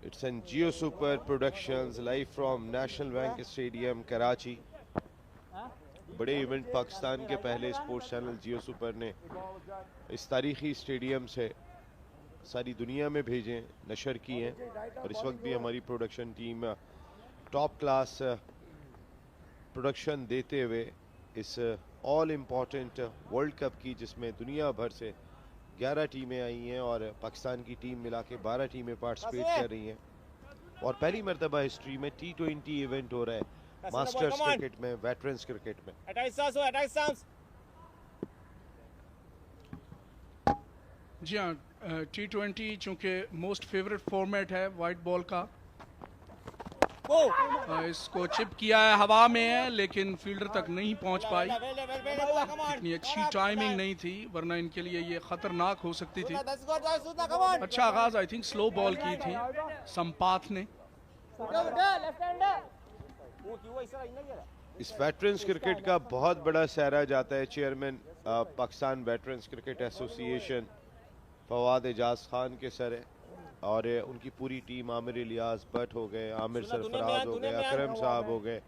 It's an Geo Super Productions live from National Bank Stadium, Karachi. बड़े इवेंट पाकिस्तान के पहले स्पोर्ट्स चैनल जियो सुपर ने इस तारीखी स्टेडियम से सारी दुनिया में भेजे, नशर की हैं और इस वक्त भी हमारी production team top class production देते हुए इस ऑल इम्पॉर्टेंट वर्ल्ड कप की, जिसमें दुनिया भर से 11 टीमें आई हैं और पाकिस्तान की टीम मिला के 12 टीमें पार्टिसिपेट कर रही हैं और पहली मरतबा हिस्ट्री में T20 इवेंट हो रहा है मास्टर्स क्रिकेट में, वेटरन्स क्रिकेट में। जी हाँ, T20 चूंकि मोस्ट फेवरेट फॉर्मेट है वाइट बॉल का, इसको चिप किया है, हवा में है लेकिन फील्डर तक नहीं पहुंच पाई। इतनी अच्छी टाइमिंग नहीं थी वरना इनके लिए ये खतरनाक हो सकती थी। अच्छा आगाज आई थिंक स्लो बॉल की थी संपात ने। इस वेटरन्स क्रिकेट का बहुत बड़ा सहरा जाता है chairman Pakistan veterans cricket association Fawad Ejaz Khan के सर है और उनकी पूरी टीम, आमिर इलियास भट्ट हो गए, आमिर सरफराज हो गए, अकरम साहब हो गए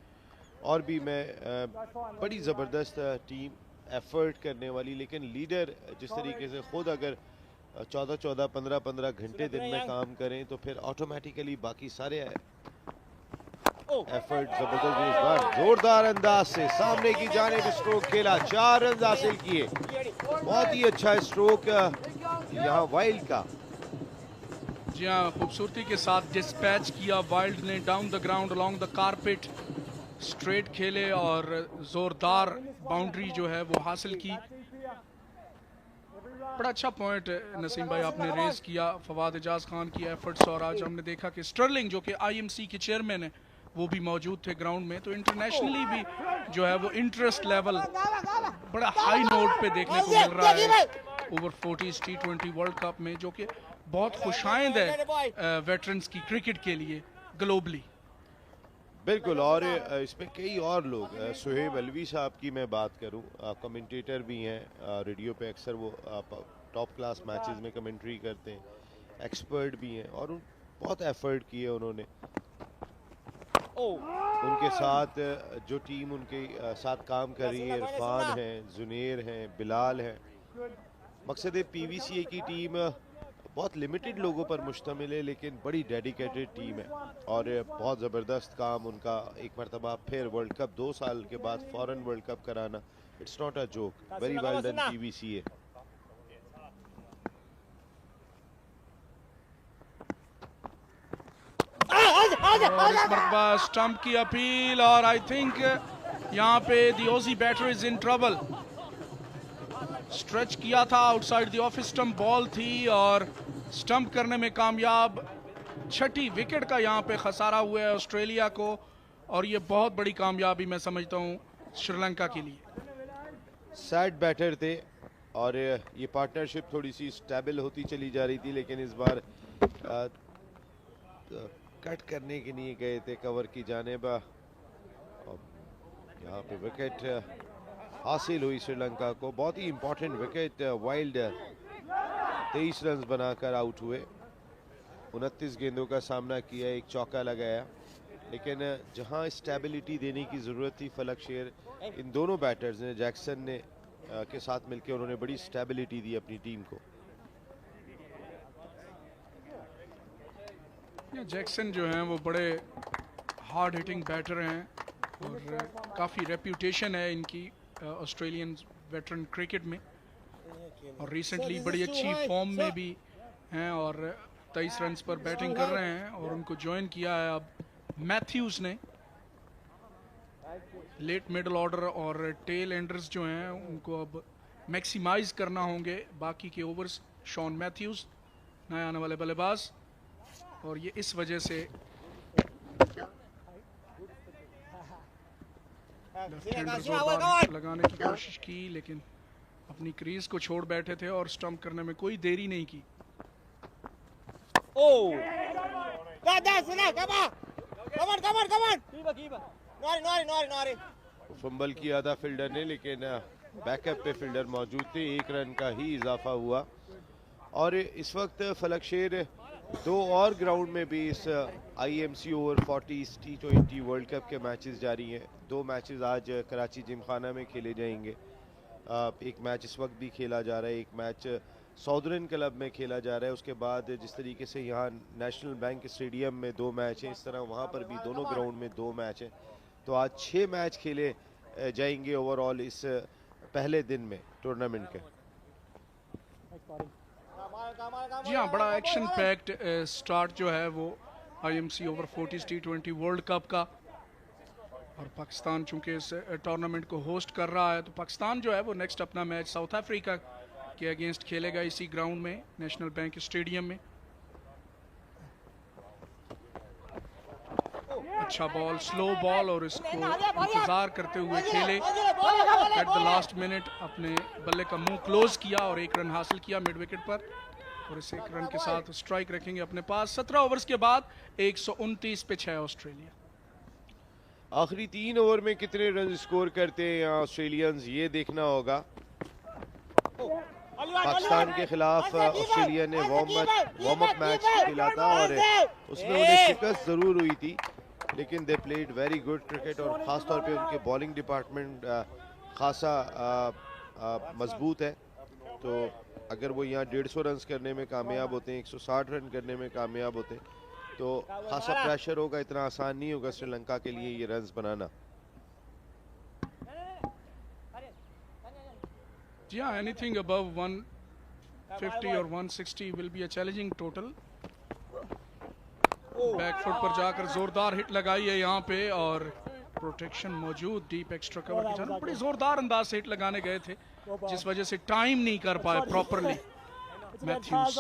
और भी मैं बड़ी ज़बरदस्त टीम, एफर्ट करने वाली, लेकिन लीडर जिस तरीके से खुद अगर 14-14, 15-15 घंटे दिन में काम करें तो फिर ऑटोमेटिकली बाकी सारे एफर्ट जबरदस्त। इस बार जोरदार अंदाज से सामने की जानिब स्ट्रोक खेला, 4 रन हासिल किए, बहुत ही अच्छा स्ट्रोक यहाँ वाइल्ड का। जी हाँ, खूबसूरती के साथ डिस्पैच किया वाइल्ड ने, down the ground along the carpet straight खेले और जोरदार बाउंड्री जो है वो हासिल की। बड़ा अच्छा पॉइंट नसीम भाई आपने रेज किया फवाद एजाज खान की एफर्ट्स, और आज हमने देखा कि स्टर्लिंग जो कि IMC के चेयरमैन है वो भी मौजूद थे ग्राउंड में, तो इंटरनेशनली भी जो है वो इंटरेस्ट लेवल बड़ा हाई नोट पे देखने को मिल रहा है Over-40s T20 वर्ल्ड कप में, जो कि बहुत खुशाइंद है वेटरन्स की क्रिकेट के लिए ग्लोबली। बिल्कुल, और इसमें कई और लोग, सुहेब अलवी साहब की मैं बात करूं, कमेंटेटर भी हैं रेडियो पे, अक्सर वो टॉप क्लास मैचेस में कमेंट्री करते हैं, एक्सपर्ट भी हैं और बहुत एफर्ट किए उन्होंने। उनके साथ जो टीम उनके साथ काम कर रही है, इरफान हैं, जुनेर हैं, बिलाल हैं। मकसद है PVCA की टीम बहुत लिमिटेड लोगों पर मुश्तमिल है लेकिन बड़ी डेडिकेटेड टीम है और बहुत ज़बरदस्त काम उनका। एक मरतबा फिर वर्ल्ड कप 2 साल के बाद फॉरेन वर्ल्ड कप कराना, it's not a joke, very well done PVCA। और इस मरतबा स्टंप की अपील और आई थिंक यहाँ पे the Aussie batter is in trouble. Stretch किया था outside the off stump, ball थी और स्टंप करने में कामयाब। छठी विकेट का यहाँ पे खसारा हुआ है ऑस्ट्रेलिया को और ये बहुत बड़ी कामयाबी मैं समझता हूँ श्रीलंका के लिए। सैड बैटर थे और ये पार्टनरशिप थोड़ी सी स्टेबल होती चली जा रही थी, लेकिन इस बार कट करने के लिए गए थे कवर की जानिब। यहाँ पे विकेट हासिल हुई श्रीलंका को, बहुत ही इंपॉर्टेंट विकेट। वाइल्ड 23 रन बनाकर आउट हुए, 29 गेंदों का सामना किया, एक चौका लगाया, लेकिन जहां स्टेबिलिटी देने की ज़रूरत थी फलक शेर, इन दोनों बैटर्स ने, जैक्सन ने के साथ मिलकर उन्होंने बड़ी स्टेबिलिटी दी अपनी टीम को। जैक्सन जो हैं वो बड़े हार्ड हिटिंग बैटर हैं और काफ़ी रेप्यूटेशन है इनकी ऑस्ट्रेलियन वेटरन क्रिकेट में और रिसेंटली बड़ी अच्छी फॉर्म में भी हैं और 23 रन पर बैटिंग कर रहे हैं और उनको ज्वाइन किया है अब मैथ्यूज ने। लेट मिडल ऑर्डर और टेल एंडर्स जो हैं उनको अब मैक्सिमाइज करना होंगे बाकी के ओवर्स। शॉन मैथ्यूज नए आने वाले बल्लेबाज, और ये इस वजह से जोरदार लगाने की कोशिश की लेकिन अपनी क्रीज को छोड़ बैठे थे और स्टंप करने में कोई देरी नहीं की। फंबल किया था फील्डर ने, लेकिन बैकअप पे फील्डर मौजूद थे, 1 रन का ही इजाफा हुआ। और इस वक्त फलक शेर 2 और ग्राउंड में भी इस IMC Over-40s T20 world cup के मैचेस जारी हैं। 2 मैचेस आज कराची जिमखाना में खेले जाएंगे। एक मैच इस वक्त भी खेला जा रहा है, एक मैच साउदर्न क्लब में खेला जा रहा है। उसके बाद जिस तरीके से यहाँ नेशनल बैंक स्टेडियम में 2 मैच हैं, इस तरह वहाँ पर भी दोनों ग्राउंड में 2 मैच हैं। तो आज 6 मैच खेले जाएंगे ओवरऑल इस पहले दिन में टूर्नामेंट के। जी हाँ, बड़ा एक्शन पैक्ड स्टार्ट जो है वो IMC Over-40s T20 world cup का, और पाकिस्तान चूंकि इस टूर्नामेंट को होस्ट कर रहा है तो पाकिस्तान जो है वो नेक्स्ट अपना मैच साउथ अफ्रीका के अगेंस्ट खेलेगा इसी ग्राउंड में, नेशनल बैंक स्टेडियम में। अच्छा बॉल, स्लो बॉल, और इसको इंतजार करते हुए खेले। एट द लास्ट मिनट अपने बल्ले का मुंह क्लोज किया और 1 रन हासिल किया मिड विकेट पर, और इस 1 रन के साथ स्ट्राइक रखेंगे अपने पास। 17 ओवर्स के बाद 129 पे 6 ऑस्ट्रेलिया। आखिरी 3 ओवर में कितने रन स्कोर करते हैं यहाँ ऑस्ट्रेलियंस, ये देखना होगा। पाकिस्तान के खिलाफ ऑस्ट्रेलिया ने वार्म अप मैच खेला था और उसमें उन्हें शिकस्त जरूर हुई थी, लेकिन they played very good cricket और ख़ास तौर पे उनके बॉलिंग डिपार्टमेंट खासा मजबूत है। तो अगर वो यहाँ 150 रन करने में कामयाब होते हैं, 160 रन करने में कामयाब होते हैं, तो खासा प्रेशर होगा। इतना आसान नहीं होगा श्रीलंका के लिए ये रन्स बनाना। जी हाँ, एनीथिंग अबव 150 और 160 will be a challenging total. Backfoot पर जाकर जोरदार हिट लगाई है यहाँ पे और प्रोटेक्शन मौजूद डीप एक्स्ट्रा कवर की जान। बड़ी जोरदार अंदाज से हिट लगाने गए थे जिस वजह से टाइम नहीं कर पाए प्रॉपरली मैथ्यूज।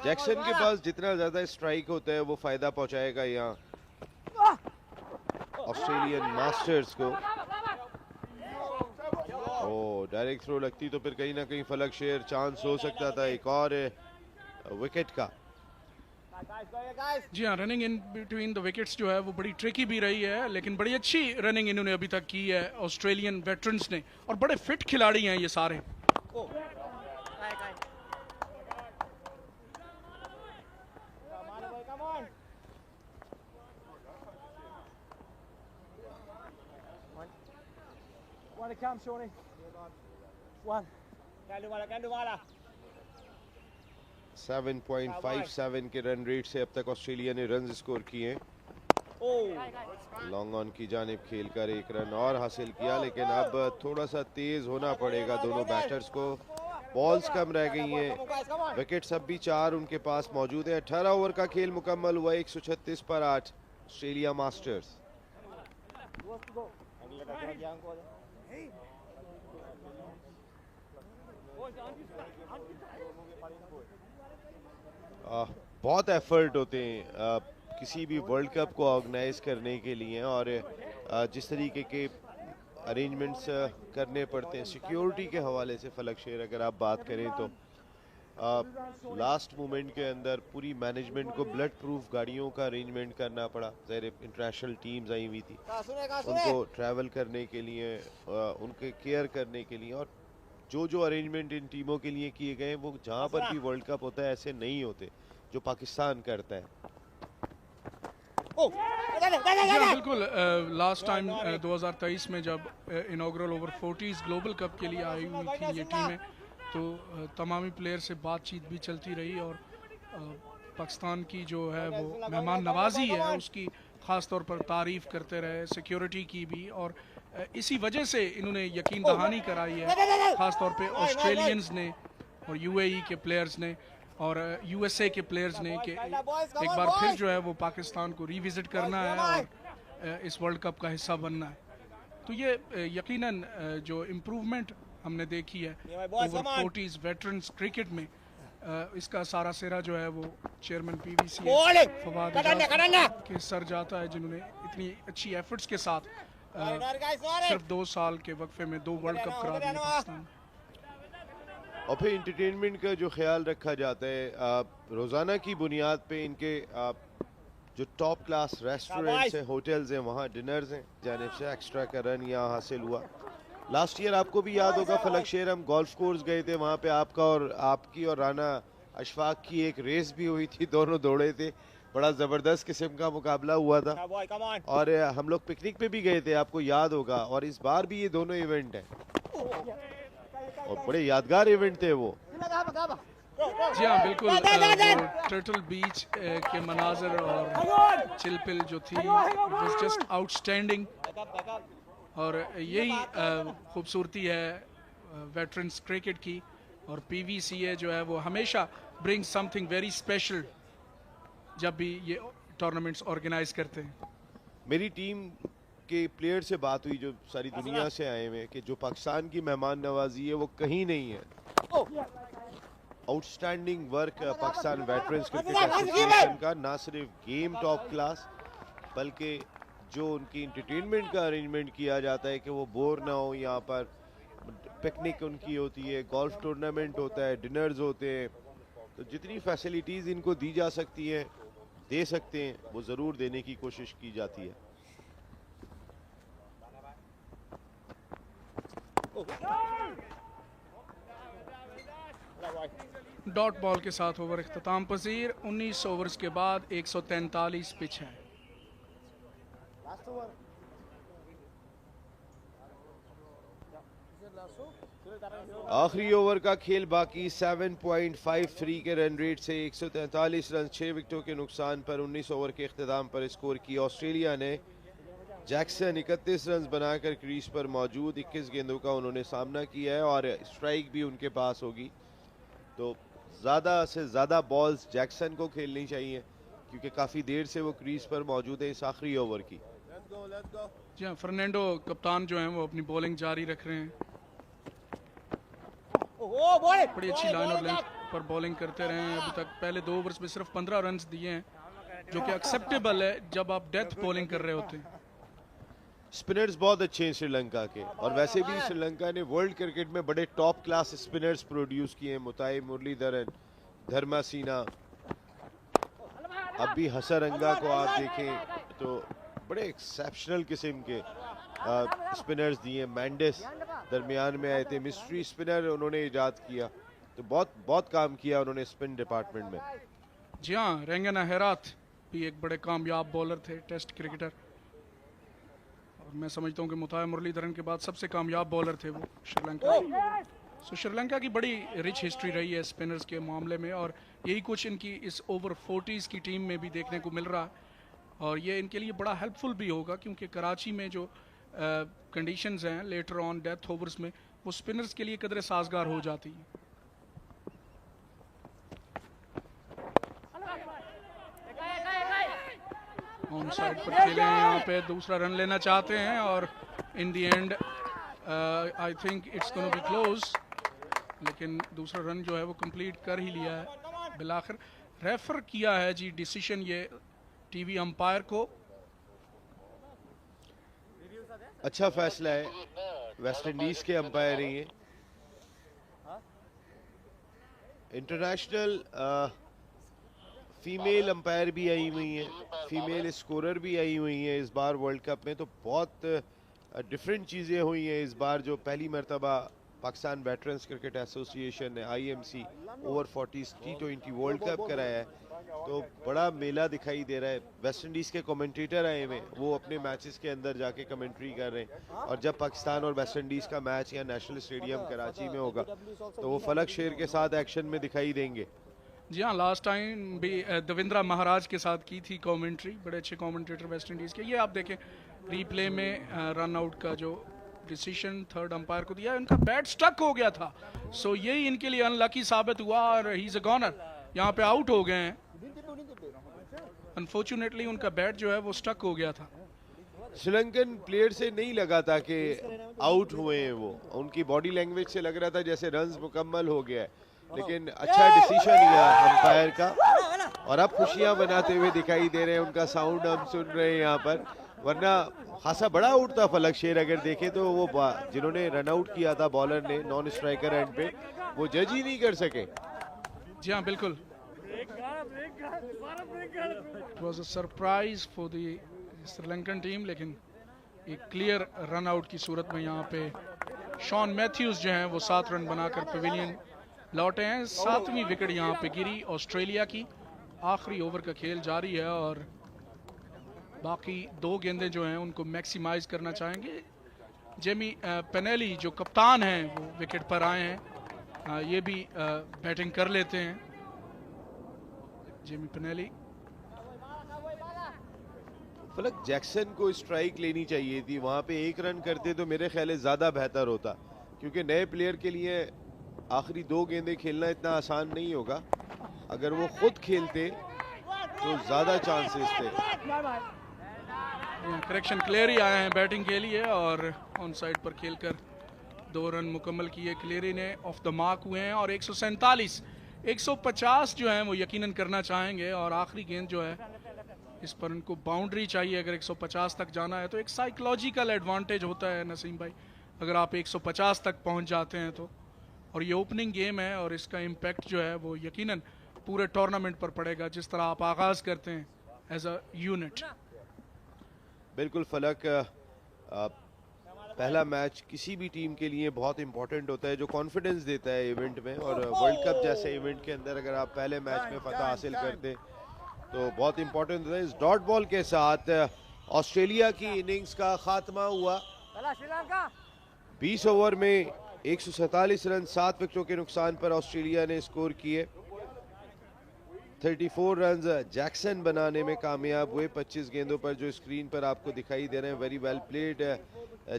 जैक्सन के पास जितना ज्यादा स्ट्राइक होता है वो फायदा पहुंचाएगा यहाँ ऑस्ट्रेलियन मास्टर्स को। ओ डायरेक्ट थ्रो लगती तो फिर कहीं ना कहीं फलक शेर चांस हो सकता था एक और विकेट का। जी हाँ, running in between the wickets जो है वो बड़ी ट्रिकी भी रही है, लेकिन बड़ी अच्छी रनिंग इन्होंने अभी तक की है ऑस्ट्रेलियन वेटरन्स ने, और बड़े फिट खिलाड़ी हैं ये सारे। One to come, Shawnee. One. Can do wala. 7.57 के रन रेट से अब तक ऑस्ट्रेलिया ने रन स्कोर किए हैं। लॉन्ग ऑन की जानिब खेलकर 1 रन और हासिल किया, लेकिन अब थोड़ा सा तेज होना पड़ेगा दोनों बैटर्स को। बॉल्स कम रह गई हैं, विकेट्स अब भी 4 उनके पास मौजूद है। 18 ओवर का खेल मुकम्मल हुआ, 136 पर 8 ऑस्ट्रेलिया मास्टर्स। बहुत एफर्ट होते हैं किसी भी वर्ल्ड कप को ऑर्गेनाइज करने के लिए, और जिस तरीके के अरेंजमेंट्स करने पड़ते हैं सिक्योरिटी के हवाले से। फलक शेर, अगर आप बात करें तो लास्ट मोमेंट के अंदर पूरी मैनेजमेंट को ब्लड प्रूफ गाड़ियों का अरेंजमेंट करना पड़ा। ज़ाहिर इंटरनेशनल टीम्स आई हुई थी, उनको ट्रैवल करने के लिए, उनके केयर करने के लिए, और जो अरेंजमेंट इन टीमों के लिए किए गए वो जहाँ पर भी वर्ल्ड कप होता है ऐसे नहीं होते जो पाकिस्तान करता है। बिल्कुल, लास्ट टाइम 2023 में जब inaugural over 40s global cup के लिए आई हुई थी ये टीमें, तो तमामी प्लेयर से बातचीत भी चलती रही, और पाकिस्तान की जो है वो मेहमान नवाजी है उसकी ख़ास तौर पर तारीफ़ करते रहे, सिक्योरिटी की भी, और इसी वजह से इन्होंने यकीन दहानी कराई है ख़ास तौर पे ऑस्ट्रेलियंस ने और यूएई के प्लेयर्स ने और यूएसए के प्लेयर्स ने कि एक बार फिर जो है वो पाकिस्तान को रिविजिट करना है और इस वर्ल्ड कप का हिस्सा बनना है। तो ये यकीनन जो इम्प्रूवमेंट हमने देखी है ओवर 40s वेटरन्स क्रिकेट में, इसका सारा सिरा जो है वो चेयरमैन पीवीसी फवाद के सर जाता है, जिन्होंने इतनी अच्छी एफर्ट्स के साथ सिर्फ 2 साल के वक्फे में 2 वर्ल्ड कप करा दिए पाकिस्तान। और फिर इंटरटेनमेंट का जो ख्याल रखा जाता है रोज़ाना की बुनियाद पे, इनके जो टॉप क्लास रेस्टोरेंट्स हैं, होटल्स हैं, वहाँ डिनर्स हैं, जानिब से एक्स्ट्रा का रन यहाँ हासिल हुआ। लास्ट ईयर आपको भी याद होगा फलक शेर, हम गोल्फ कोर्स गए थे, वहाँ पे आपकी और राना अशफाक की एक रेस भी हुई थी, दोनों दौड़े थे, बड़ा ज़बरदस्त किस्म का मुकाबला हुआ था। और हम लोग पिकनिक पे भी गए थे, आपको याद होगा, और इस बार भी ये दोनों इवेंट हैं और बड़े यादगार इवेंट थे वो। जी हाँ बिल्कुल, टर्टल बीच के मनाजर और चिलपिल जो थी वाज जस्ट आउटस्टैंडिंग, और यही खूबसूरती है वेटरन्स क्रिकेट की। और पीवीसीए जो है वो हमेशा ब्रिंग समथिंग वेरी स्पेशल जब भी ये टूर्नामेंट्स ऑर्गेनाइज करते हैं। मेरी टीम के प्लेयर से बात हुई जो सारी दुनिया से आए हुए, कि जो पाकिस्तान की मेहमान नवाजी है वो कहीं नहीं है। Outstanding work Pakistan veterans cricket association का, ना सिर्फ गेम टॉप क्लास बल्कि जो उनकी इंटरटेनमेंट का अरेंजमेंट किया जाता है कि वो बोर ना हो। यहाँ पर पिकनिक उनकी होती है, गोल्फ टूर्नामेंट होता है, डिनर्स होते हैं, तो जितनी फैसिलिटीज़ इनको दी जा सकती हैं, दे सकते हैं, वो ज़रूर देने की कोशिश की जाती है। डॉट बॉल के साथ ओवर इख्तिताम पजीर। 19 ओवर्स के बाद 143 पिच है। आखिरी ओवर का खेल बाकी, 7.53 के रन रेट से 143 रन 6 विकेटों के नुकसान पर 19 ओवर के इख्तिताम पर स्कोर किया। ऑस्ट्रेलिया ने जैक्सन 31 रन बनाकर क्रीज पर मौजूद, 21 गेंदों का उन्होंने सामना किया है और स्ट्राइक भी उनके पास होगी, तो ज़्यादा से ज़्यादा बॉल्स जैक्सन को खेलनी चाहिए क्योंकि काफ़ी देर से वो क्रीज पर मौजूद है इस आखिरी ओवर की। जी हाँ, फर्नांडो कप्तान जो हैं वो अपनी बॉलिंग जारी रख रहे हैं, बड़ी अच्छी लाइन और लेंथ पर बॉलिंग करते रहे हैं। अभी तक पहले 2 ओवर्स में सिर्फ 15 रन दिए हैं, जो कि एक्सेप्टेबल है जब आप डेथ बॉलिंग कर रहे होते हैं। स्पिनर्स बहुत अच्छे हैं श्रीलंका के, और वैसे भी श्रीलंका ने वर्ल्ड क्रिकेट में बड़े टॉप क्लास स्पिनर्स प्रोड्यूस किए हैं। मुताई मुरलीधरन, धर्मासीना, अब भी हसरंगा को आप देखें तो बड़े एक्सेप्शनल किस्म के स्पिनर्स दिए। मैंडिस दरमियान में आए थे, मिस्ट्री स्पिनर उन्होंने इजाद किया, तो बहुत काम किया उन्होंने स्पिन डिपार्टमेंट में। जी हाँ, रेंगना हेरात भी एक बड़े कामयाब बॉलर थे, टेस्ट क्रिकेटर, और मैं समझता हूँ कि मुताई मुरलीधरन के बाद सबसे कामयाब बॉलर थे वो श्रीलंका। सो श्रीलंका की बड़ी रिच हिस्ट्री रही है स्पिनर्स के मामले में, और यही कुछ इनकी इस ओवर 40s की टीम में भी देखने को मिल रहा है, और ये इनके लिए बड़ा हेल्पफुल भी होगा क्योंकि कराची में जो कंडीशंस हैं लेटर ऑन डेथ ओवर्स में, वो स्पिनर्स के लिए कदरे साजगार हो जाती हैं। ऑन साइड पर खेले हैं, यहाँ पे दूसरा रन लेना चाहते हैं और in the and I think it's gonna be close, लेकिन दूसरा रन जो है वो कंप्लीट कर ही लिया है। बिलाखिर रेफर किया है जी डिसीजन ये टीवी अंपायर को। अच्छा फैसला है, वेस्ट इंडीज के अंपायर ही हैं। इंटरनेशनल फीमेल अंपायर भी आई हुई हैं, फीमेल स्कोरर भी आई हुई हैं इस बार वर्ल्ड कप में, तो बहुत डिफरेंट चीज़ें हुई हैं इस बार। जो पहली मरतबा पाकिस्तान वेटरन्स क्रिकेट एसोसिएशन ने IMC Over-40s T20 world cup कराया है, तो बड़ा मेला दिखाई दे रहा है। वेस्ट इंडीज़ के कमेंटेटर आए हुए, वो अपने मैचेस के अंदर जाके कमेंट्री कर रहे हैं, और जब पाकिस्तान और वेस्ट इंडीज़ का मैच या नेशनल स्टेडियम कराची में होगा तो वो फलक शेर के साथ एक्शन में दिखाई देंगे। जी हाँ, लास्ट टाइम भी देवेंद्रा महाराज के साथ की थी कमेंट्री, बड़े अच्छे कमेंटेटर वेस्ट इंडीज़ के। ये आप देखें रीप्ले में रन आउट का जो डिसीजन थर्ड अंपायर को दिया, उनका बैट स्टक हो गया था, सो यही इनके लिए अनलकी साबित हुआ और ही इज अ गॉनर, यहाँ पे आउट हो गए हैं। अनफॉर्चुनेटली उनका बैट जो है वो स्टक हो गया था। श्रीलंकन प्लेयर से नहीं लगा था कि आउट हुए हैं, वो उनकी बॉडी लैंग्वेज से लग रहा था जैसे रन्स मुकम्मल हो गया है, लेकिन अच्छा डिसीजन लिया अंपायर का और अब खुशियां मनाते हुए दिखाई दे रहे हैं। उनका साउंड हम सुन रहे हैं यहाँ पर, वरना खासा बड़ा आउट था फलक शेर। अगर देखें तो वो जिन्होंने रन आउट किया था बॉलर ने नॉन स्ट्राइकर एंड पे, वो जज ही नहीं कर सके। जी हाँ बिल्कुल, it was a surprise for the Sri Lankan team, लेकिन एक क्लियर रन आउट की सूरत में यहाँ पे शॉन मैथ्यूज जो हैं वो 7 रन बनाकर पवेलियन लौटे हैं। 7वीं विकेट यहाँ पे गिरी ऑस्ट्रेलिया की। आखिरी ओवर का खेल जारी है और बाकी 2 गेंदें जो हैं उनको मैक्सिमाइज करना चाहेंगे। जेमी पेनेली जो कप्तान हैं वो विकेट पर आए हैं, ये भी बैटिंग कर लेते हैं। जेमी पेनेली, फलक जैक्सन को स्ट्राइक लेनी चाहिए थी, वहां पे 1 रन करते तो मेरे ख्याल ज्यादा बेहतर होता, क्योंकि नए प्लेयर के लिए आखिरी 2 गेंदें खेलना इतना आसान नहीं होगा। अगर वो खुद खेलते तो ज्यादा चांसेस थे। करेक्शन क्लेरी आए हैं बैटिंग के लिए और ऑन साइड पर खेलकर 2 रन मुकम्मल किए क्लेरी ने, ऑफ द मार्क हुए हैं और 147 150 जो है वो यकीनन करना चाहेंगे और आखिरी गेंद जो है इस पर उनको बाउंड्री चाहिए। अगर 150 तक जाना है तो एक साइकोलॉजिकल एडवांटेज होता है नसीम भाई, अगर आप 150 तक पहुंच जाते हैं तो, और ये ओपनिंग गेम है और इसका इम्पैक्ट जो है वो यकीनन पूरे टूर्नामेंट पर पड़ेगा, जिस तरह आप आगाज करते हैं एज अ यूनिट। बिल्कुल फलक, पहला मैच किसी भी टीम के लिए बहुत इंपॉर्टेंट होता है, जो कॉन्फिडेंस देता है इवेंट में, और वर्ल्ड कप जैसे इवेंट के अंदर अगर आप पहले मैच में फतह हासिल करते तो बहुत इंपॉर्टेंट होता है। इस डॉट बॉल के साथ ऑस्ट्रेलिया की इनिंग्स का खात्मा हुआ। 20 ओवर में 147 रन 7 विकेटों के नुकसान पर ऑस्ट्रेलिया ने स्कोर किए। 34 रन जैक्सन बनाने में कामयाब हुए 25 गेंदों पर, जो स्क्रीन पर आपको दिखाई दे रहे हैं। वेरी वेल प्लेड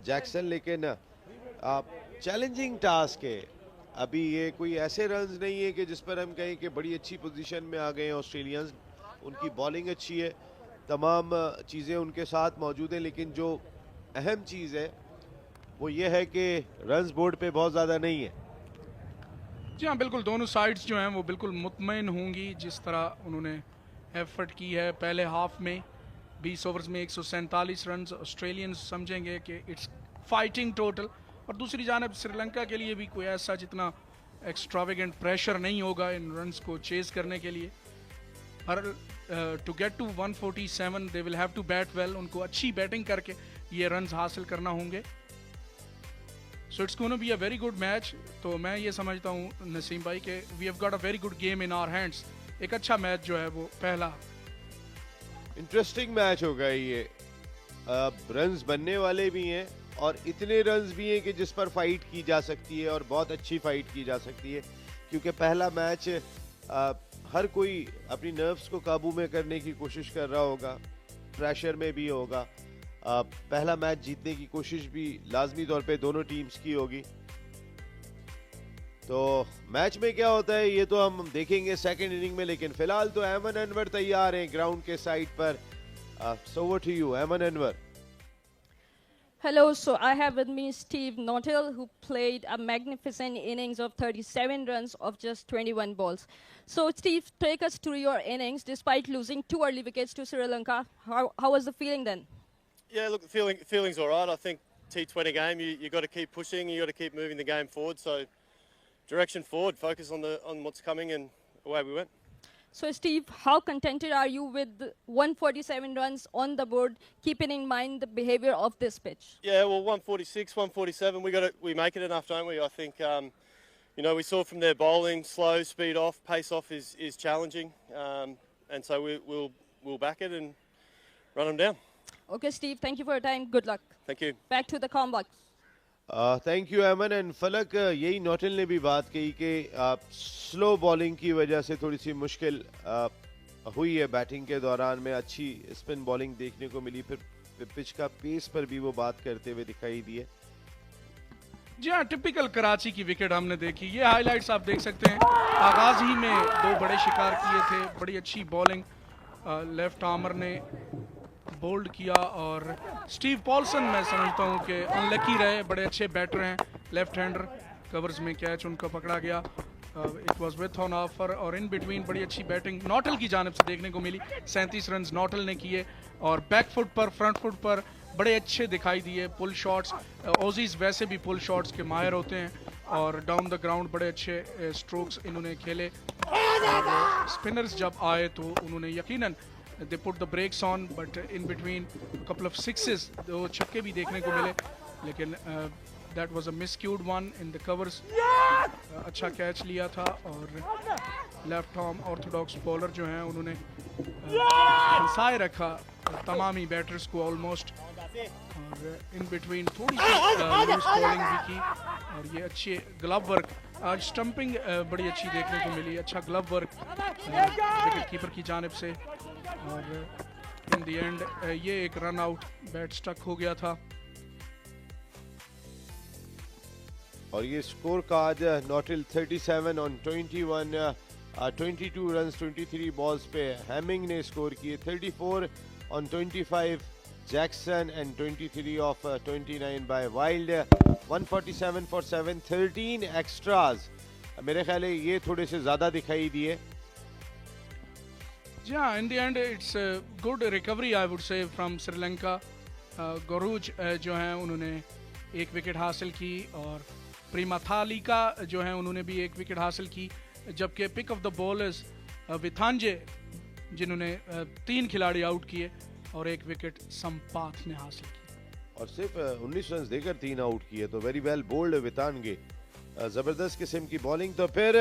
जैक्सन, लेकिन चैलेंजिंग टास्क है। अभी ये कोई ऐसे रन्स नहीं है कि जिस पर हम कहें कि बड़ी अच्छी पोजीशन में आ गए हैं ऑस्ट्रेलियंस। उनकी बॉलिंग अच्छी है, तमाम चीज़ें उनके साथ मौजूद हैं, लेकिन जो अहम चीज़ है वो ये है कि रन्स बोर्ड पे बहुत ज़्यादा नहीं है। जी हाँ बिल्कुल, दोनों साइड्स जो हैं वो बिल्कुल मुतमईन होंगी जिस तरह उन्होंने एफर्ट की है। पहले हाफ में 20 ओवर्स में 147 रन ऑस्ट्रेलियंस समझेंगे कि इट्स फाइटिंग टोटल, और दूसरी जानब श्रीलंका के लिए भी कोई ऐसा जितना एक्स्ट्रावेगेंट प्रेशर नहीं होगा इन रन्स को चेज करने के लिए। और to get to 147 they will have to bat well, उनको अच्छी बैटिंग करके ये रन्स हासिल करना होंगे। So it's gonna be a very good match. तो मैं ये समझता हूँ नसीम भाई कि we have got a very good game in our hands. एक अच्छा मैच जो है वो पहला इंटरेस्टिंग मैच होगा ये। रन्स बनने वाले भी हैं और इतने रन्स भी हैं कि जिस पर फाइट की जा सकती है और बहुत अच्छी फाइट की जा सकती है, क्योंकि पहला मैच हर कोई अपनी नर्व्स को काबू में करने की कोशिश कर रहा होगा, प्रेशर में भी होगा। पहला मैच जीतने की कोशिश भी लाजमी तौर पे दोनों टीम्स की होगी। तो मैच में क्या होता है ये तो हम देखेंगे सेकंड इनिंग में, लेकिन फिलहाल तो अहमद अनवर तैयार हैं ग्राउंड के साइड पर। So over to you, Aman Anwar. Hello, so I have with me Steve Naughtel, who played a magnificent innings of 37 runs of just 21 balls. So Steve, take us through your innings despite losing 2 early wickets to Sri Lanka. How was the feeling then? Yeah, look, the feeling's all right. I think T20 game, you got to keep pushing, you got to keep moving the game forward. So direction forward, focus on what's coming, and away we went. So Steve, how contented are you with 147 runs on the board, keeping in mind the behavior of this pitch? Yeah, well, 146, 147, we make it enough, don't we? I think, we saw from their bowling, slow, speed off, pace off is challenging, and so we'll back it and run them down. Okay, Steve, thank you for your time. Good luck. Thank you. Back to the combat. Thank you Aman and फलक यही नोटल ने भी बात कही कि slow bowling की वजह से थोड़ी सी मुश्किल हुई है बैटिंग के दौरान में अच्छी स्पिन बॉलिंग देखने को मिली फिर पिच का पेस पर भी वो बात करते हुए दिखाई दिए जी हाँ टिपिकल कराची की विकेट हमने देखी ये हाइलाइट्स आप देख सकते हैं आगाज ही में 2 बड़े शिकार किए थे बड़ी अच्छी बॉलिंग लेफ्ट आर्मर ने बोल्ड किया और स्टीव पॉल्सन मैं समझता हूं कि अनलकी रहे बड़े अच्छे बैटर हैं लेफ्ट हैंडर कवर्स में कैच उनका पकड़ा गया it was with on offer और इन बिटवीन बड़ी अच्छी बैटिंग नॉटल की जानिब से देखने को मिली 37 रन नॉटल ने किए और बैक फुट पर फ्रंट फुट पर बड़े अच्छे दिखाई दिए पुल शॉट्स ऑजीज वैसे भी पुल शॉट्स के माहिर होते हैं और डाउन द ग्राउंड बड़े अच्छे स्ट्रोक्स इन्होंने खेले और स्पिनर्स जब आए तो उन्होंने यकीनन they put the brakes on but in between a couple of sixes दो छक्के भी देखने को मिले लेकिन that was a miscued one in the covers अच्छा कैच लिया था और लेफ्ट आर्म ऑर्थोडॉक्स बॉलर जो हैं उन्होंने फंसाए रखा तमाम ही बैटर्स को ऑलमोस्ट और इन बिटवीन थोड़ी सी लूज बॉलिंग भी की और ये अच्छे ग्लव वर्क आज स्टंपिंग बड़ी अच्छी देखने को मिली अच्छा ग्लव वर्क विकेट कीपर की जानिब से और इन दी एंड ये एक रन आउट बैट स्टक हो गया था और ये स्कोर कार्ड नॉटिल 37 ऑन 22 रन्स 23 बॉल्स पे हैमिंग ने स्कोर किए 34 on 25 Jackson and 23 off 29 by Wild 147 for 7 13 extras मेरे ख्याल है ये थोड़े से ज़्यादा दिखाई दिए Yeah, in the end, it's a good recovery, I would say, from Sri Lanka. गरूज जो हैं उन्होंने 1 विकेट हासिल की और प्रीमा थालिका जो हैं उन्होंने भी 1 विकेट हासिल की जबकि पिक ऑफ द बॉलर्स विथांजे जिन्होंने 3 खिलाड़ी आउट किए और 1 विकेट संपाथ ने हासिल की और सिर्फ 19 रन देकर 3 आउट किए तो वेरी वेल बोल्ड विथांगे जबरदस्त किस्म की बॉलिंग तो फिर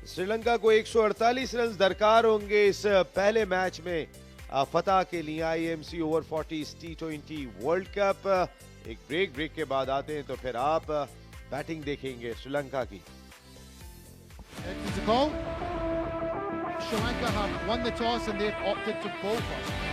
श्रीलंका को 148 रन दरकार होंगे इस पहले मैच में फतह के लिए IMC Over-40s T20 world cup एक ब्रेक के बाद आते हैं तो फिर आप बैटिंग देखेंगे श्रीलंका की Sri Lanka have won the toss and they've opted to bowl first.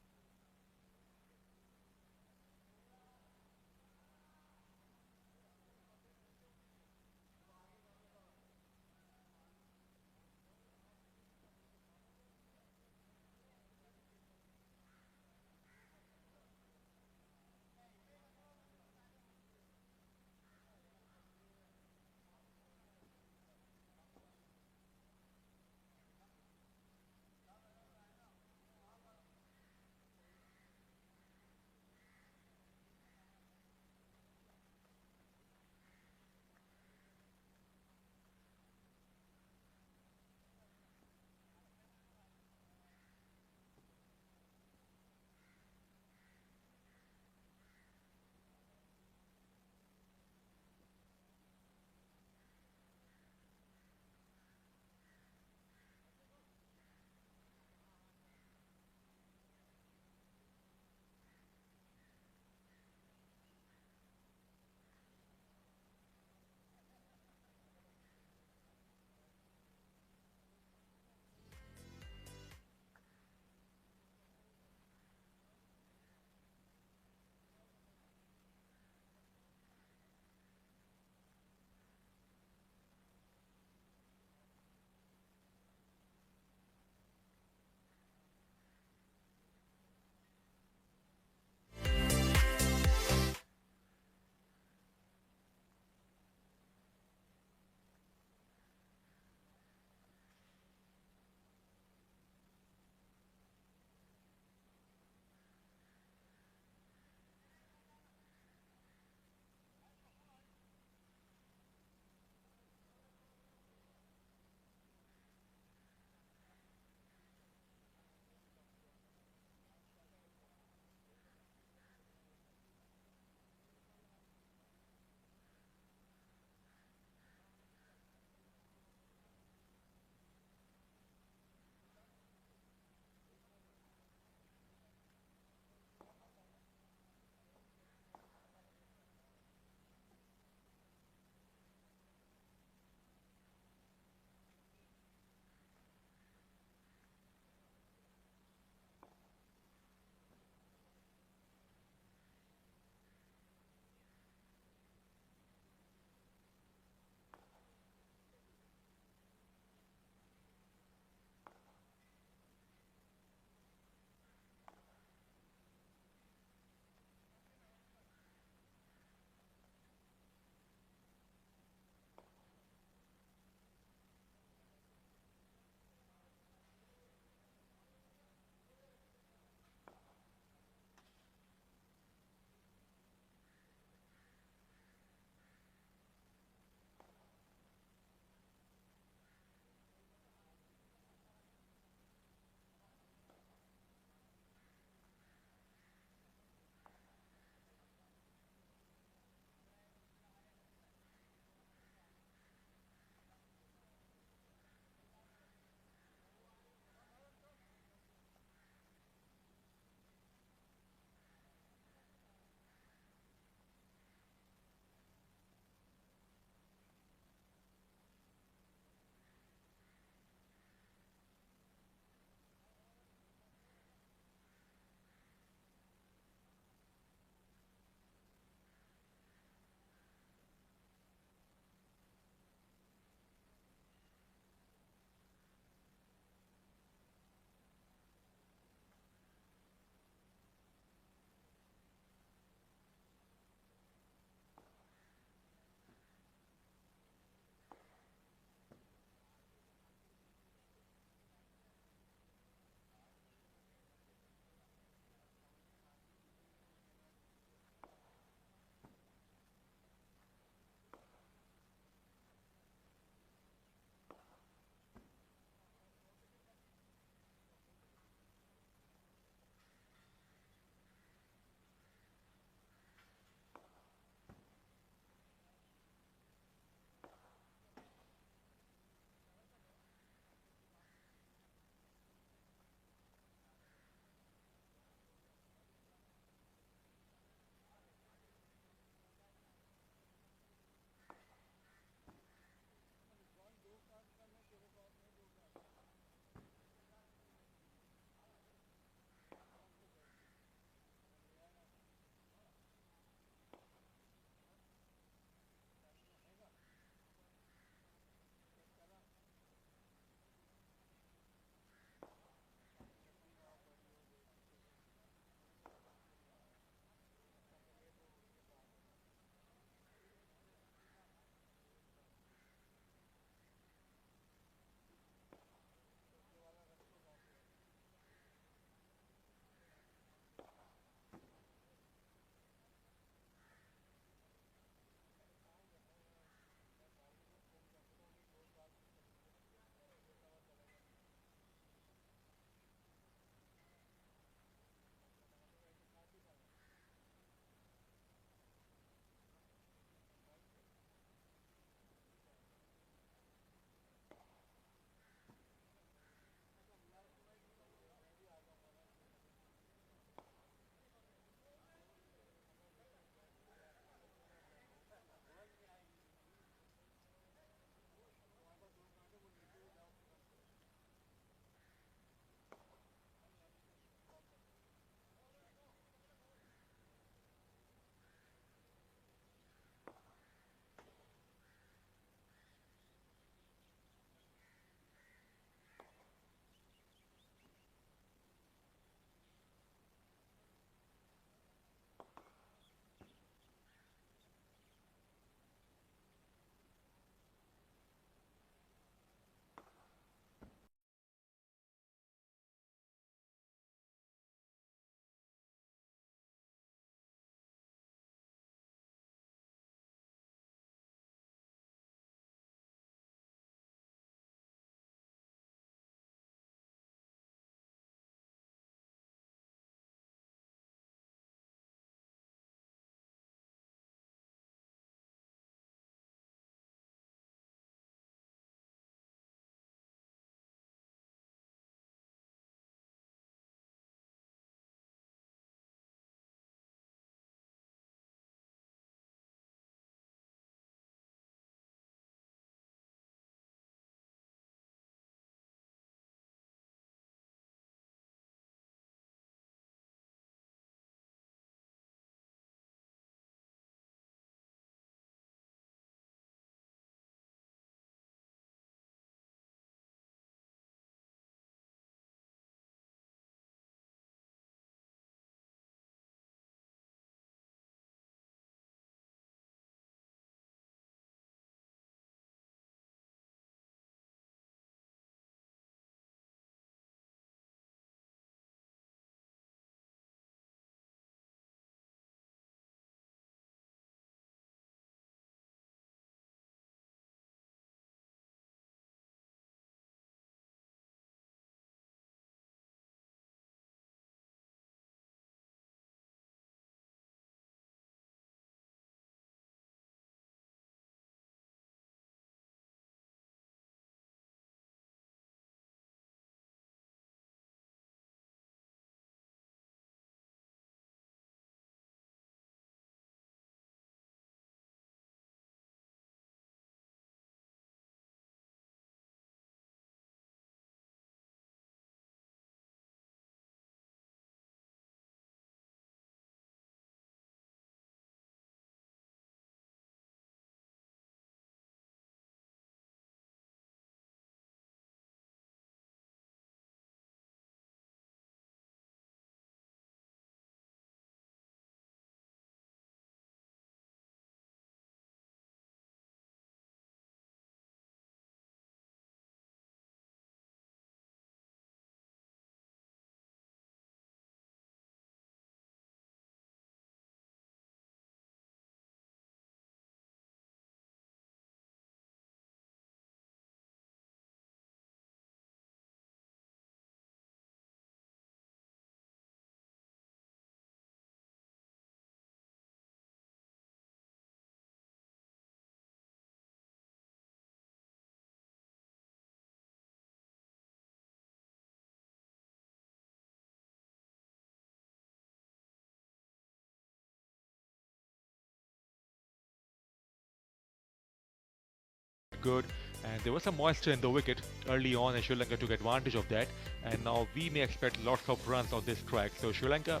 good. And there was some moisture in the wicket early on, and Sri Lanka took advantage of that. And now we may expect lots of runs on this track. So Sri Lanka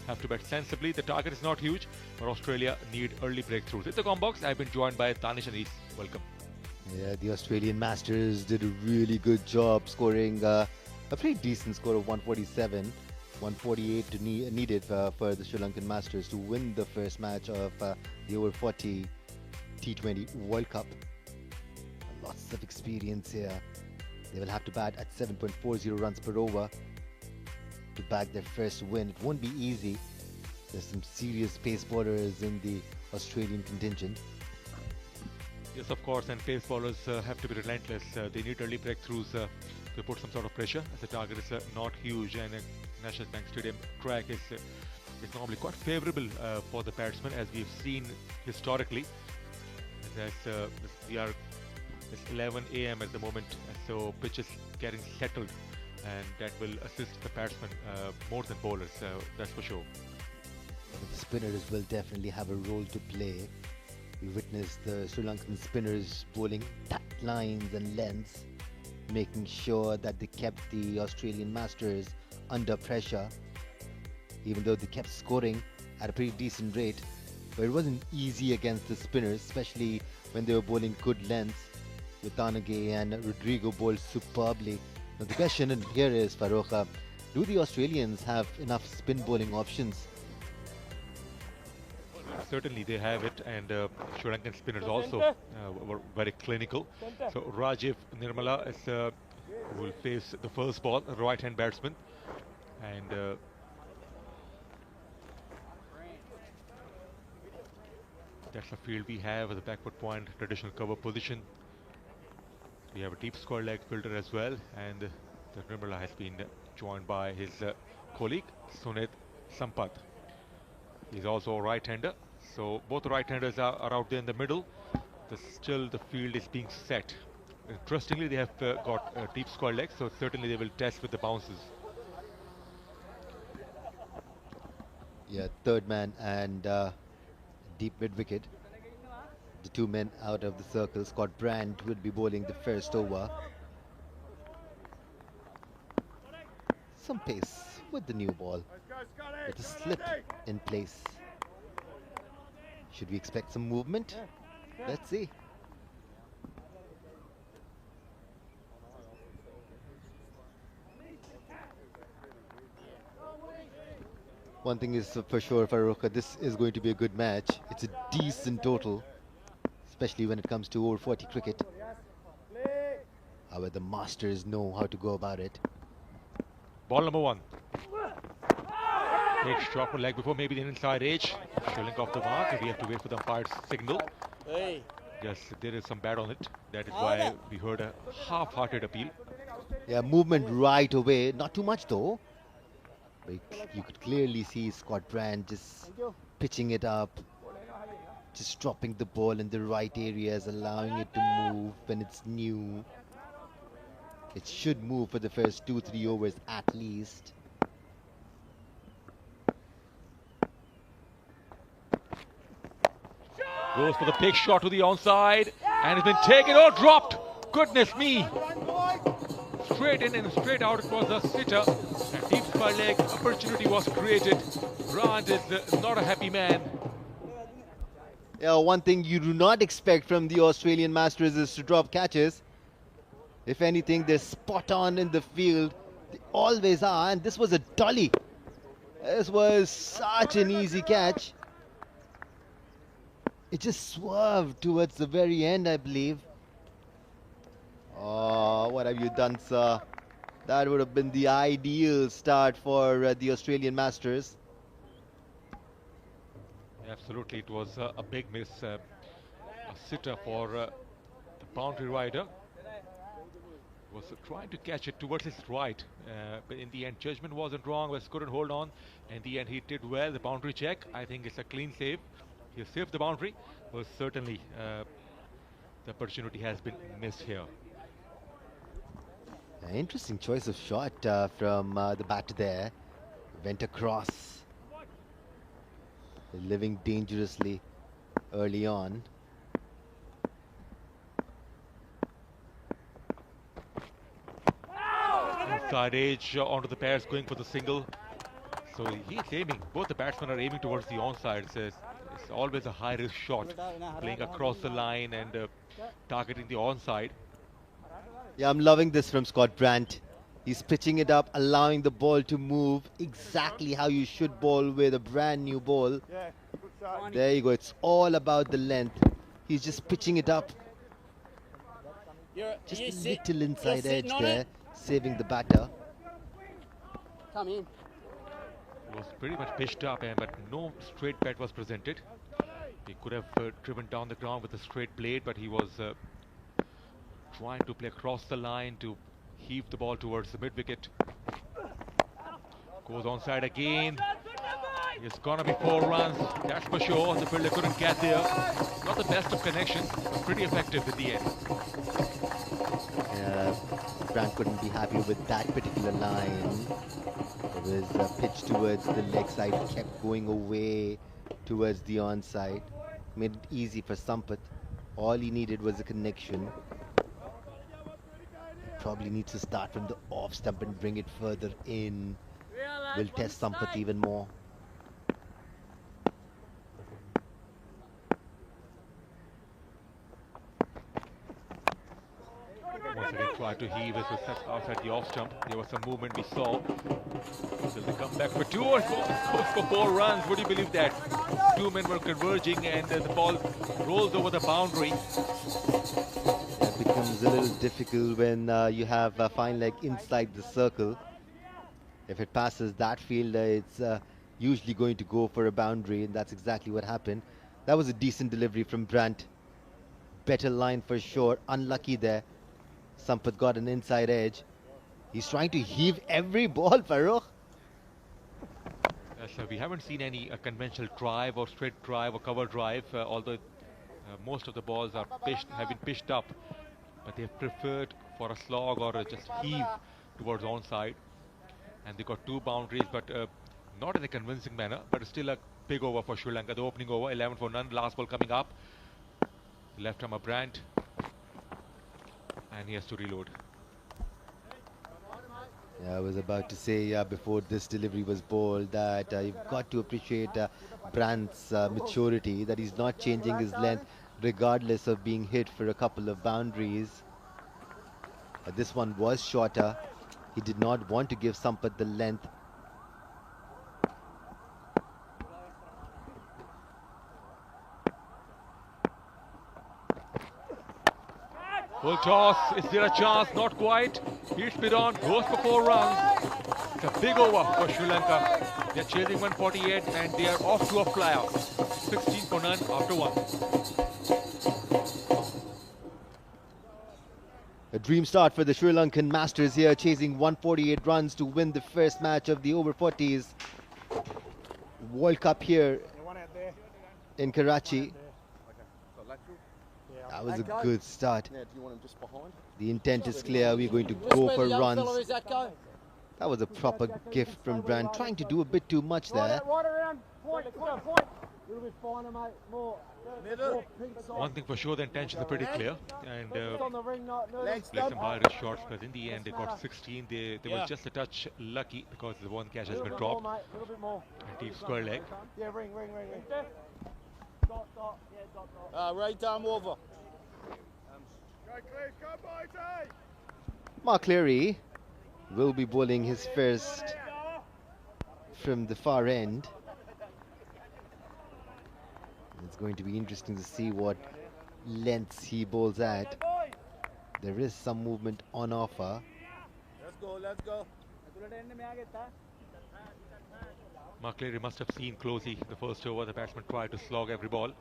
have to bat sensibly. The target is not huge, but Australia need early breakthroughs. It's the Combox. I've been joined by Danish and East. Welcome. Yeah, the Australian Masters did a really good job scoring a pretty decent score of 147. 148 needed for the Sri Lankan Masters to win the first match of the Over-40 T20 World Cup. Lots of experience here. They will have to bat at 7.40 runs per over to bag their first win. It won't be easy. There's some serious pace bowlers in the Australian contingent. Yes, of course, and pace bowlers have to be relentless. They need early breakthroughs to put some sort of pressure, as the target is not huge, and National Bank Stadium track is normally quite favourable for the batsmen, as we've seen historically. It's 11 a.m. at the moment, so pitch is getting settled, and that will assist the batsmen more than bowlers, that's for sure. The spinners will definitely have a role to play. We witnessed the Sri Lankan spinners bowling tight lines and lengths, making sure that they kept the Australian Masters under pressure, even though they kept scoring at a pretty decent rate. But it wasn't easy against the spinners, especially when they were bowling good lengths. With Tanage and Rodrigo bowled superbly. Now the question here is, Farokh, do the Australians have enough spin bowling options? Certainly they have it, and Sri Lankan spinners also were very clinical. So Rajiv Nirmala will face the first ball, a right-hand batsman, and that's the field we have at the backward point, traditional cover position. We have a deep square leg fielder as well, and the Nirmala has been joined by his colleague Sunit Sampath. He's also a right-hander, so both right-handers are out there in the middle. Still the field is being set. Interestingly, they have got deep square legs, so certainly they will test with the bounces. Yeah, third man and deep mid-wicket. The two men out of the circle. Scott Brandt will be bowling the first over. Some pace with the new ball. With a slip in place. Should we expect some movement? Let's see. One thing is for sure, Farokh, this is going to be a good match. It's a decent total, especially when it comes to over-40 cricket. However, the Masters know how to go about it. Ball number one. Big shot for leg before, maybe the inside edge. Sri Lanka off the mark, and we have to wait for the umpire's signal. Yes, there is some bat on it. That is why we heard a half-hearted appeal. Yeah, movement right away. Not too much though. But you could clearly see Scott Brandt just pitching it up. Just dropping the ball in the right areas, allowing it to move when it's new. It should move for the first 2-3 overs at least. Goes for the big shot to the onside, and it's been taken or dropped. Goodness me. Straight in and straight out. It was a sitter. And deep square leg opportunity was created. Brandt is not a happy man. Yeah, one thing you do not expect from the Australian Masters is to drop catches. If anything, they're spot on in the field. They always are, and this was a dolly. This was such an easy catch. It just swerved towards the very end, I believe. Oh, what have you done, sir? That would have been the ideal start for the Australian Masters. Absolutely, it was a big miss. A sitter for the boundary rider. Was trying to catch it towards his right, but in the end judgment wasn't wrong. West couldn't hold on. In the end he did well. The boundary check, I think it's a clean save. He saved the boundary, but certainly the opportunity has been missed here. Interesting choice of shot from the bat there. Went across. Living dangerously early on. Inside edge onto the pairs, going for the single. So he's aiming, both the batsmen are aiming towards the onside. It's always a high risk shot, playing across the line and targeting the onside. Yeah, I'm loving this from Scott Brandt. He's pitching it up, allowing the ball to move exactly how you should bowl with a brand new ball. There you go. It's all about the length. He's just pitching it up. Just a little inside edge there, saving the batter. Come in. It was pretty much pitched up, but no straight bat was presented. He could have driven down the ground with a straight blade, but he was trying to play across the line to heave the ball towards the mid-wicket. Goes onside again. It's gonna be 4 runs, that's for sure. The fielder couldn't get there. Not the best of connections, but pretty effective in the end. Yeah, Brandt couldn't be happy with that particular line. It was pitched towards the leg side, kept going away towards the onside. Made it easy for Sampath. All he needed was a connection. Probably needs to start from the off stump and bring it further in. Will test Sampath even more. Once again tried to heave as was outside the off stump. There was some movement we saw. Will they come back for 2 or goes for 4 runs? Would you believe that? 2 men were converging and the ball rolls over the boundary. It becomes a little difficult when you have a fine leg inside the circle. If it passes that fielder, it's usually going to go for a boundary, and that's exactly what happened. That was a decent delivery from Brandt. Better line for sure. Unlucky there. Sampath got an inside edge. He's trying to heave every ball, Farooq. So we haven't seen any conventional drive or straight drive or cover drive, although most of the balls are have been pitched up, but they've preferred for a slog or just heave towards onside. And they got 2 boundaries, but not in a convincing manner, but still a big over for Sri Lanka. The opening over, 11 for none. Last ball coming up. Left-armer Brandt. And he has to reload. Yeah, I was about to say before this delivery was bowled that you've got to appreciate Brandt's maturity, that he's not changing his length regardless of being hit for a couple of boundaries. This one was shorter. He did not want to give Sampath the length. Full toss. Is there a chance? Not quite. He's bid on. Goes for 4 runs. It's a big over for Sri Lanka. They're chasing 148 and they are off to a flyer. 16 for none after 1. A dream start for the Sri Lankan Masters here, chasing 148 runs to win the first match of the Over-40s World Cup here in Karachi. That was a good start. The intent is clear. We're going to go for runs. That was a proper gift from Brandt, trying to do a bit too much there. One thing for sure, the intentions are pretty clear, and played some high-risk shots, but in the end they got 16. They were just a touch lucky because the one catch has been dropped and deep square leg. Right arm over. Mark Cleary will be bowling his first from the far end. It's going to be interesting to see what lengths he bowls at. There is some movement on offer. Let's go. Mark Cleary must have seen closely the first over. The batsman tried to slog every ball.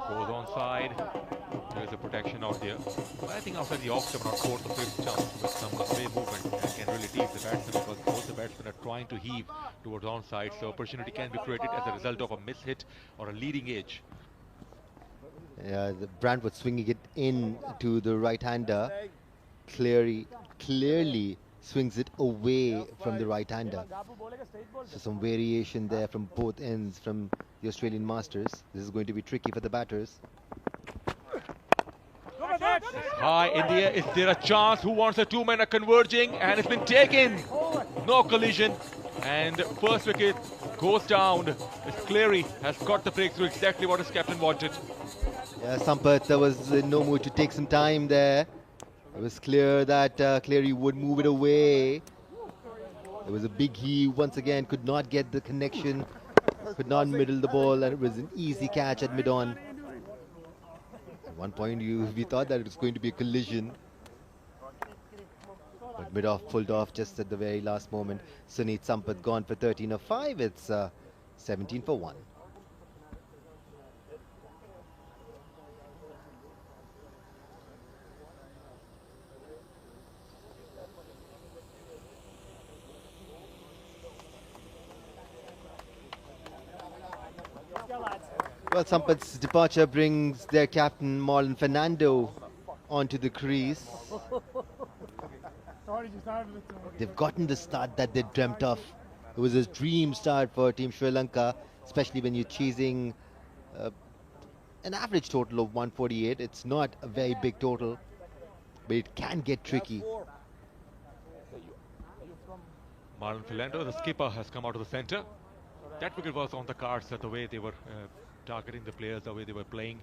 Goes onside. There's a protection out there. I think after the off stump, not 4th or 5th jump with some away movement can really tease the batsman, because both the batsmen are trying to heave towards onside. So opportunity can be created as a result of a miss hit or a leading edge. The Brandt was swinging it in to the right-hander. Clearly swings it away from the right-hander. So some variation there from both ends from the Australian Masters. This is going to be tricky for the batters. High in the air. Is there a chance? Who wants the two men are converging? And it's been taken. No collision. And first wicket goes down. As Cleary has got the breakthrough, exactly what his captain wanted. Yeah, Sampath was in no mood to take some time there. It was clear that Cleary would move it away. It was a big heave once again, could not get the connection, could not middle the ball, and it was an easy catch at mid-on. At one point we thought that it was going to be a collision. But mid-off pulled off just at the very last moment. Sunit Sampath gone for 13 of 5. It's 17 for 1. Well, Sampath's departure brings their captain Marlon Fernando onto the crease. They've gotten the start that they dreamt of. It was a dream start for Team Sri Lanka, especially when you're chasing an average total of 148. It's not a very big total, but it can get tricky. Marlon Fernando, the skipper, has come out of the centre. That wicket was on the cards, the way they were targeting the players, the way they were playing.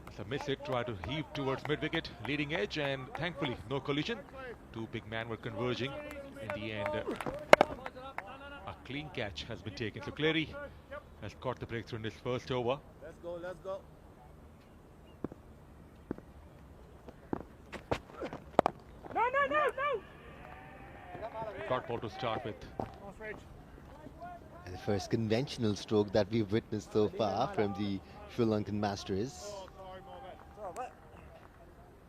It's a miss hit, try to heave towards mid-wicket, leading edge, and thankfully no collision. Two big men were converging. In the end, a clean catch has been taken. So Cleary has got the breakthrough in his first over. Let's go, let's go. No! Dot ball to start with. The first conventional stroke that we've witnessed so far from the Sri Lankan Masters,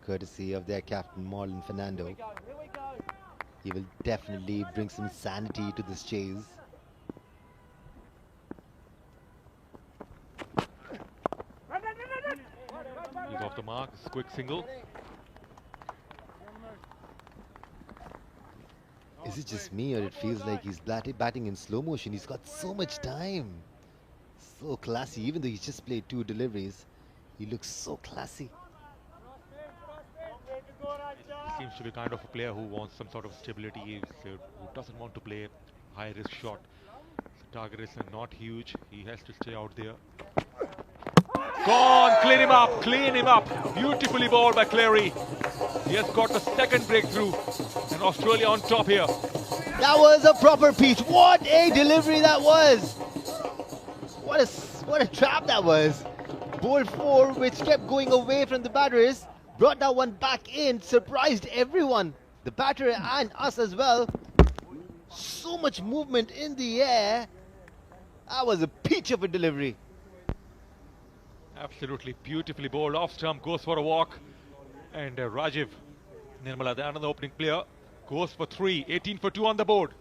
courtesy of their captain Marlon Fernando. He will definitely bring some sanity to this chase. He's off the mark, it's a quick single. Is it just me, or it feels like he's batting in slow motion? He's got so much time. So classy. Even though he's just played 2 deliveries, he looks so classy. He seems to be kind of a player who wants some sort of stability, who doesn't want to play high-risk shot. The target is not huge. He has to stay out there. Gone! Clean him up! Beautifully bowled by Cleary. He has got the second breakthrough. And Australia on top here. That was a proper piece. What a delivery that was! What a trap that was. Ball 4, which kept going away from the batters, brought that one back in, surprised everyone, the batter and us as well. So much movement in the air. That was a peach of a delivery. Absolutely beautifully bowled. Off stump, goes for a walk. And Rajiv Nirmala, the another opening player, goes for 3. 18 for 2 on the board.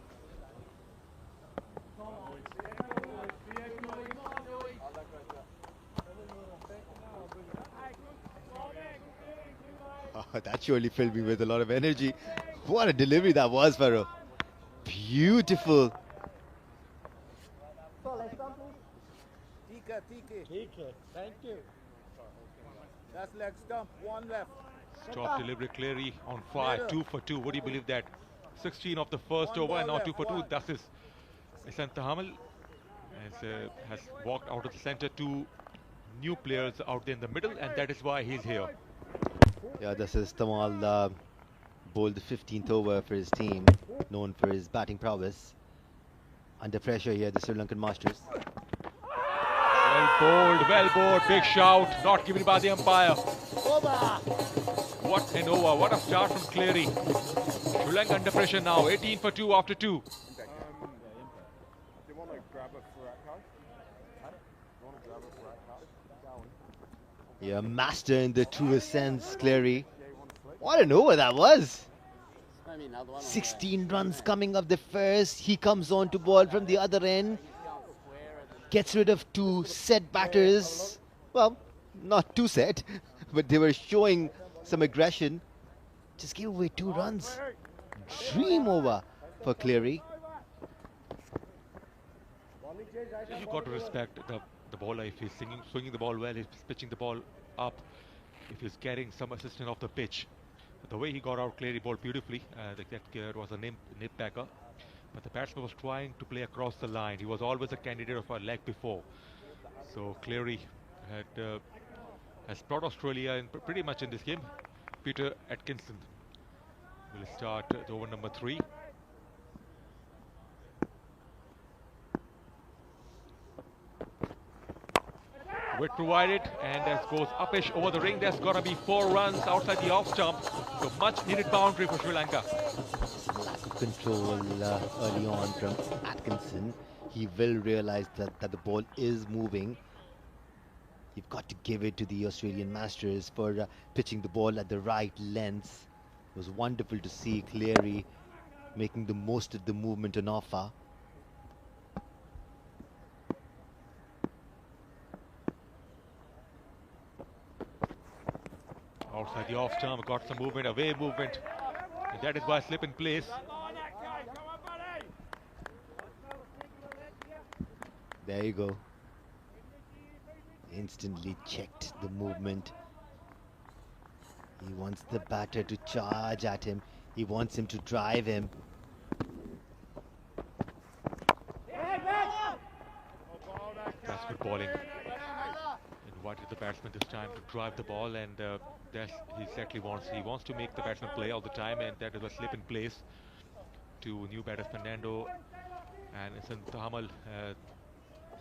Oh, that surely filled me with a lot of energy. What a delivery that was, Farooq. Beautiful. Tika, thank you. That's leg stump, 1 left. Top delivery, Cleary on fire, 2 for 2. What do you believe that? 16 of the first over and now 2 for 2. That is Isan Tahamal has walked out of the centre. 2 new players out there in the middle, and that is why he's here. Yeah, this is Tamal bowled the 15th over for his team, known for his batting prowess. Under pressure here, the Sri Lankan Masters. Well bowled, big shout, not given by the umpire. What an over, what a start from Cleary. Sri Lanka under pressure now, 18 for 2 after 2. Do you want to grab a Yeah, master in the truest sense, Cleary. What an over that was. 16 runs coming up the first. He comes on to ball from the other end. Gets rid of 2 set batters. Well, not 2 set, but they were showing some aggression. Just gave away 2 runs. Dream over for Cleary. You've got to respect the bowler if he's swinging the ball well, he's pitching the ball up. if he's getting some assistance off the pitch. The way he got out, Cleary bowled beautifully. That was a nip backer. But the batsman was trying to play across the line. He was always a candidate of a leg before. So Cleary has brought Australia in pretty much in this game. Peter Atkinson will start the over number 3. Wit provided, and that goes uppish over the ring. There's got to be 4 runs outside the off stump. So much needed boundary for Sri Lanka. Lack of control early on from Atkinson. He will realize that the ball is moving. You've got to give it to the Australian Masters for pitching the ball at the right length. It was wonderful to see Cleary making the most of the movement on offer. Outside the off stump, got some movement, away movement. And that is why slip in place. There you go. Instantly checked the movement. He wants the batter to charge at him. He wants him to drive him. That's good bowling. Invited the batsman this time to drive the ball, and that's he exactly wants. He wants to make the batsman play all the time, and that is a slip in place to new batters Fernando and Tahamal.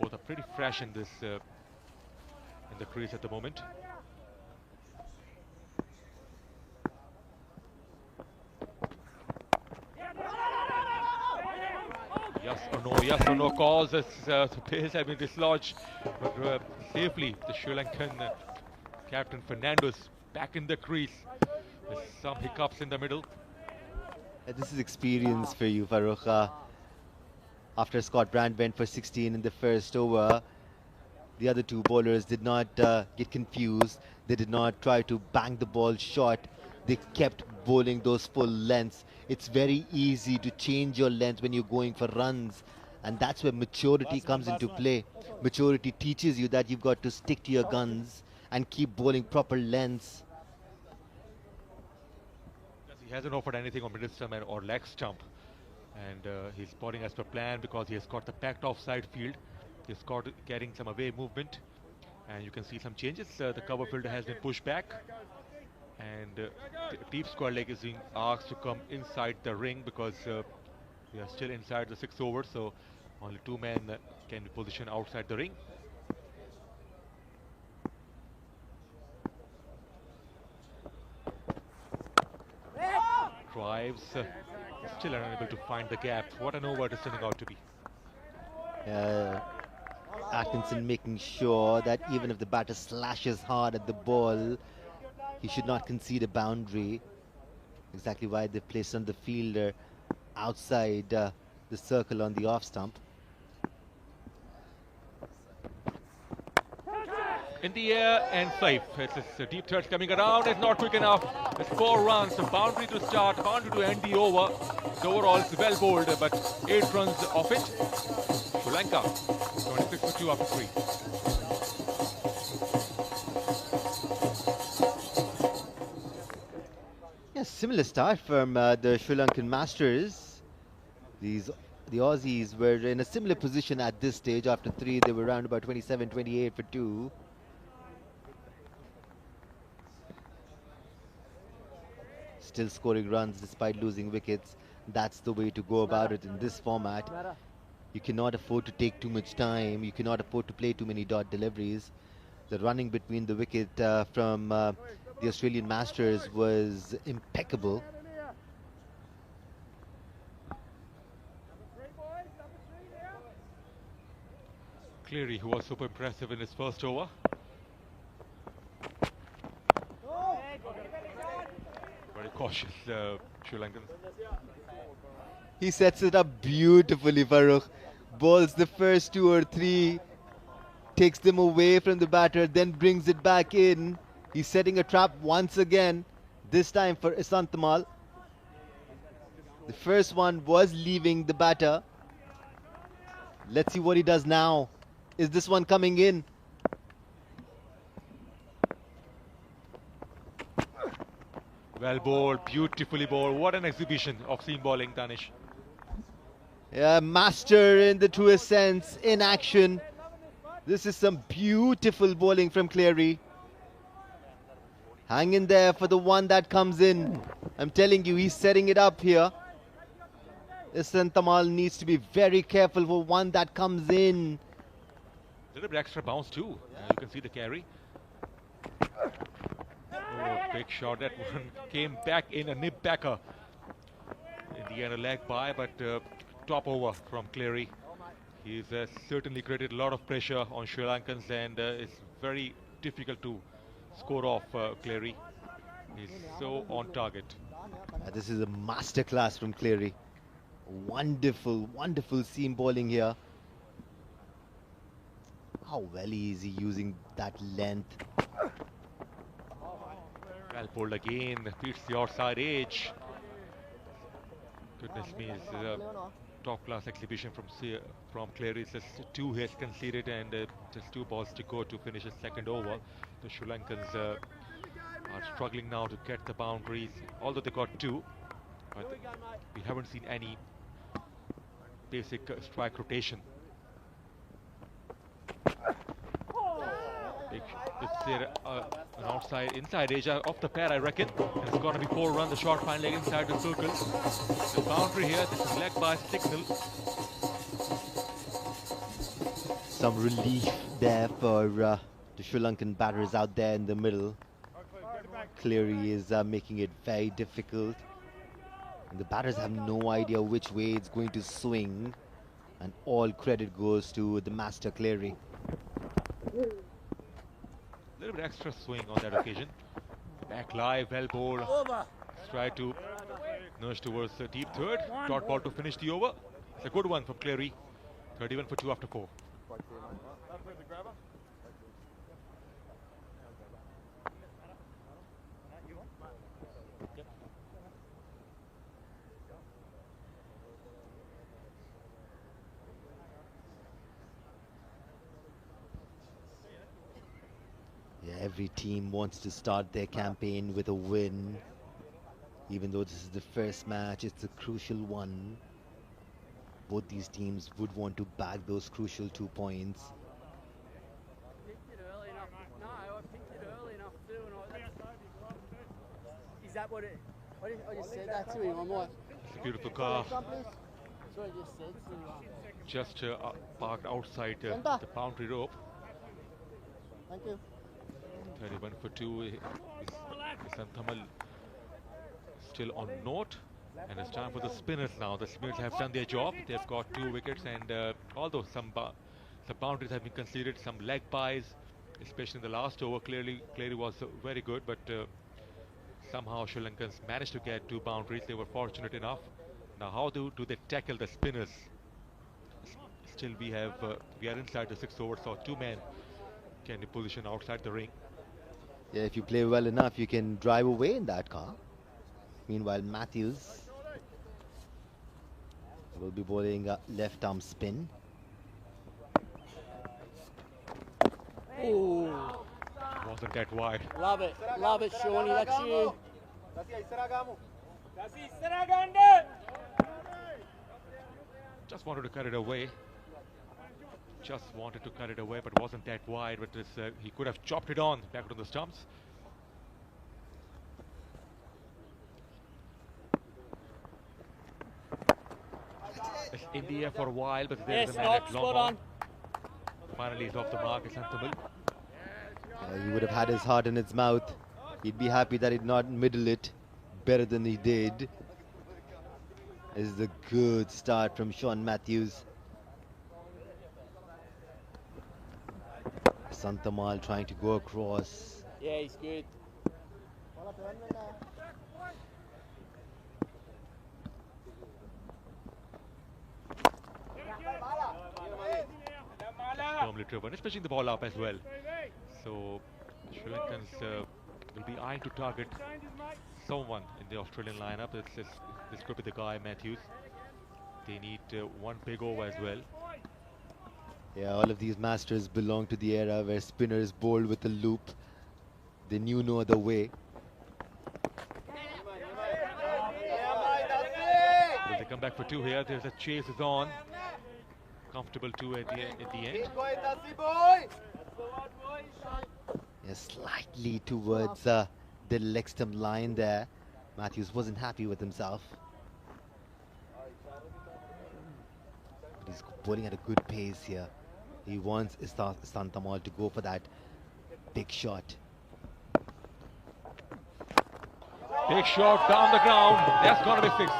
Both are pretty fresh in this in the crease at the moment. Yes or no calls as the players have been dislodged, but safely the Sri Lankan captain Fernando's back in the crease. There's some hiccups in the middle. This is experience for you, Farooq. After Scott Brand went for 16 in the first over, the other 2 bowlers did not get confused. They did not try to bang the ball short. They kept bowling those full lengths. It's very easy to change your length when you're going for runs, and that's where maturity comes into play. Maturity teaches you that you've got to stick to your guns and keep bowling proper lengths. He hasn't offered anything on middle stump or leg stump, and he's bowling as per plan because he has got the packed offside field. He's got getting some away movement, and you can see some changes. The cover fielder has been pushed back, and the deep square leg is being asked to come inside the ring because we are still inside the 6th over, so only 2 men can be positioned outside the ring. Drives, still unable to find the gap. What an over it is turning out to be. Atkinson making sure that even if the batter slashes hard at the ball, he should not concede a boundary. Exactly why they placed on the fielder outside the circle on the off stump. In the air and safe. It's a deep touch coming around. It's not quick enough. It's 4 runs. So boundary to start, boundary to end the over. The overall is well bowled, but 8 runs off it. Sri Lanka 26 for 2 after 3. Yeah, similar start from the Sri Lankan Masters. The Aussies were in a similar position at this stage. After 3, they were around about 27, 28 for 2. Still scoring runs despite losing wickets. That's the way to go about it in this format. You cannot afford to take too much time. You cannot afford to play too many dot deliveries. The running between the wicket from the Australian Masters was impeccable. Cleary, who was super impressive in his first over. Very cautious, Sri Lankan. He sets it up beautifully, Farooq. Bowls the first 2 or 3, takes them away from the batter, then brings it back in. He's setting a trap once again, this time for Isantamal. The first one was leaving the batter. Let's see what he does now. Is this one coming in? Well bowled, beautifully bowled. What an exhibition of seam bowling, Danish. Yeah, master in the truest sense, in action. This is some beautiful bowling from Cleary. Hang in there for the one that comes in. I'm telling you, he's setting it up here. Tamal needs to be very careful for one that comes in. A little bit extra bounce too. You can see the carry. Oh, big shot. That one came back in a nip backer. In the end, a leg by, but top over from Cleary. He's certainly created a lot of pressure on Sri Lankans, and it's very difficult to score off Cleary. He's so on target. This is a masterclass from Cleary. Wonderful, wonderful seam bowling here. How well is he using that length? Well pulled again, beats the outside edge. Goodness me, it's a top-class exhibition from Cleary. Just 2 hits conceded and just 2 balls to go to finish his second over. The Sri Lankans are struggling now to get the boundaries, although they got 2. But we haven't seen any basic strike rotation. It's there, an outside, inside edge off the pair, I reckon. And it's going to be 4 runs. The short fine leg inside the circle. The boundary here. This is leg by signal. Some relief there for the Sri Lankan batters out there in the middle. Cleary is making it very difficult. And the batters have no idea which way it's going to swing. And all credit goes to the master Cleary. A little bit extra swing on that occasion. Back live, well bowled. Try to nudge towards the deep third. Dot ball to finish the over. It's a good one from Cleary. 31 for 2 after 4. Yeah, every team wants to start their campaign with a win. Even though this is the first match, it's a crucial one. Both these teams would want to bag those crucial 2 points. Is that what it? I just said that to him. I'm like, It's a beautiful car. that's what I just said to him. Just parked outside the boundary rope. Thank you. 31 for 2. Thamal still on note. And it's time for the spinners now. The spinners have done their job. They've got 2 wickets, and although some boundaries have been conceded, some leg buys, especially in the last over, clearly was very good, but somehow Sri Lankans managed to get 2 boundaries. They were fortunate enough. Now, how do they tackle the spinners? Still, we are inside the 6 overs, so 2 men can be positioned outside the ring. Yeah, if you play well enough, you can drive away in that car. Meanwhile, Matthews will be bowling a left arm spin. Ooh. Wasn't that wide. Love it, Shawnee. That's you. Just wanted to cut it away. But wasn't that wide. But he could have chopped it on back to the stumps. It's in the air for a while, but there's a man at long on. Finally, he's off the mark. It's Antamil. He would have had his heart in his mouth. He'd be happy that he did not middle it better than he did. This is a good start from Sean Matthews. Santamal trying to go across. Yeah, he's good. Firmly driven, especially the ball up as well. So Sri Lankans will be eyeing to target someone in the Australian lineup. This could be the guy, Matthews. They need 1 big over as well. Yeah, all of these masters belong to the era where spinners bowled with a loop. They knew no other way. come back for 2 here. There's a chase is on. Comfortable 2 at the end. Yeah, slightly towards the leg stump line there. Matthews wasn't happy with himself. But he's bowling at a good pace here. He wants Istantamal to go for that big shot. Big shot down the ground. That's got to be fixed.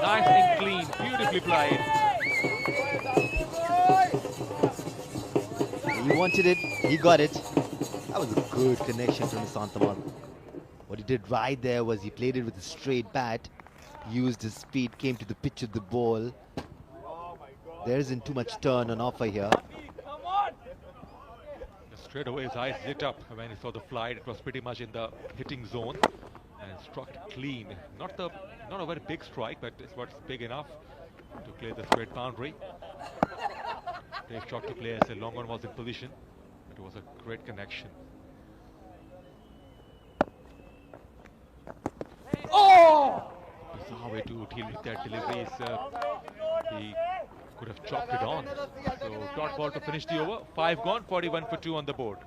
Nice and clean. Beautifully played. He wanted it. He got it. That was a good connection from Istantamal. What he did right there was he played it with a straight bat, used his speed, came to the pitch of the ball. There isn't too much turn on offer here. Straight away his eyes lit up when he saw the flight. It was pretty much in the hitting zone and struck it clean. Not a very big strike, but it's what's big enough to clear the straight boundary. Great shot to play as the long one was in position. It was a great connection. Oh! Bizarre way to deal with that delivery. He could have chopped it on. So dot ball to finish the over. 5 gone, 41 for 2 on the board.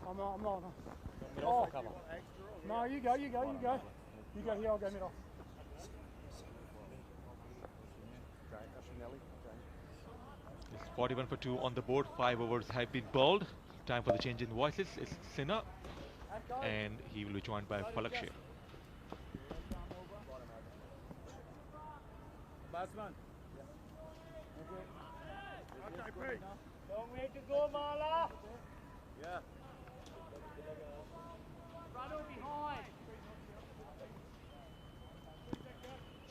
I'm not. Oh. No, you go. You go here, I'll go mid off. It's 41 for 2 on the board. 5 overs have been bowled. Time for the change in voices. It's Sinha, and he will be joined by Falak Sher. Batsman. Long way to go, Mala. Yeah.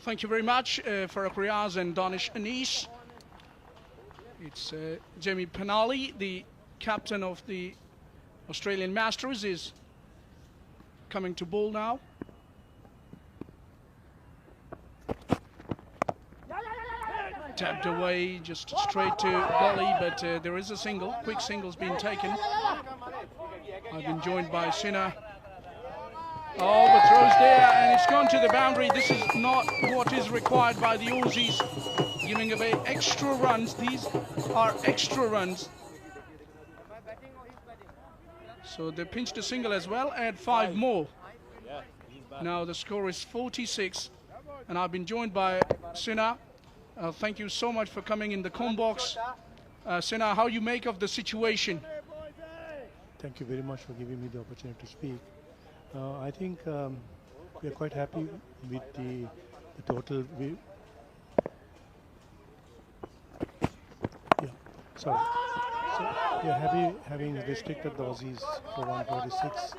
Thank you very much, Farooq Riaz and Danish Anish. It's Jamie Penali, the captain of the Australian Masters, is coming to bowl now. Tapped away, just straight to gully, but there is a single. Quick single's been taken. I've been joined by Sinha. Oh, but throws there, and it's gone to the boundary. This is not what is required by the Aussies, giving away extra runs. These are extra runs. So they pinched a single as well, add 5 more. Now the score is 46, and I've been joined by Sinha. Thank you so much for coming in the com box. Sinha, how you make of the situation? Thank you very much for giving me the opportunity to speak. I think we are quite happy with the total. So we are happy having restricted the Aussies for 146.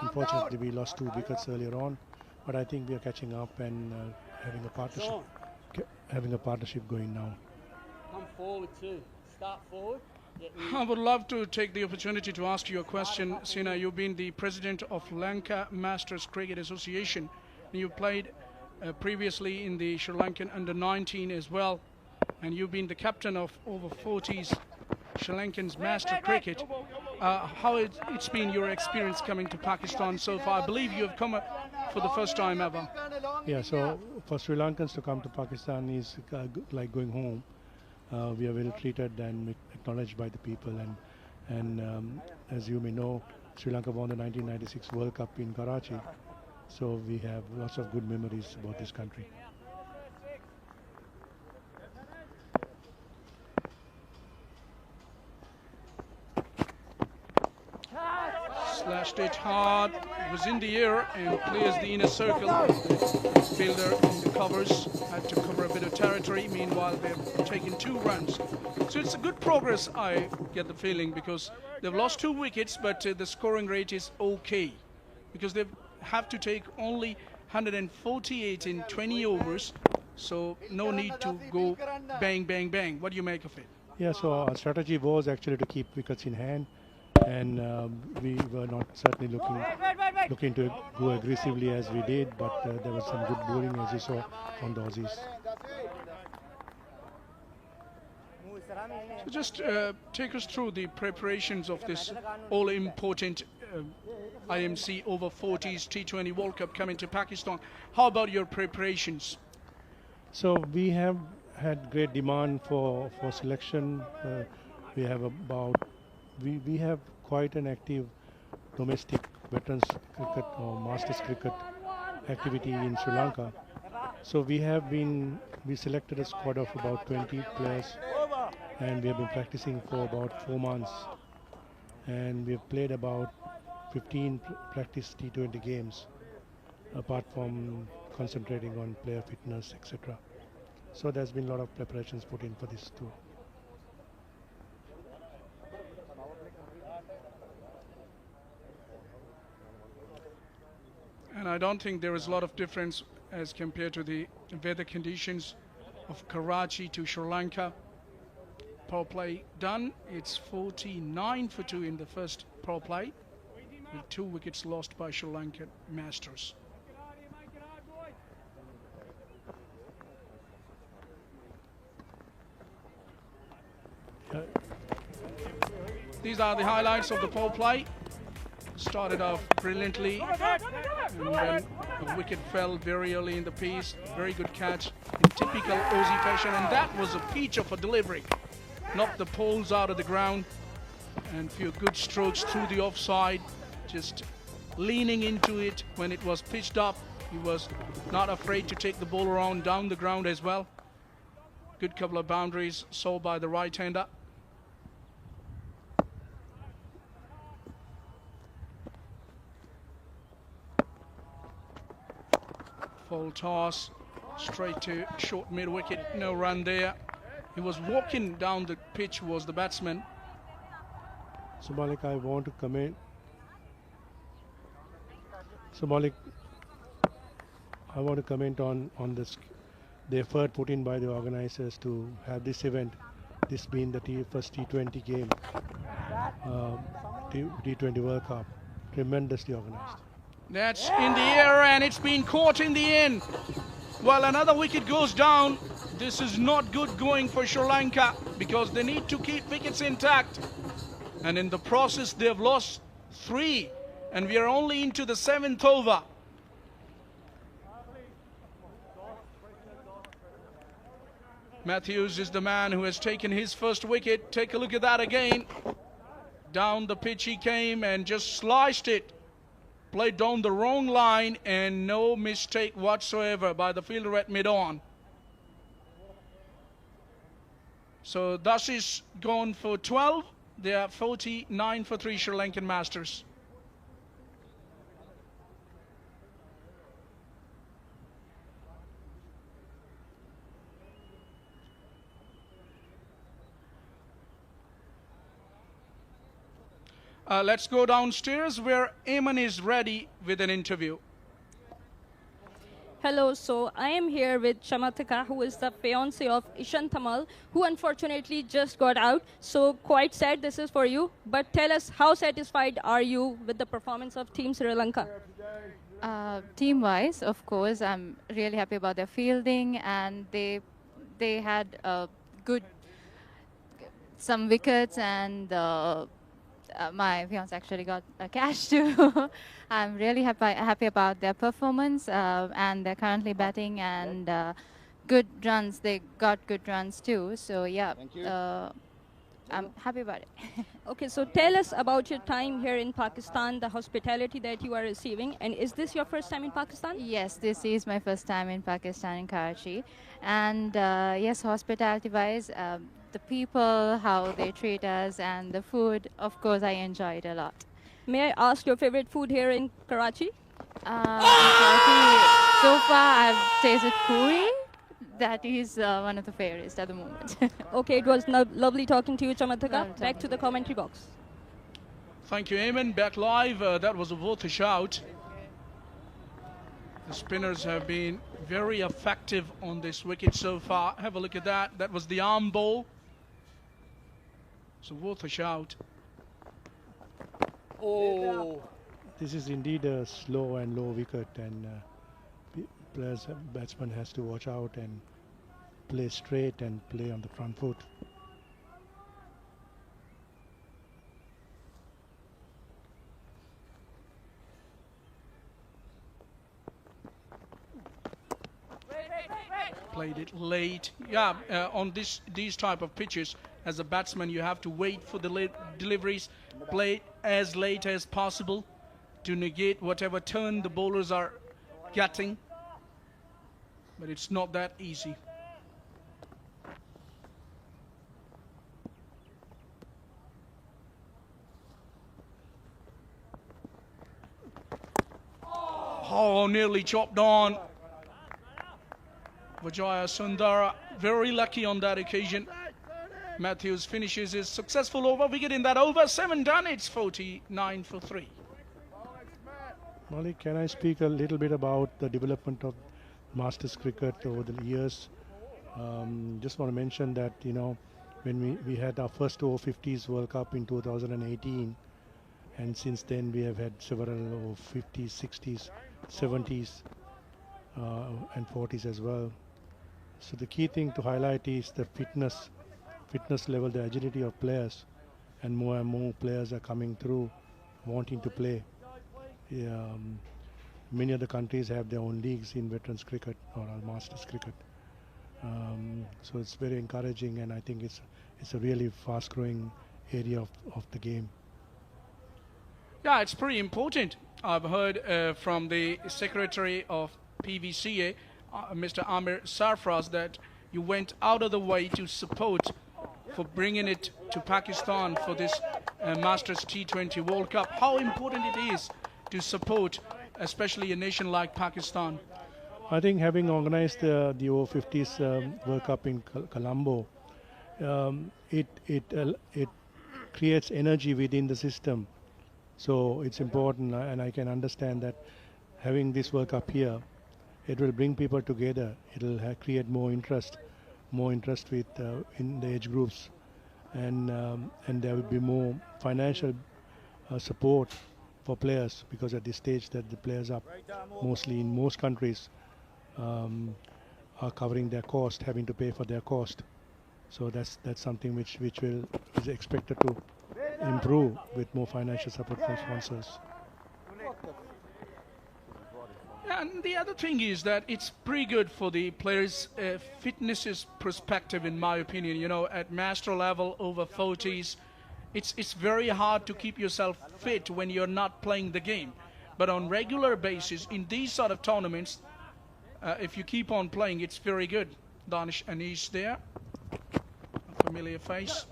Unfortunately, we lost 2 wickets earlier on, but I think we are catching up and having a partnership going now. Come forward too. Start forward. I would love to take the opportunity to ask you a question. Sinha, you've been the president of Lanka Masters Cricket Association. You played previously in the Sri Lankan under-19 as well, and you've been the captain of Over-40s Sri Lankan's Master Cricket. How it's been your experience coming to Pakistan so far? I believe you have come for the first time ever. Yeah, so for Sri Lankans to come to Pakistan is like going home. We are well treated and acknowledged by the people, and as you may know, Sri Lanka won the 1996 World Cup in Karachi, so we have lots of good memories about this country. Slashed it hard, was in the air and clears the inner circle. Fielder in the covers had to cover a bit of territory. Meanwhile, they've taken 2 runs. So it's a good progress, I get the feeling, because they've lost 2 wickets, but the scoring rate is okay, because they have to take only 148 in 20 overs. So no need to go bang, bang, bang. What do you make of it? Yeah, so our strategy was actually to keep wickets in hand, and we were not certainly looking to go aggressively as we did, but there was some good bowling, as you saw, on the Aussies. So just take us through the preparations of this all-important IMC Over-40s T20 World Cup coming to Pakistan. How about your preparations? So we have had great demand for selection. We have we have quite an active domestic veterans cricket or masters cricket activity in Sri Lanka. So we selected a squad of about 20 players, and we have been practicing for about 4 months, and we've played about 15 practice T20 games, apart from concentrating on player fitness, etc. So there's been a lot of preparations put in for this tour. And I don't think there is a lot of difference as compared to the weather conditions of Karachi to Sri Lanka. Power play done. It's 49 for 2 in the first power play, with 2 wickets lost by Sri Lanka Masters. These are the highlights of the power play. Started off brilliantly, and then the wicket fell very early in the piece. Very good catch in typical Aussie fashion, and that was a feature for delivery. Knocked the poles out of the ground, and few good strokes through the offside, just leaning into it when it was pitched up. He was not afraid to take the ball around down the ground as well. Good couple of boundaries sold by the right-hander. Full toss, straight to short mid-wicket, no run there. He was walking down the pitch, was the batsman. So Malik, I want to comment. So Malik, I want to comment on this, the effort put in by the organizers to have this event, this being the first T20 game, T20 World Cup, tremendously organized. That's in the air, and it's been caught in the end. Well, another wicket goes down. This is not good going for Sri Lanka, because they need to keep wickets intact. And in the process, they've lost 3, and we are only into the 7th over. Matthews is the man who has taken his first wicket. Take a look at that again. Down the pitch he came and just sliced it. Played down the wrong line, and no mistake whatsoever by the fielder at mid-on. So thus is gone for 12. They are 49 for 3 Sri Lankan Masters. Let's go downstairs where Eamon is ready with an interview. Hello, so I am here with Chamathika, who is the fiancé of Ishan Thamal, who unfortunately just got out. So quite sad this is for you, but tell us, how satisfied are you with the performance of Team Sri Lanka? Team-wise, of course, I'm really happy about their fielding, and they had some wickets, and my fiance actually got a catch too. I'm really happy about their performance, and they're currently batting, and good runs. They got good runs too. So yeah, I'm happy about it. Okay, so tell us about your time here in Pakistan, the hospitality that you are receiving, and is this your first time in Pakistan? Yes, this is my first time in Pakistan, in Karachi, and yes, hospitality-wise, the people, how they treat us, and the food, of course, I enjoy it a lot. May I ask your favorite food here in Karachi? So far, I've tasted puri. That is one of the favorites at the moment. Okay, it was lovely talking to you, Chamathika. Back to the commentary box. Thank you, Eamon. Back live. That was worth a shout. The spinners have been very effective on this wicket so far. Have a look at that. That was the arm ball. So worth a shout. Oh! This is indeed a slow and low wicket, and batsman has to watch out and play straight and play on the front foot. Played it late. Yeah, on these type of pitches, as a batsman, you have to wait for the deliveries, play as late as possible to negate whatever turn the bowlers are getting. But it's not that easy. Oh, nearly chopped on. Vijaya Sundara, very lucky on that occasion. Matthews finishes his successful over, wicket in that over, 7 done, it's 49 for 3. Malik, can I speak a little bit about the development of Masters cricket over the years? Just want to mention that, you know, when we had our first Over-50s World Cup in 2018, and since then we have had several Over-50s, 60s, 70s, and 40s as well. So the key thing to highlight is the fitness level, the agility of players, and more players are coming through wanting to play. Many other countries have their own leagues in veterans cricket or Masters cricket. So it's very encouraging, and I think it's a really fast-growing area of the game. Yeah, it's pretty important. I've heard from the secretary of PVCA, Mr. Amir Sarfraz, that you went out of the way to support for bringing it to Pakistan for this Masters T20 World Cup. How important it is to support, especially a nation like Pakistan? I think having organized the Over-50s World Cup in Colombo, it creates energy within the system. So it's important, and I can understand that having this World Cup here, it will bring people together. It will create more interest with in the age groups, and there will be more financial support for players, because at this stage that the players are mostly in most countries are covering their cost, having to pay for their cost. So that's something which is expected to improve with more financial support from sponsors. And the other thing is that it's pretty good for the players' fitness perspective, in my opinion. You know, at master level, Over-40s, it's very hard to keep yourself fit when you're not playing the game. But on regular basis, in these sort of tournaments, if you keep on playing, it's very good. Danish Anish there, a familiar face,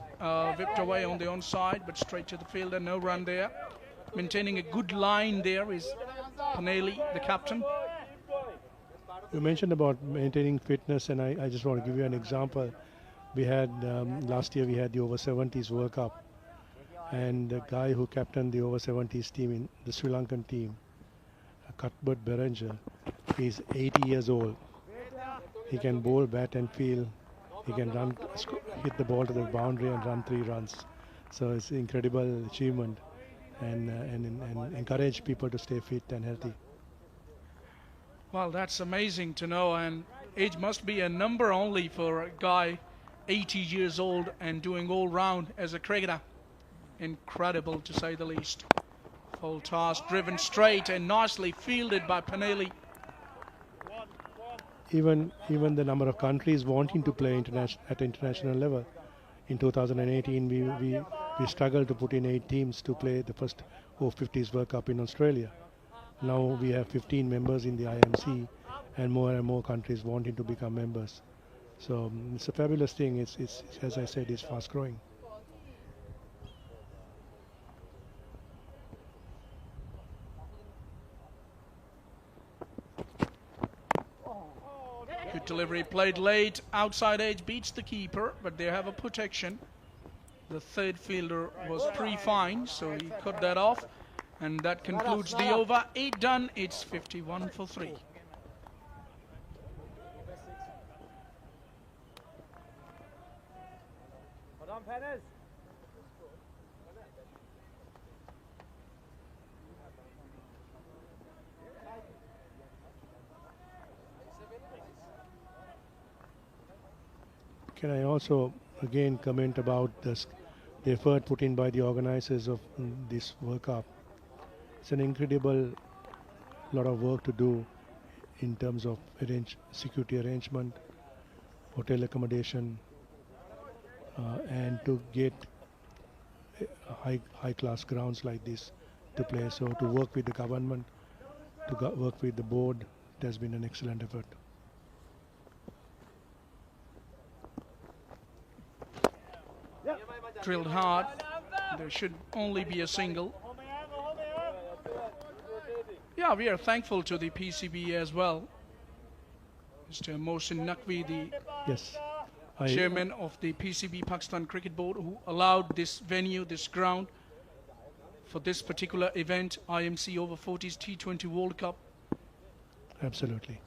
whipped away on the onside, but straight to the fielder, no run there. Maintaining a good line there is Paneli, the captain. You mentioned about maintaining fitness, and I just want to give you an example. We had last year we had the Over-70s World Cup, and the guy who captained the Over-70s team in the Sri Lankan team, Cuthbert Berenger, is 80 years old. He can bowl, bat and field. He can run, hit the ball to the boundary and run 3 runs. So it's an incredible achievement, and encourage people to stay fit and healthy. Well, that's amazing to know, and age must be a number only for a guy 80 years old and doing all round as a cricketer. Incredible, to say the least. Full toss, driven straight and nicely fielded by Paneli. Even the number of countries wanting to play at international level. In 2018, we struggled to put in 8 teams to play the first Over-50s World Cup in Australia. Now we have 15 members in the IMC, and more countries wanting to become members. So it's a fabulous thing. It's as I said, it's fast growing. Good delivery, played late, outside edge, beats the keeper, but they have a protection. The third fielder was pretty fine, so he cut that off. And that concludes the over. 8 done, it's 51 for 3. Hold on, Penners. Can I also again comment about the effort put in by the organizers of this World Cup? It's an incredible lot of work to do in terms of security arrangement, hotel accommodation, and to get high class grounds like this to play. So to work with the government, to work with the board, it has been an excellent effort. Drilled hard. There should only be a single. Yeah, we are thankful to the PCB as well. Mr. Mohsin Naqvi, the chairman of the PCB Pakistan Cricket Board, who allowed this venue, this ground, for this particular event, IMC Over-40s T20 World Cup. Absolutely.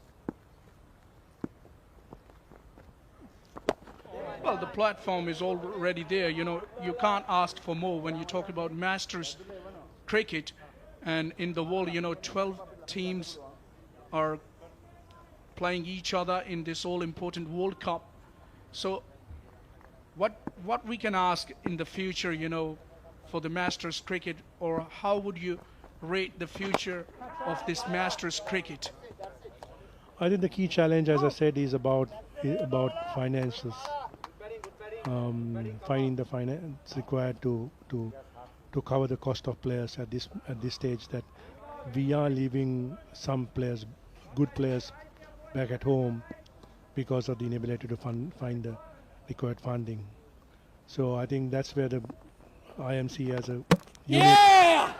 Well, the platform is already there. You know, you can't ask for more when you talk about Masters cricket. And in the world, you know, 12 teams are playing each other in this all-important World Cup. So what we can ask in the future, you know, for the Masters cricket, or how would you rate the future of this Masters cricket? I think the key challenge, as I said, is about finances. Finding the finance required to cover the cost of players at this stage. That we are leaving some players, good players, back at home because of the inability to find the required funding. So I think that's where the IMC as a unit. Yeah!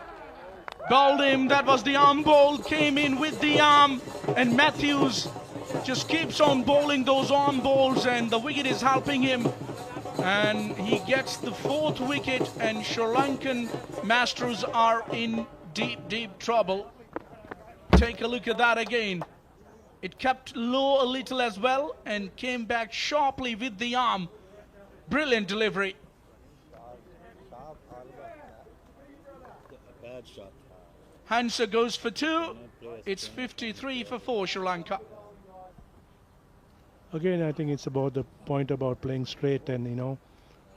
Bowled him. That was the arm ball. Came in with the arm, and Matthews just keeps on bowling those arm balls, and the wicket is helping him. And he gets the 4th wicket, and Sri Lankan Masters are in deep trouble. Take a look at that again. It kept low a little as well and came back sharply with the arm. Brilliant delivery. Bad shot. Hansa goes for 2. It's 53 for 4, Sri Lanka. Again, I think it's about the point about playing straight and, you know,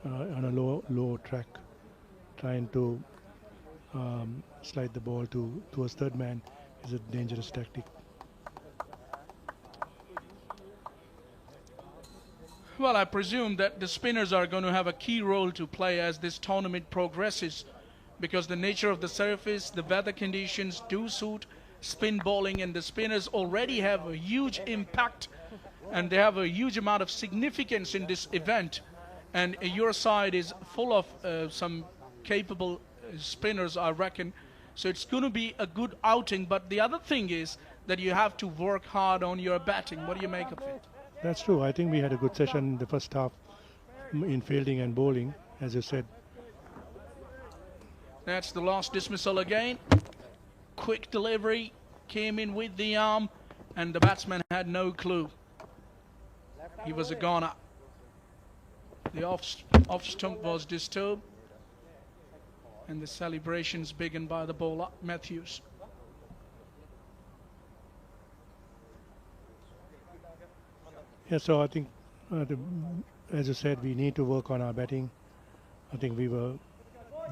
on a low track, trying to slide the ball towards third man is a dangerous tactic. Well, I presume that the spinners are going to have a key role to play as this tournament progresses, because the nature of the surface, the weather conditions do suit spin bowling, and the spinners already have a huge impact and they have a huge amount of significance in this event. And your side is full of some capable spinners, I reckon. So it's going to be a good outing. But the other thing is that you have to work hard on your batting. What do you make of it? That's true. I think we had a good session in the first half in fielding and bowling, as you said. That's the last dismissal again. Quick delivery, came in with the arm, and the batsman had no clue. He was a goner. The off stump was disturbed, and the celebrations began by the bowler, Matthews. Yeah, so I think, as you said, we need to work on our batting. I think we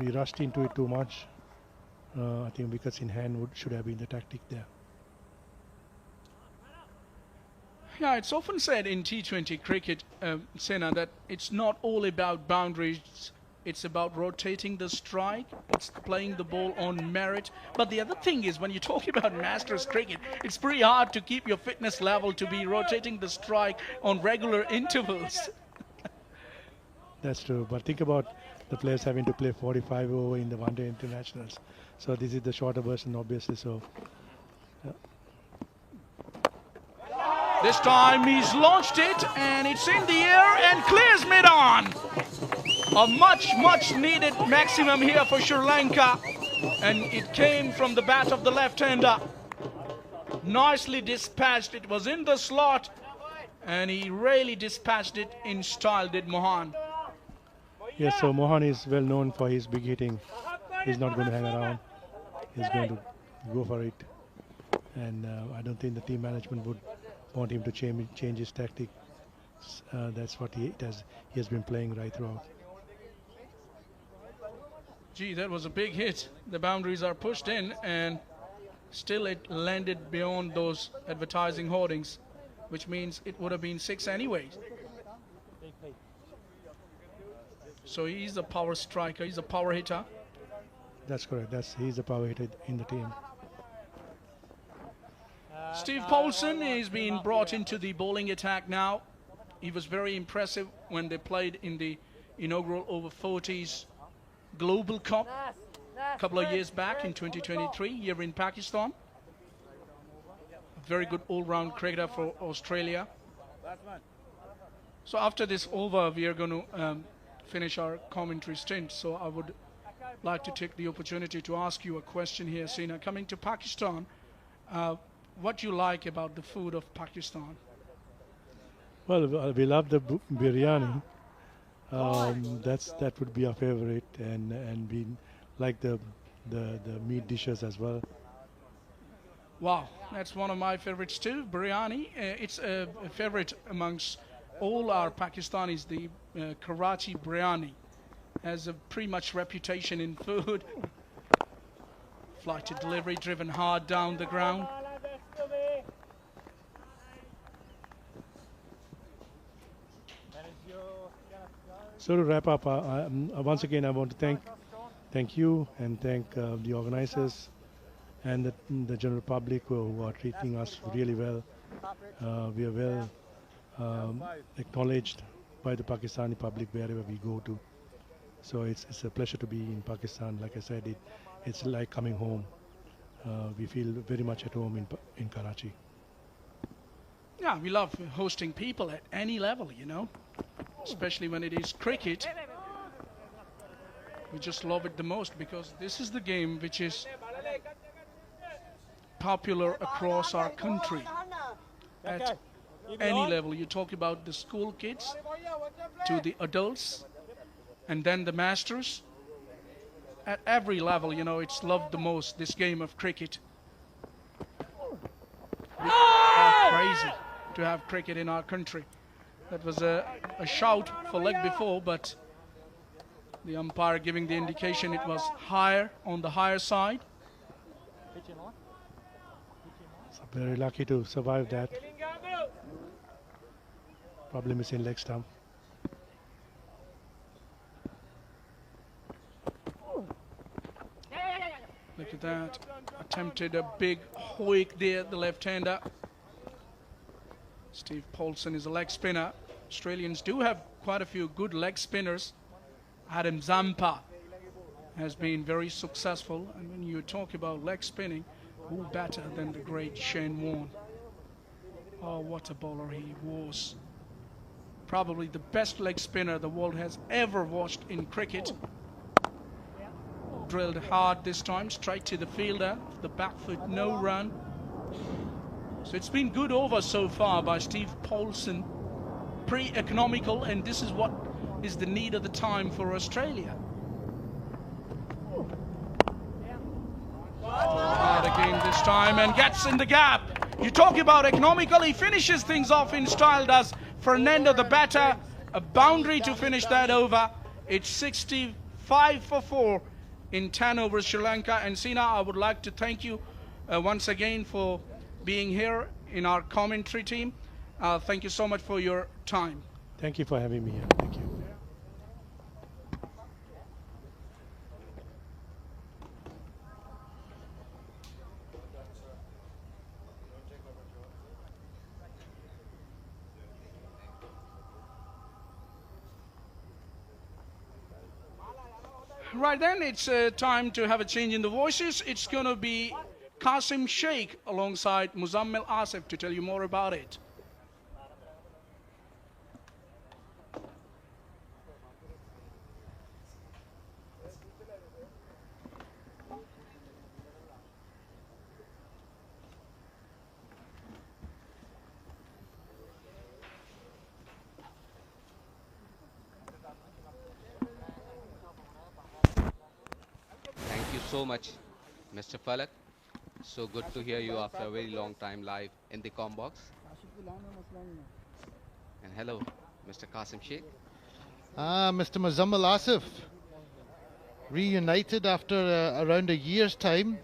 rushed into it too much. I think wickets in hand should have been the tactic there. Yeah, it's often said in T20 cricket, Sena, that it's not all about boundaries. It's about rotating the strike. It's playing the ball on merit. But the other thing is, when you talk about Masters cricket, it's pretty hard to keep your fitness level to be rotating the strike on regular intervals. That's true. But think about the players having to play 45 over in the one-day internationals. So this is the shorter version, obviously. So. Yeah. This time he's launched it, and it's in the air and clears mid-on. A much needed maximum here for Sri Lanka, and it came from the bat of the left-hander. Nicely dispatched. It was in the slot, and he really dispatched it in style, did Mohan. Yes, so Mohan is well known for his big hitting. He's not going to hang around. He's going to go for it. And I don't think the team management would want him to change his tactic. That's what he has been playing right throughout. Gee, that was a big hit. The boundaries are pushed in, and still it landed beyond those advertising hoardings, which means it would have been 6 anyways. So he's a power striker, he's a power hitter. That's correct. He's a power hitter in the team. Steve Paulson is being brought into the bowling attack now. He was very impressive when they played in the inaugural Over-40s Global Cup a couple of years back in 2023 here in Pakistan. A very good all-round cricketer for Australia. So after this over, we are going to finish our commentary stint. So I would like to take the opportunity to ask you a question here, Sina. Coming to Pakistan, what do you like about the food of Pakistan? Well, we love the biryani. That would be our favorite, and we like the meat dishes as well. Wow, that's one of my favorites too, biryani. It's a favorite amongst all our Pakistanis. The Karachi biryani has a pretty much reputation in food. Flight to delivery driven hard down the ground. So to wrap up, once again I want to thank you and thank the organizers and the general public who are treating us really well. We are well acknowledged by the Pakistani public wherever we go to. So it's a pleasure to be in Pakistan. Like I said, it's like coming home. We feel very much at home in Karachi. Yeah, we love hosting people at any level, you know, especially when it is cricket. We just love it the most because this is the game which is popular across our country at any level. You talk about the school kids to the adults and then the masters. At every level, you know, it's loved the most, this game of cricket. We are crazy to have cricket in our country. That was a shout for leg before, but the umpire giving the indication it was higher, on the higher side. So very lucky to survive that. Probably missing leg stump. Look at that. Attempted a big hoik there, the left-hander. Steve Paulson is a leg spinner. Australians do have quite a few good leg spinners. Adam Zampa has been very successful. And when you talk about leg spinning, who better than the great Shane Warne? Oh, what a bowler he was. Probably the best leg spinner the world has ever watched in cricket. Drilled hard this time, straight to the fielder. The back foot, no run. So it's been good over so far by Steve Paulson. Pretty economical, and this is what is the need of the time for Australia. Hard again this time and gets in the gap. You talk about economical, he finishes things off in style, does Fernando the batter. A boundary to finish that over. It's 65 for 4 in 10 overs Sri Lanka. And Sina, I would like to thank you once again for being here in our commentary team. Thank you so much for your time. Thank you for having me here. Thank you. Right then, it's time to have a change in the voices. It's going to be Qasim Sheikh alongside Muzammil Asif to tell you more about it. Thank you so much, Mr. Falak. So good to hear you after a very long time live in the com box. And hello, Mr. Qasim Sheikh. Mr. Muzammil Asif, reunited after around a year's time.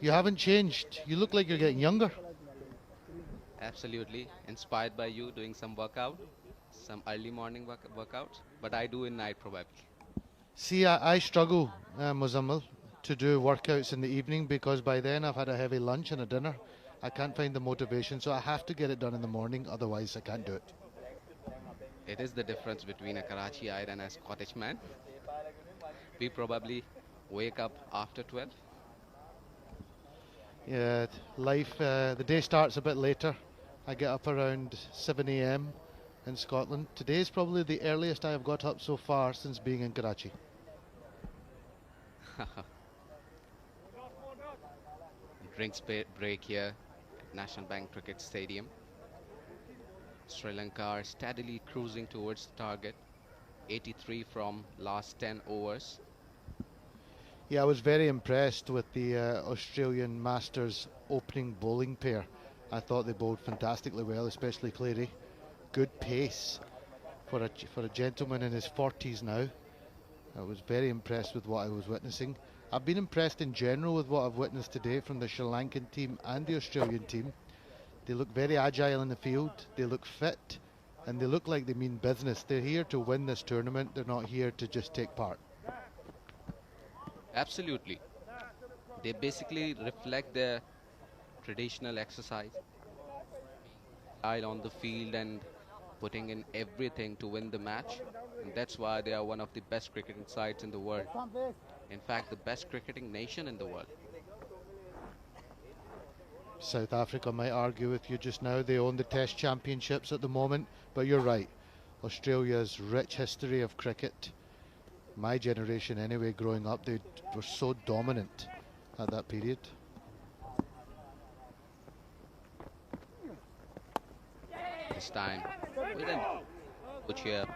You haven't changed. You look like you're getting younger. Absolutely. Inspired by you doing some workout. some early morning workouts, but I do in night probably. See, I struggle, Muzammil, to do workouts in the evening because by then I've had a heavy lunch and a dinner. I can't find the motivation, so I have to get it done in the morning, otherwise I can't do it. It is the difference between a Karachiite and a Scottish man. We probably wake up after 12. Yeah, life, the day starts a bit later. I get up around 7 a.m. in Scotland. Today is probably the earliest I have got up so far since being in Karachi. Drinks break here at National Bank Cricket Stadium. Sri Lanka are steadily cruising towards the target. 83 from last 10 overs. Yeah, I was very impressed with the Australian Masters opening bowling pair. I thought they bowled fantastically well, especially Cleary. Good pace for a gentleman in his 40s now. I was very impressed with what I was witnessing. I've been impressed in general with what I've witnessed today from the Sri Lankan team and the Australian team. They look very agile in the field, they look fit, and they look like they mean business. They're here to win this tournament, they're not here to just take part. Absolutely. They basically reflect their traditional exercise. Out on the field and putting in everything to win the match. And that's why they are one of the best cricketing sides in the world. In fact, the best cricketing nation in the world. South Africa might argue with you just now. They own the Test Championships at the moment, but you're right. Australia's rich history of cricket, my generation anyway, growing up, they were so dominant at that period. This time, with an push here,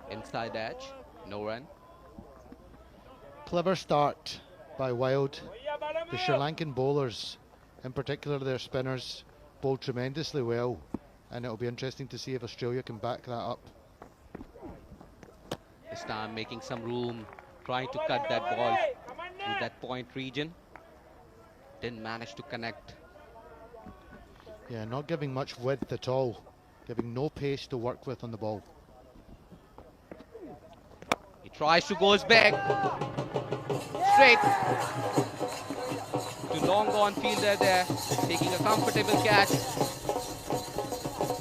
inside edge, no run. Clever start by Wild. The Sri Lankan bowlers, in particular their spinners, bowled tremendously well, and it'll be interesting to see if Australia can back that up. This time making some room, trying to cut that ball through that point region. Didn't manage to connect. Yeah, not giving much width at all, giving no pace to work with on the ball. He tries to goes back. Straight. To long on fielder there, taking a comfortable catch.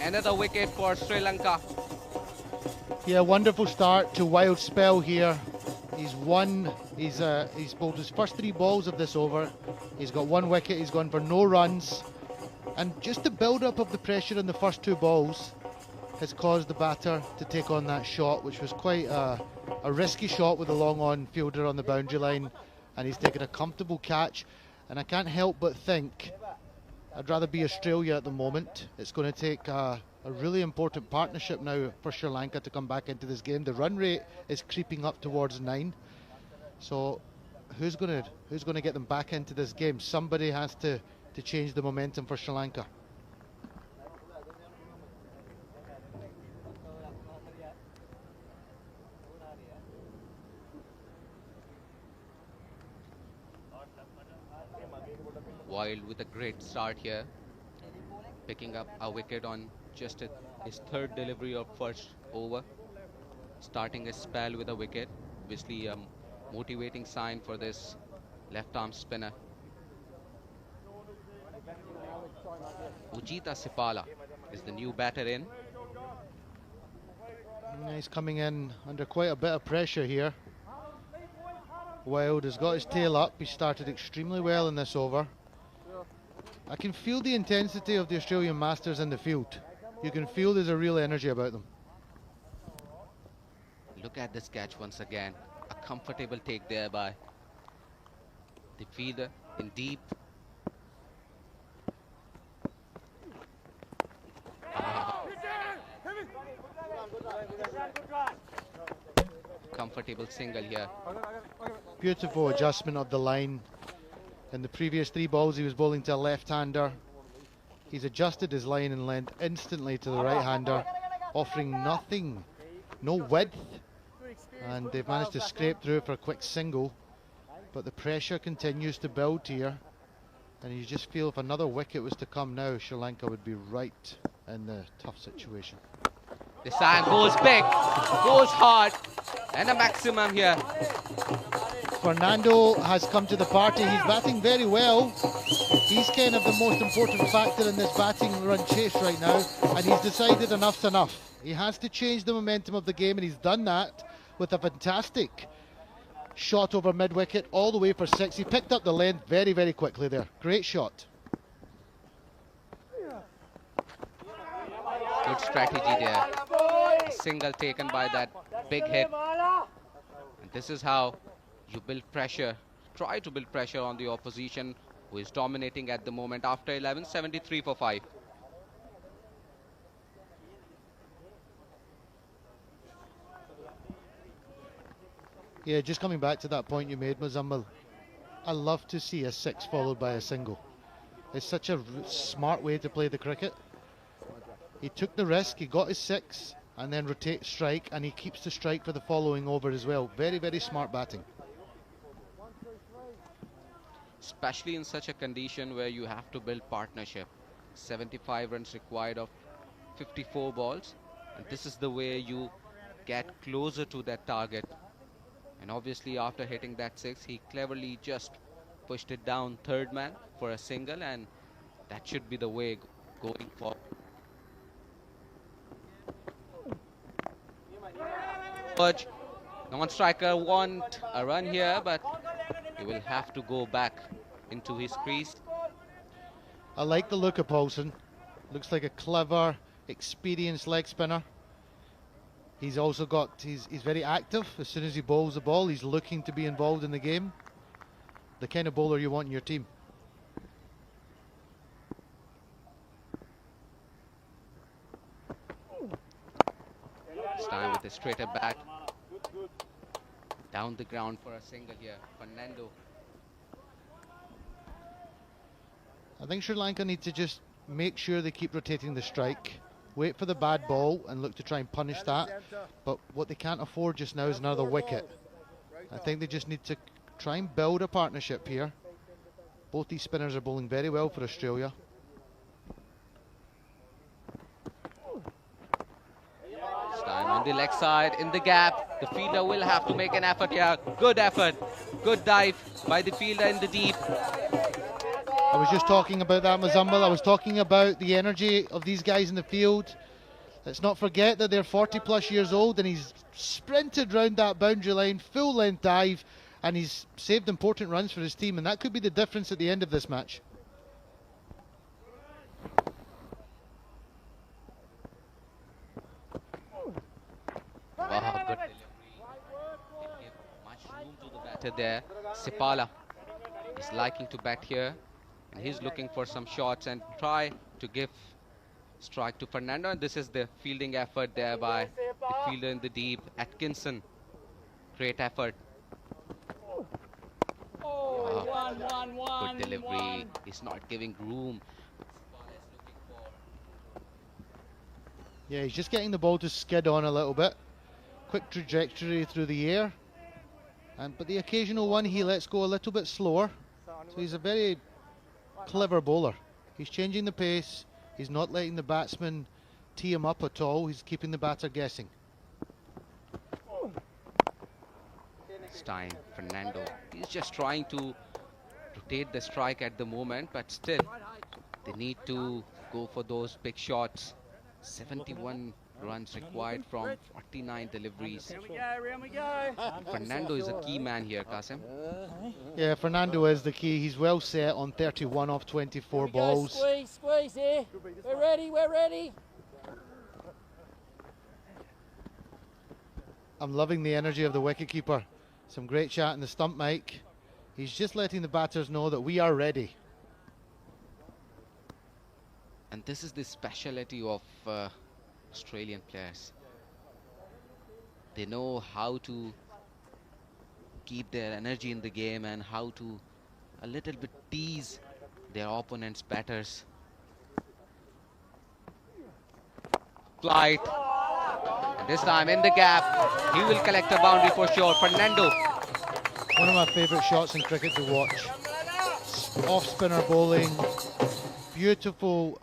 Another wicket for Sri Lanka. Yeah, wonderful start to Wild's spell here. He's bowled his first 3 balls of this over. He's got 1 wicket, he's gone for no runs. And just the build-up of the pressure in the first 2 balls has caused the batter to take on that shot, which was quite a risky shot with a long-on fielder on the boundary line. And he's taken a comfortable catch. And I can't help but think I'd rather be Australia at the moment. It's going to take a really important partnership now for Sri Lanka to come back into this game. The run rate is creeping up towards 9. So who's going to get them back into this game? Somebody has to change the momentum for Sri Lanka. Wild with a great start here, picking up a wicket on just his 3rd delivery of first over, starting his spell with a wicket. Obviously a motivating sign for this left arm spinner. Ujita Sipala is the new batter in. He's coming in under quite a bit of pressure here. Wild has got his tail up. He started extremely well in this over. I can feel the intensity of the Australian Masters in the field. You can feel there's a real energy about them. Look at this catch once again. A comfortable take there by the fielder in deep. Comfortable single here. Beautiful adjustment of the line. In the previous 3 balls he was bowling to a left-hander. He's adjusted his line and length instantly to the right-hander, offering nothing, no width, and they've managed to scrape through for a quick single. But the pressure continues to build here, and you just feel if another wicket was to come now, Sri Lanka would be right in the tough situation. This time goes big, goes hard, and a maximum here. Fernando has come to the party. He's batting very well. He's kind of the most important factor in this batting run chase right now, and he's decided enough's enough. He has to change the momentum of the game, and he's done that with a fantastic shot over mid-wicket all the way for 6. He picked up the length very, very quickly there. Great shot. Good strategy there. A single taken by that big hit. And this is how you build pressure. Try to build pressure on the opposition, who is dominating at the moment after 11, 73 for 5. Yeah, just coming back to that point you made, Muzammal. I love to see a 6 followed by a single. It's such a smart way to play the cricket. He took the risk, he got his 6, and then rotate strike, and he keeps the strike for the following over as well. Very, very smart batting. Especially in such a condition where you have to build partnership. 75 runs required of 54 balls. And this is the way you get closer to that target. And obviously after hitting that 6, he cleverly just pushed it down third man for a single, and that should be the way going forward. Non-striker want a run here, but he will have to go back into his crease. I like the look of Paulson. Looks like a clever, experienced leg spinner. He's also got, he's very active. As soon as he bowls the ball, he's looking to be involved in the game. The kind of bowler you want in your team. This time with a straighter bat. Down the ground for a single here. Fernando. I think Sri Lanka need to just make sure they keep rotating the strike. Wait for the bad ball and look to try and punish that. But what they can't afford just now is another wicket. I think they just need to try and build a partnership here. Both these spinners are bowling very well for Australia. This time on the leg side, in the gap. The fielder will have to make an effort here. Good effort. Good dive by the fielder in the deep. I was just talking about that, Muzammal. I was talking about the energy of these guys in the field. Let's not forget that they're 40 plus years old, and he's sprinted round that boundary line, full length dive, and he's saved important runs for his team, and that could be the difference at the end of this match. Wow, good delivery. Didn't give much room to the batter there. Sipala is liking to bat here, and he's looking for some shots and try to give strike to Fernando. And this is the fielding effort there by the fielder in the deep, Atkinson. Great effort. Good delivery. He's not giving room. Yeah, he's just getting the ball to skid on a little bit. Quick trajectory through the air. But the occasional one he lets go a little bit slower. So he's a very clever bowler. He's changing the pace. He's not letting the batsman tee him up at all. He's keeping the batter guessing. This time, Fernando. He's just trying to rotate the strike at the moment, but still, they need to go for those big shots. 71 runs required from 49 deliveries. Fernando is a key man here, Qasim. Yeah, Fernando is the key. He's well set on 31 off 24 balls. Squeeze here. We're ready, we're ready. I'm loving the energy of the wicketkeeper. Some great chat in the stump mic. He's just letting the batters know that we are ready. And this is the speciality of Australian players. They know how to keep their energy in the game and how to a little bit tease their opponents' batters. Flight. And this time in the gap, he will collect a boundary for sure. Fernando. One of my favourite shots in cricket to watch. Off spinner bowling. beautiful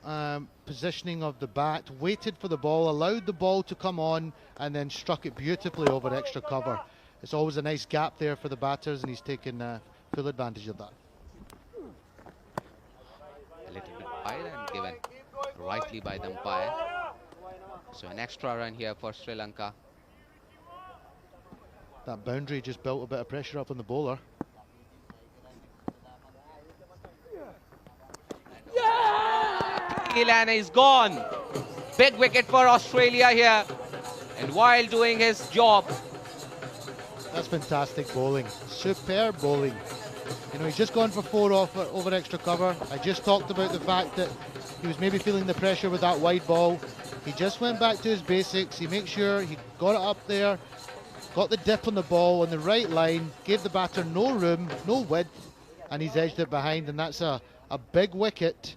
positioning of the bat, waited for the ball, allowed the ball to come on, and then struck it beautifully over extra cover. It's always a nice gap there for the batters, and he's taken full advantage of that. A little bit wide and given rightly by the umpire. So an extra run here for Sri Lanka. That boundary just built a bit of pressure up on the bowler. And he's gone. Big wicket for Australia here. And while doing his job. That's fantastic bowling. Superb bowling. You know, he's just gone for 4 off over extra cover. I just talked about the fact that he was maybe feeling the pressure with that wide ball. He just went back to his basics. He made sure he got it up there, got the dip on the ball on the right line, gave the batter no room, no width, and he's edged it behind, and that's a big wicket.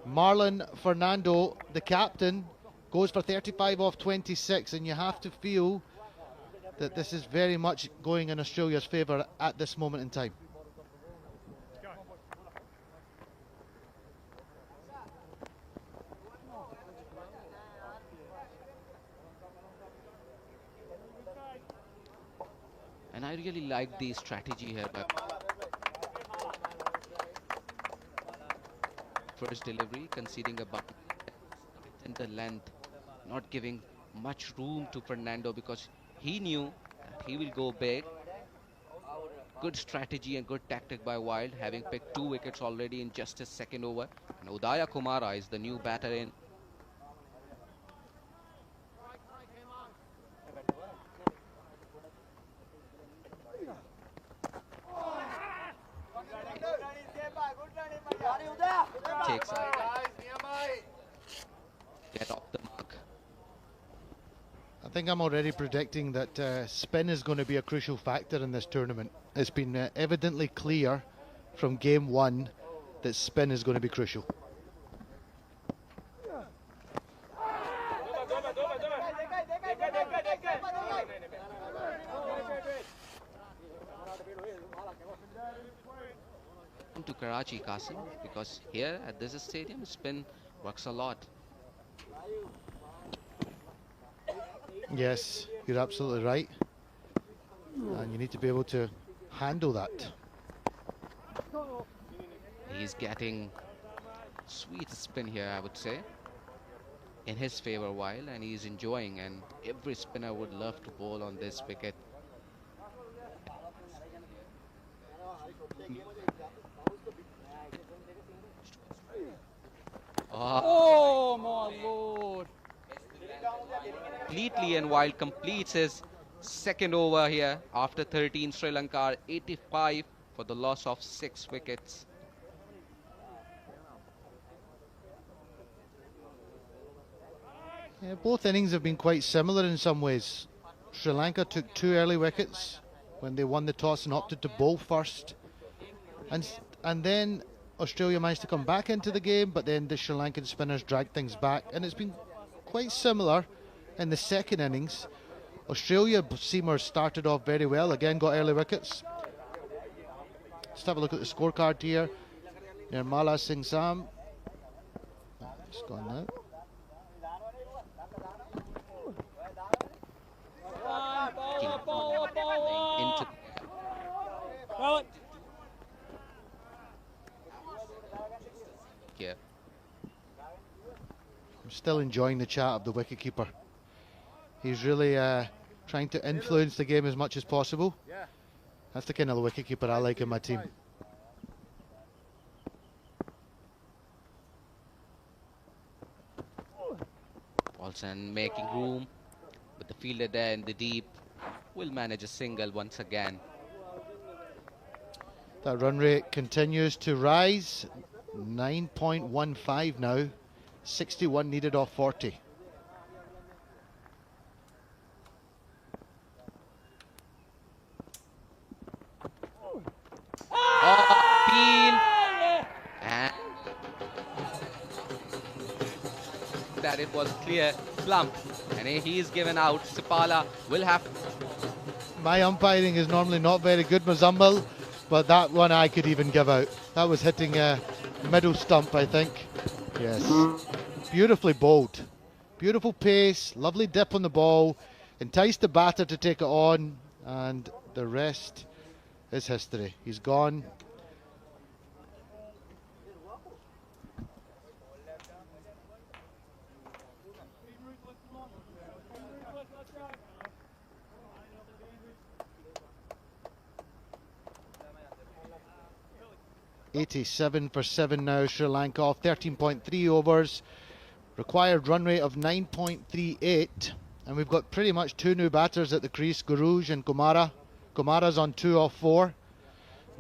Marlon Fernando, the captain, goes for 35 off 26, and you have to feel that this is very much going in Australia's favour at this moment in time. And I really like the strategy here. First delivery, conceding a bunt in the length, not giving much room to Fernando because he knew that he will go big. Good strategy and good tactic by Wild, having picked 2 wickets already in just his second over. And Udaya Kumara is the new batter in. Takes a get off the mark. I think I'm already predicting that spin is going to be a crucial factor in this tournament. It's been evidently clear from game 1 that spin is going to be crucial. To Karachi, Qasim, because here at this stadium, spin works a lot. Yes, you're absolutely right. And you need to be able to handle that. He's getting sweet spin here, I would say, in his favor while, and he's enjoying, and every spinner would love to bowl on this wicket. Oh my lord! Completely, and Wild completes his second over here after 13. Sri Lanka are 85 for the loss of 6 wickets. Yeah, both innings have been quite similar in some ways. Sri Lanka took 2 early wickets when they won the toss and opted to bowl first, and then Australia managed to come back into the game, but then the Sri Lankan spinners dragged things back, and it's been quite similar in the second innings. Australia seamers started off very well, again got early wickets. Let's have a look at the scorecard here. Nirmala Singh Sam, it's gone now. Yeah. I'm still enjoying the chat of the wicketkeeper. He's really trying to influence the game as much as possible. That's the kind of wicketkeeper I like in my team. Paulson making room, but the fielder there in the deep will manage a single once again. That run rate continues to rise. 9.15 now. 61 needed off 40. Peel. And that it was clear plump. And he is given out. Sipala will have... My umpiring is normally not very good, Mazumble, but that one I could even give out. That was hitting a middle stump, I think. Yes, beautifully bowled. Beautiful pace, lovely dip on the ball, enticed the batter to take it on, and the rest is history. He's gone. .87 for 7 now, Sri Lanka off 13.3 overs. Required run rate of 9.38, and we've got pretty much two new batters at the crease, Guruj and Kumara. Kumara's on 2 off 4.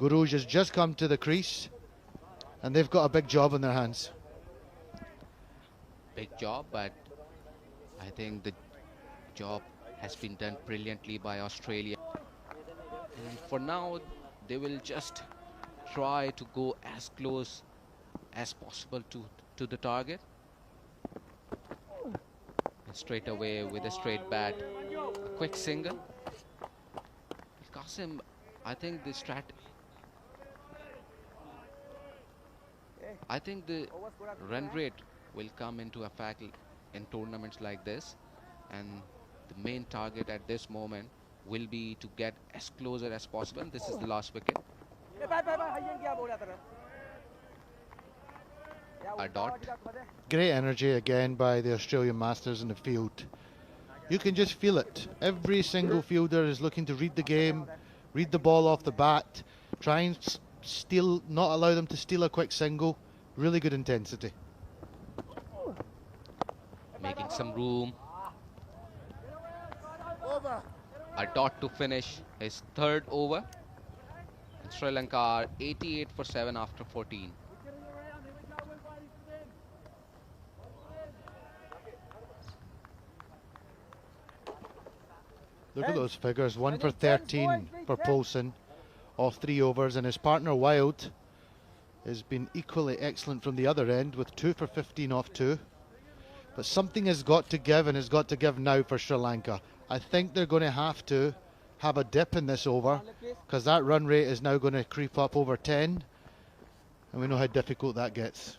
Guruj has just come to the crease, and they've got a big job on their hands. Big job, but I think the job has been done brilliantly by Australia. And for now, they will just try to go as close as possible to the target. And straight away with a straight bat, a quick single. Qasim, I think the run rate will come into effect in tournaments like this, and the main target at this moment will be to get as closer as possible. This is the last wicket. A dot. Great energy again by the Australian Masters in the field. You can just feel it. Every single fielder is looking to read the game, read the ball off the bat, try and steal, not allow them to steal a quick single. Really good intensity. Making some room. A dot to finish his third over. And Sri Lanka are 88 for 7 after 14. Look at those figures. 1 for 13 for Poulsen off 3 overs, and his partner Wild has been equally excellent from the other end with 2 for 15 off 2. But something has got to give, and has got to give now for Sri Lanka. I think they're going to have a dip in this over, because that run rate is now going to creep up over 10, and we know how difficult that gets.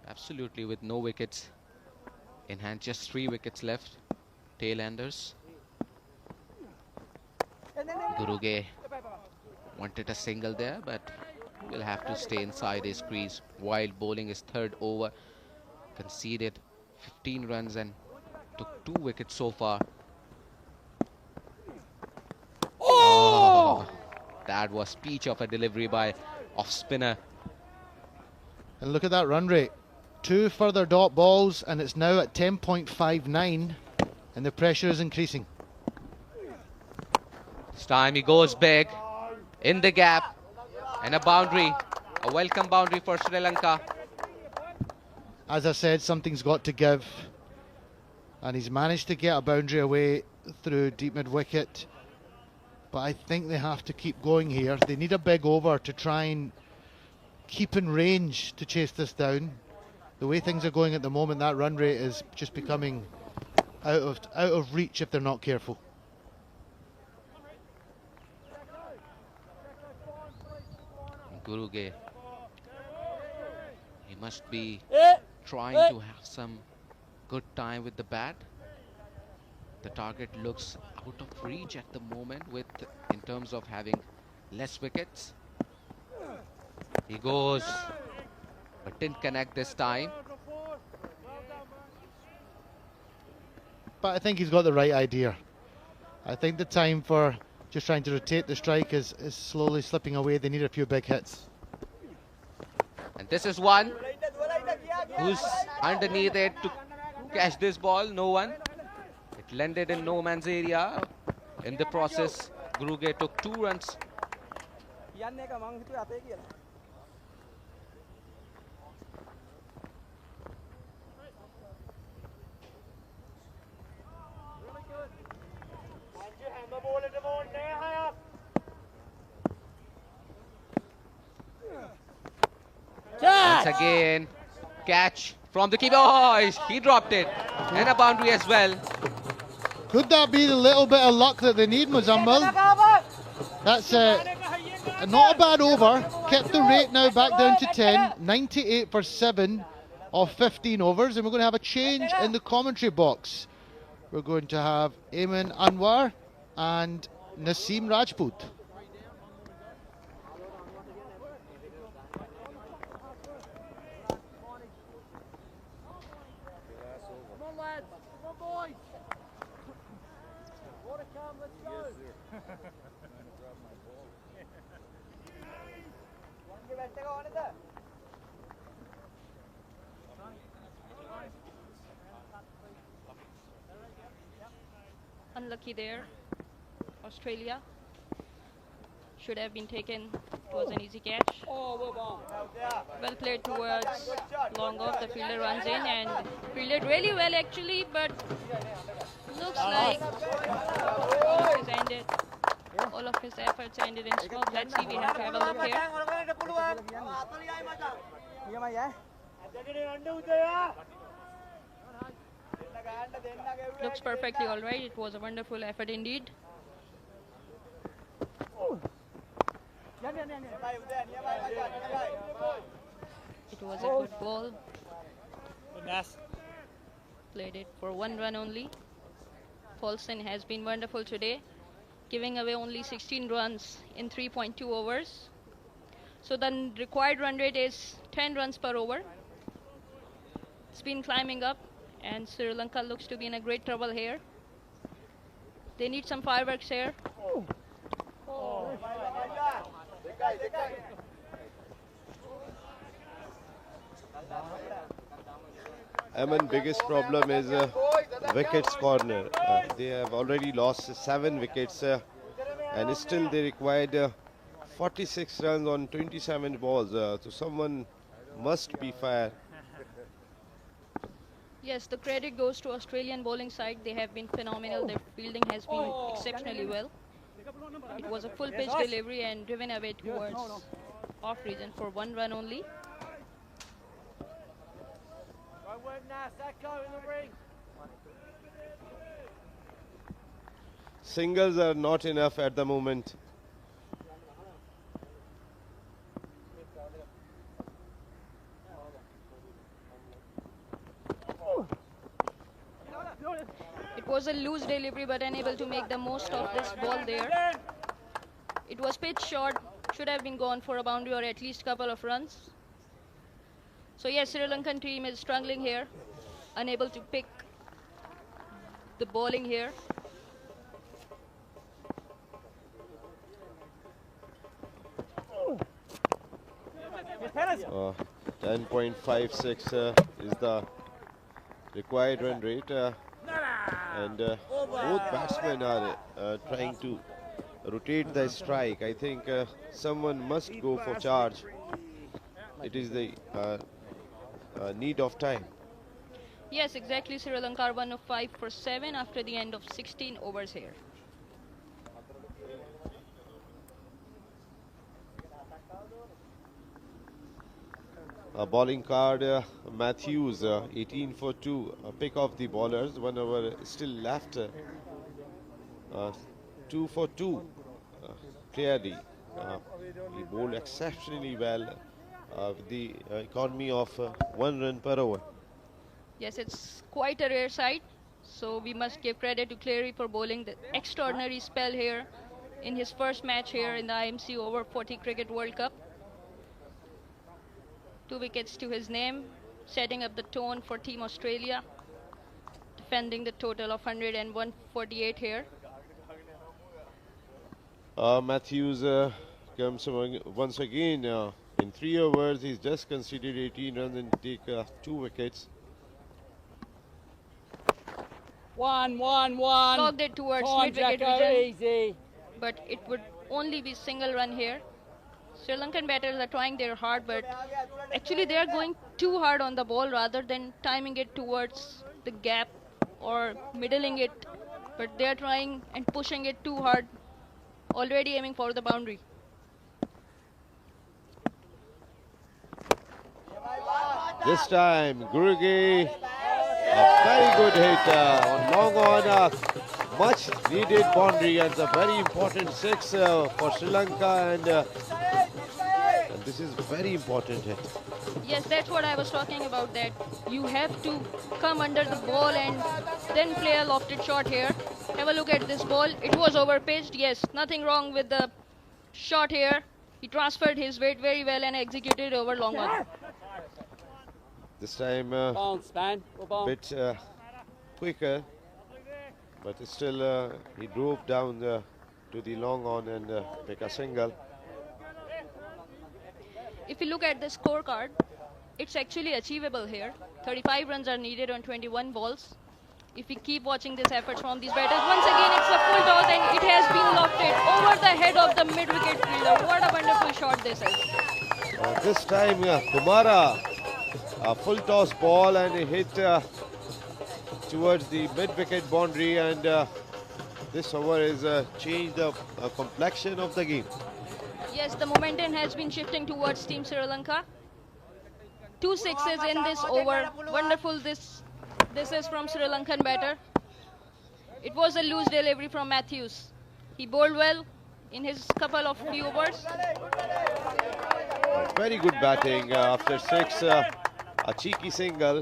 Absolutely, with no wickets in hand, just 3 wickets left. Tail-enders. Guruge wanted a single there, but will have to stay inside his crease while bowling his third over. Conceded 15 runs and took 2 wickets so far. Oh, that was peach of a delivery by off-spinner. And look at that run rate. 2 further dot balls, and it's now at 10.59, and the pressure is increasing. This time he goes big in the gap, and a boundary, a welcome boundary for Sri Lanka. As I said, something's got to give, and he's managed to get a boundary away through deep mid-wicket, but I think they have to keep going here. They need a big over to try and keep in range to chase this down. The way things are going at the moment, that run rate is just becoming out of reach if they're not careful. Guruge, he must be trying to have some good time with the bat. The target looks out of reach at the moment in terms of having less wickets. He goes, but didn't connect this time. But I think he's got the right idea. I think the time for just trying to rotate the strike is slowly slipping away. They need a few big hits. And this is one who's underneath it to catch this ball. No one. It landed in no man's area. In the process, Guruge took 2 runs. Once again, catch from the keeper. Oh, he dropped it. And a boundary as well. Could that be the little bit of luck that they need, Muzammal? That's not a bad over. Kept the rate now back down to 10. 98 for 7 of 15 overs. And we're going to have a change in the commentary box. We're going to have Ayman Anwar and Naseem Rajput. Unlucky there. Australia should have been taken. It was an easy catch. Well played towards long off. The fielder runs in and fielded really well actually, but looks like all of his efforts ended in smoke. Let's see, we have to have a look here. Looks perfectly all right. It was a wonderful effort indeed. It was a good ball. Played it for 1 run only. Paulson has been wonderful today, giving away only 16 runs in 3.2 overs. So the required run rate is 10 runs per over. It's been climbing up, and Sri Lanka looks to be in a great trouble here. They need some fireworks here. Aman's biggest problem is wickets corner. They have already lost 7 wickets and still they required 46 runs on 27 balls. So someone must be fair. Yes, the credit goes to Australian bowling side. They have been phenomenal. Their fielding has been exceptionally well. It was a full pitch delivery and driven away towards off region for 1 run only. Singles are not enough at the moment. It was a loose delivery but unable to make the most of this ball there. It was pitch short, should have been gone for a boundary or at least couple of runs. So yes, Sri Lankan team is struggling here, unable to pick the bowling here. Uh, 10.56 is the required run rate, and both batsmen are trying to rotate the strike. I think someone must go for charge. It is the need of time. Yes, exactly. Sri Lanka are 1 of 5 for 7 after the end of 16 overs here. A bowling card, Matthews, 18 for 2. A pick of the bowlers, 1 over still left. 2 for 2. Clearly, he bowled exceptionally well with the economy of 1 run per over. Yes, it's quite a rare sight. So we must give credit to Cleary for bowling the extraordinary spell here in his first match here in the IMC Over-40 Cricket World Cup. 2 wickets to his name, setting up the tone for Team Australia, defending the total of 100 and 148 here. Matthews comes once again in 3 overs. He's just conceded 18 runs and take 2 wickets. One. Logged it towards mid-wicket region, Easy. but it would only be single run here. Sri Lankan batters are trying their hard, but actually they are going too hard on the ball rather than timing it towards the gap or middling it. But they are trying and pushing it too hard, already aiming for the boundary. This time, Gurugi, a very good hit on long on. much needed boundary and a very important six for Sri Lanka, and this is very important hit. Yes, that's what I was talking about, that you have to come under the ball and then play a lofted shot here. Have a look at this ball. It was overpitched. Yes, nothing wrong with the shot here. He transferred his weight very well and executed over long on. This time a bit quicker, but still he drove down to the long on and pick a single. If you look at the scorecard, it's actually achievable here. 35 runs are needed on 21 balls. If we keep watching this effort from these batters, once again it's a full toss and it has been lofted over the head of the mid-wicket fielder. What a wonderful shot this is. This time Kumara, a full toss ball, and he hit towards the mid-wicket boundary, and this over is changed the complexion of the game. Yes, the momentum has been shifting towards Team Sri Lanka. 2 sixes in this over. Wonderful this is from Sri Lankan batter. It was a loose delivery from Matthews. He bowled well in his couple of few overs. Very good batting after 6, a cheeky single.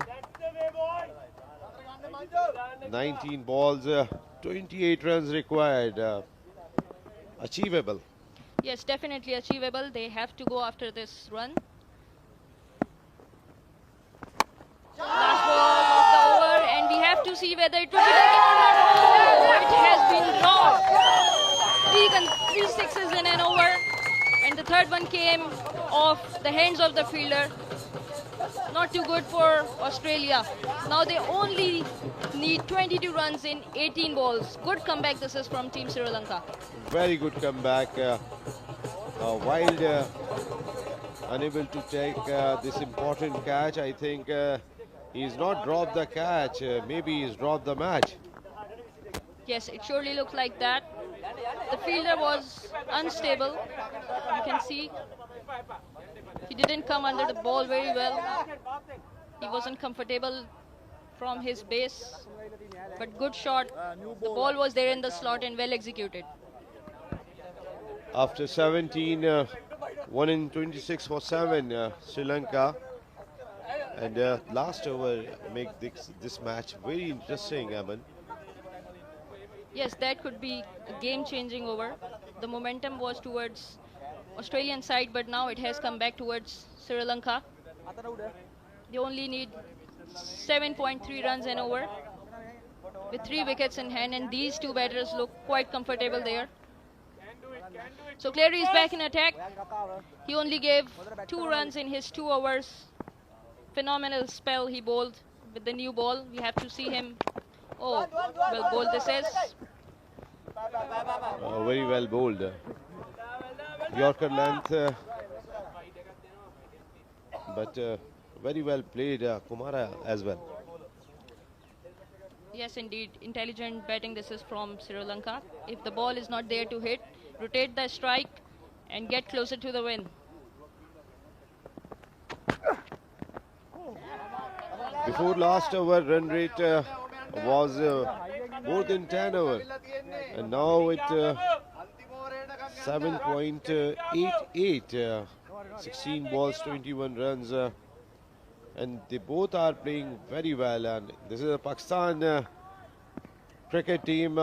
19 balls, 28 runs required. Achievable. Yes, definitely achievable. They have to go after this run. Last ball of the over, and we have to see whether it will be taken or not. Oh, it has been dropped. 3 sixes in an over, and the third one came off the hands of the fielder. Not too good for Australia. Now they only need 22 runs in 18 balls. Good comeback this is from Team Sri Lanka. Very good comeback. Wild unable to take this important catch. I think he's not dropped the catch. Maybe he's dropped the match. Yes, it surely looked like that. The fielder was unstable. You can see he didn't come under the ball very well. He wasn't comfortable from his base, but good shot. The ball was there in the slot and well executed. After 17, 1 in 26 for 7, Sri Lanka. And last over make this match very interesting, Aman. Yes, that could be a game-changing over. The momentum was towards Australian side, but now it has come back towards Sri Lanka. They only need 7.3 runs an over with 3 wickets in hand, and these two batters look quite comfortable there. So Cleary is back in attack. He only gave 2 runs in his 2 overs. Phenomenal spell he bowled with the new ball. We have to see him. Oh, well bowled this is. Very well bowled. Yorker length, but very well played, Kumara as well. Yes, indeed. Intelligent batting this is from Sri Lanka. If the ball is not there to hit, rotate the strike and get closer to the win. Before last over, run rate was more than 10 over, and now it 7.88, 16 balls, 21 runs, and they both are playing very well. And this is a Pakistan cricket team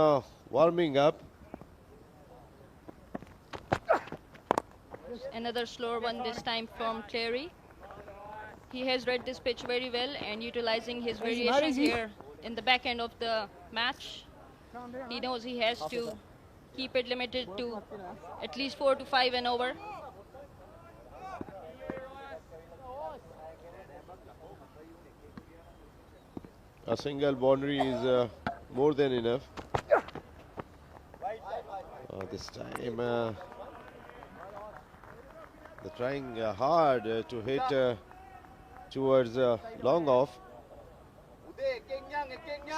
warming up. Another slower one this time from Cleary. He has read this pitch very well and utilizing his variations here in the back end of the match. He knows he has to keep it limited to at least 4 to 5 and over. A single boundary is more than enough. This time they're trying hard to hit towards long off.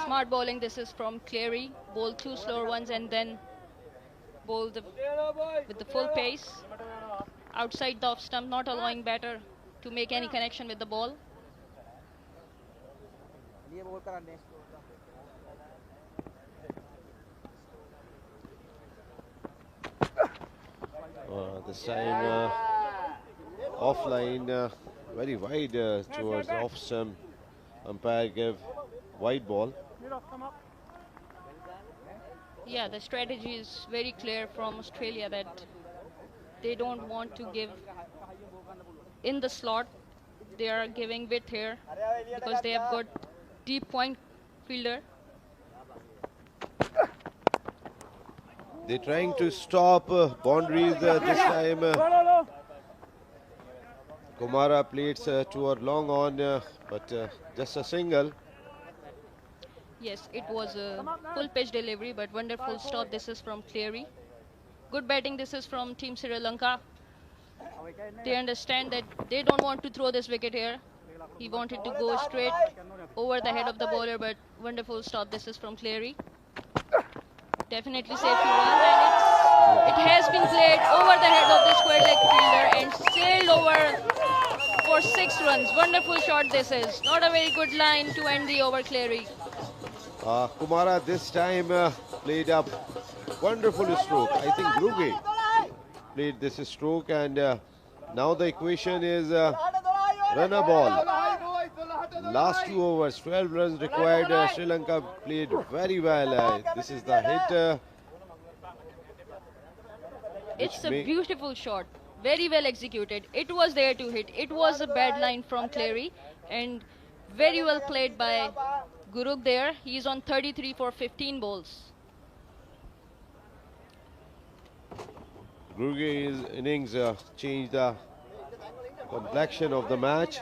Smart bowling this is from Cleary. Bowled 2 slower ones and then bowled with the full pace. Outside the off stump, not allowing batter to make any connection with the ball. This time offline, very wide towards off stump. Umpire gave wide ball. Yeah, the strategy is very clear from Australia that they don't want to give in the slot. They are giving width here because they have got deep point fielder. They're trying to stop boundaries this time. Kumara plates toward long on, but just a single. Yes, it was a full pitch delivery, but wonderful stop. This is from Cleary. Good batting. This is from Team Sri Lanka. They understand that they don't want to throw this wicket here. He wanted to go straight over the head of the bowler, but wonderful stop. This is from Cleary. Definitely safety run, and it has been played over the head of the square leg fielder and sailed over for 6 runs. Wonderful shot this is. Not a very good line to end the over, Cleary. Kumara this time played up wonderful stroke. I think Gruge played this stroke, and now the equation is run a ball. Last 2 overs, 12 runs required. Sri Lanka played very well. This is the hit. It's a beautiful shot. Very well executed. It was there to hit. It was a bad line from Cleary, and very well played by Guruk there. He's on 33 for 15 balls. Gruge's innings changed the complexion of the match.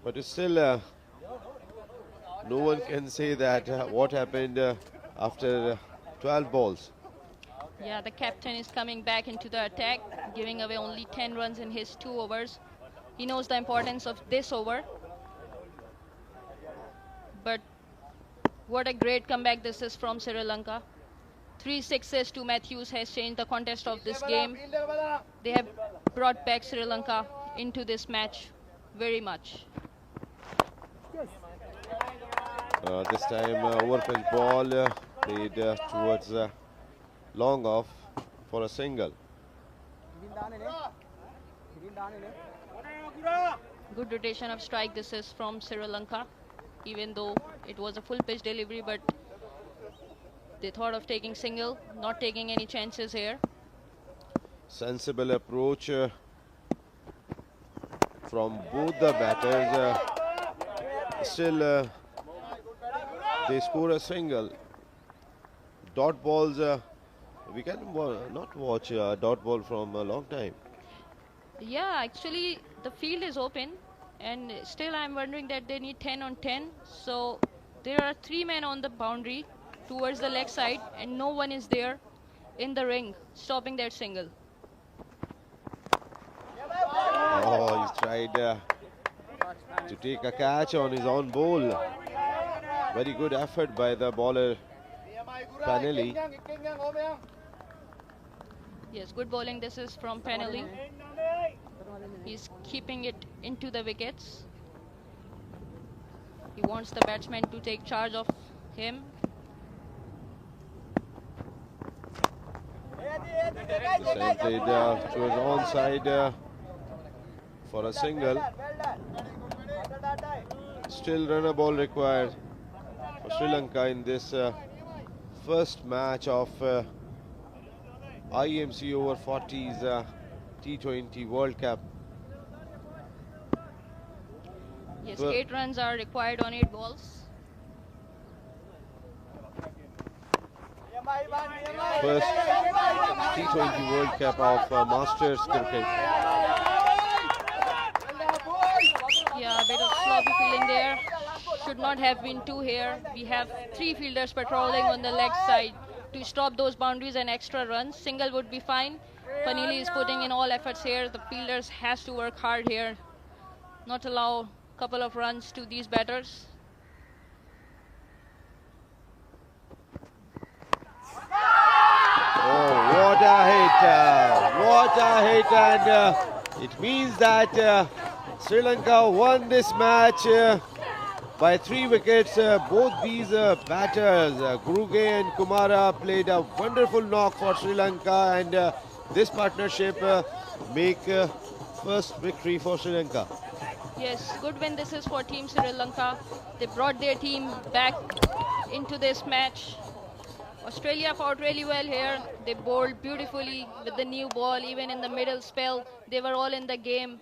But still, no one can say that what happened after 12 balls. Yeah, the captain is coming back into the attack, giving away only 10 runs in his 2 overs. He knows the importance of this over. But what a great comeback this is from Sri Lanka. 3 sixes to Matthews has changed the contest of this game. They have brought back Sri Lanka into this match very much. This time over pitch ball played towards long off for a single. Good rotation of strike this is from Sri Lanka, even though it was a full pitch delivery, but they thought of taking single, not taking any chances here. Sensible approach from both the batters. Still they score a single. Dot balls, we can not watch dot ball from a long time. Yeah, actually the field is open, and still I'm wondering that they need 10 on 10. So there are 3 men on the boundary towards the leg side, and no one is there in the ring stopping that single. Oh, he's tried to take a catch on his own ball. Very good effort by the bowler Panelli. Yes, good bowling. This is from Panelli. He's keeping it into the wickets. He wants the batsman to take charge of him. This time played towards onside for a single. Still run a ball required for Sri Lanka in this first match of IMC Over-40s T20 World Cup. Yes, 8 runs are required on 8 balls. First T20 World Cup of Masters cricket. Yeah, a bit of sloppy fielding there. Should not have been 2 here. We have 3 fielders patrolling on the leg side to stop those boundaries and extra runs. Single would be fine. Panelli is putting in all efforts here. The fielders has to work hard here, not allow a couple of runs to these batters. Oh, what a hit! What a hit! And it means that Sri Lanka won this match by 3 wickets. Both these batters, Gruge and Kumara, played a wonderful knock for Sri Lanka, and this partnership make first victory for Sri Lanka. Yes, good win this is for Team Sri Lanka. They brought their team back into this match. Australia fought really well here. They bowled beautifully with the new ball, even in the middle spell. They were all in the game,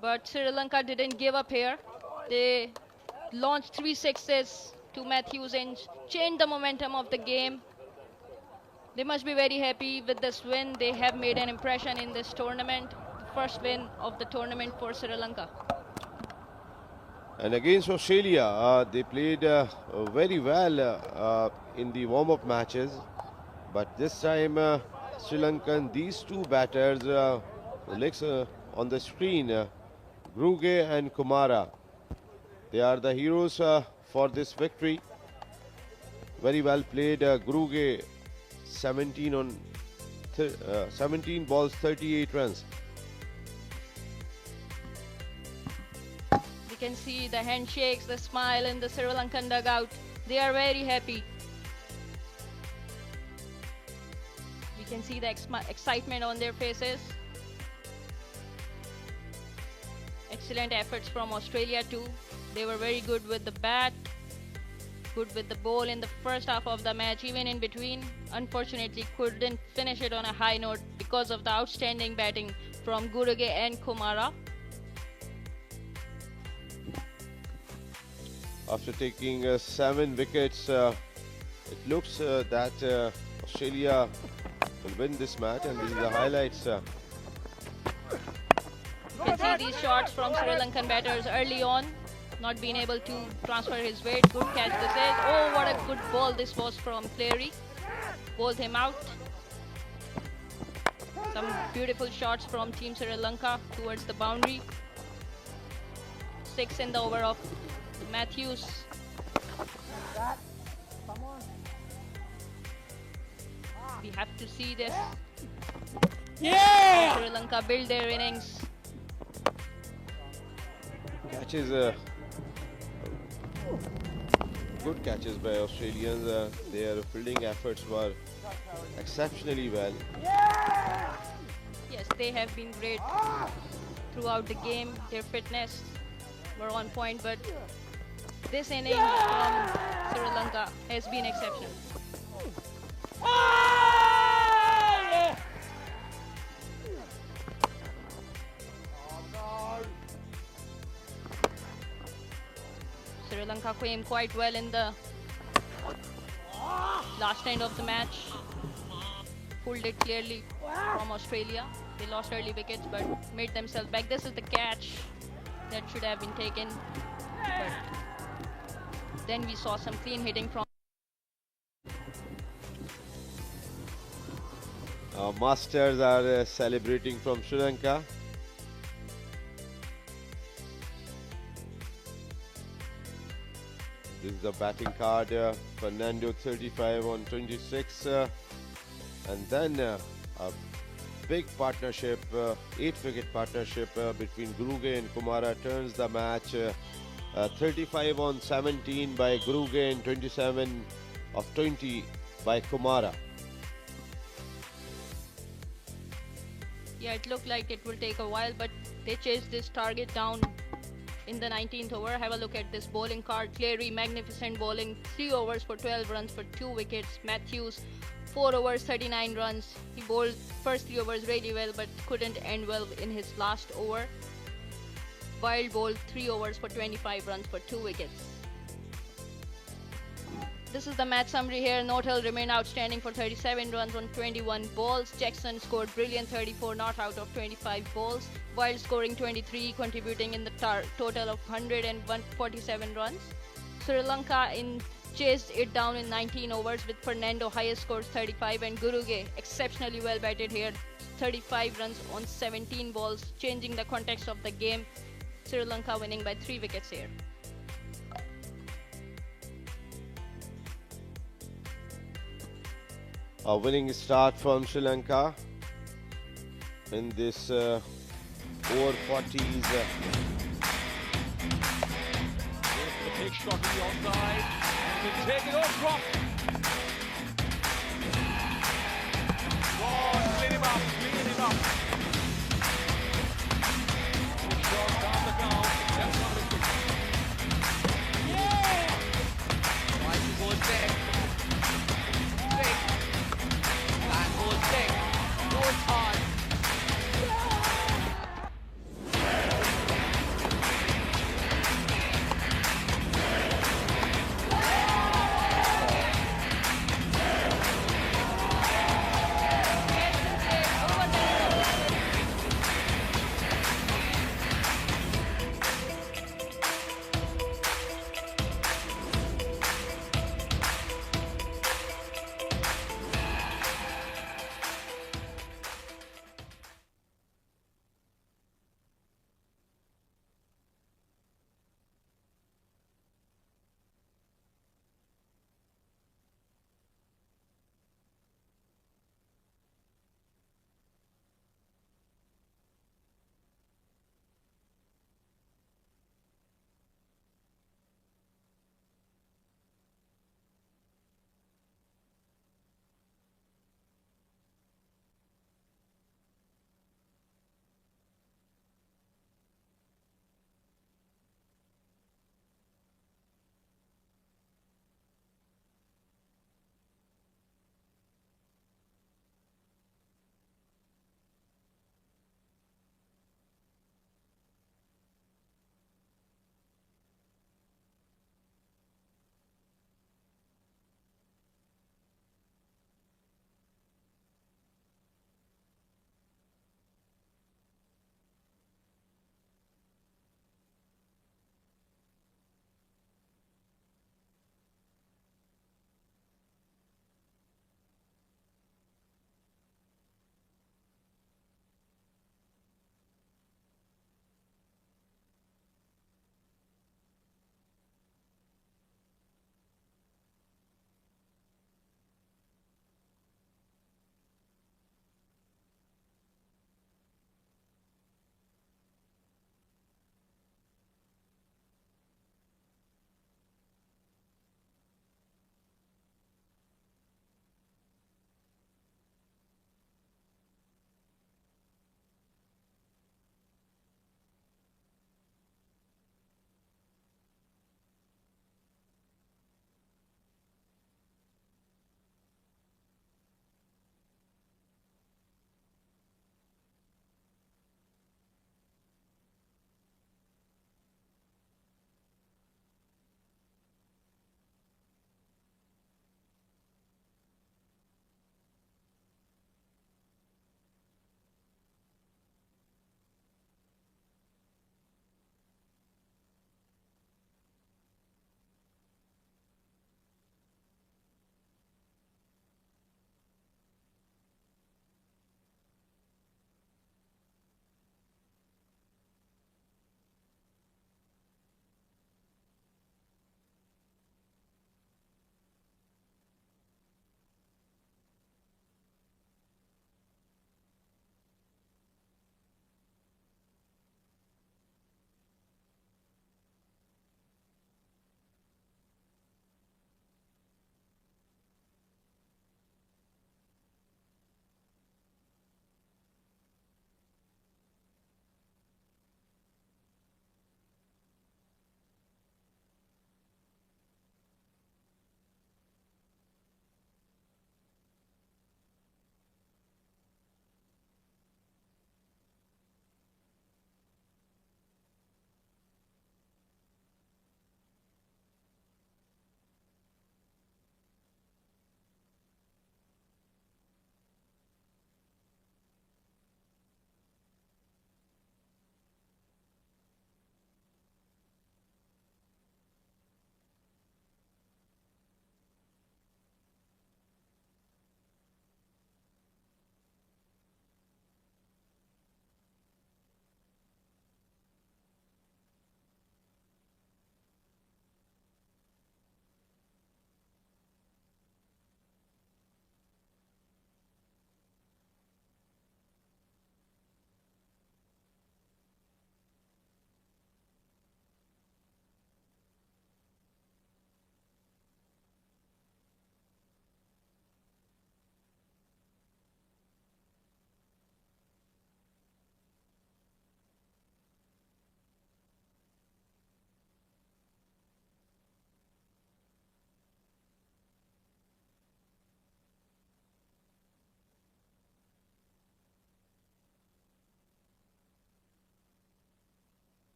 but Sri Lanka didn't give up here. They launched 3 sixes to Matthews and changed the momentum of the game. They must be very happy with this win. They have made an impression in this tournament. The first win of the tournament for Sri Lanka. And against Australia, they played very well in the warm-up matches. But this time, Sri Lankan, these two batters, the legs on the screen, Gruge and Kumara, they are the heroes for this victory. Very well played. Gruge, 17 balls, 38 runs. You can see the handshakes, the smile in the Sri Lankan dugout. They are very happy. We can see the excitement on their faces. Excellent efforts from Australia too. They were very good with the bat, good with the ball in the first half of the match, even in between. Unfortunately, couldn't finish it on a high note because of the outstanding batting from Guruge and Kumara. After taking 7 wickets, it looks that Australia will win this match, and these are the highlights. You can see these shots from Sri Lankan batters early on, not being able to transfer his weight. Good catch this is. Oh, what a good ball this was from Cleary. Bowled him out. Some beautiful shots from Team Sri Lanka towards the boundary. 6 in the over of Matthews. We have to see this. Yeah! Sri Lanka build their innings. Catches, good catches by Australians. Their fielding efforts were exceptionally well. Yes, they have been great throughout the game. Their fitness were on point, but this inning from Sri Lanka has been exceptional. Sri Lanka came quite well in the last end of the match. Pulled it clearly from Australia. They lost early wickets but made themselves back. This is the catch that should have been taken. But then we saw some clean hitting from Masters are celebrating from Sri Lanka. This is the batting card. Fernando 35 on 26. And then a big partnership, 8-wicket partnership between Gruge and Kumara turns the match. 35 on 17 by Gruge and 27 of 20 by Kumara. Yeah, it looked like it will take a while, but they chased this target down in the 19th over. Have a look at this bowling card. Cleary, magnificent bowling. 3 overs for 12 runs for 2 wickets. Matthews, 4 overs, 39 runs. He bowled first 3 overs really well, but couldn't end well in his last over. Wild bowled 3 overs for 25 runs for 2 wickets. This is the match summary here. Northall remained outstanding for 37 runs on 21 balls. Jackson scored brilliant 34 not out of 25 balls. Wild scoring 23, contributing in the total of 147 runs. Sri Lanka chased it down in 19 overs with Fernando highest scores 35 and Guruge exceptionally well batted here. 35 runs on 17 balls, changing the context of the game. Sri Lanka winning by 3 wickets here. A winning start from Sri Lanka in this over-40s. Big shot to the outside. And will take it off drop. Oh, clean him up, clean him up. Big shot down the count. That's not a good. Yeah! Try to go six. Six. That goes six. Goes hard.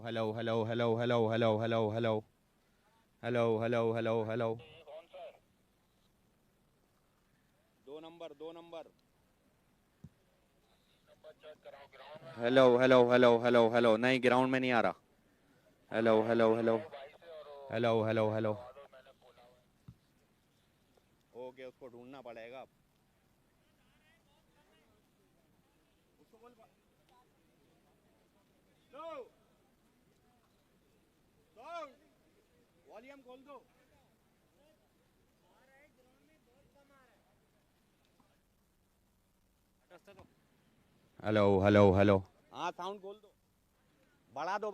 Hello, hello, hello, hello, hello, hello, hello. Hello, hello, hello, hello. दो number hello hello hello hello hello नहीं ground में नहीं आ रहा hello hello hello hello hello hello okay उसको ढूंढना पड़ेगा अब volume खोल दो हेलो हेलो हेलो हाँ साउंड खोल दो बढ़ा दो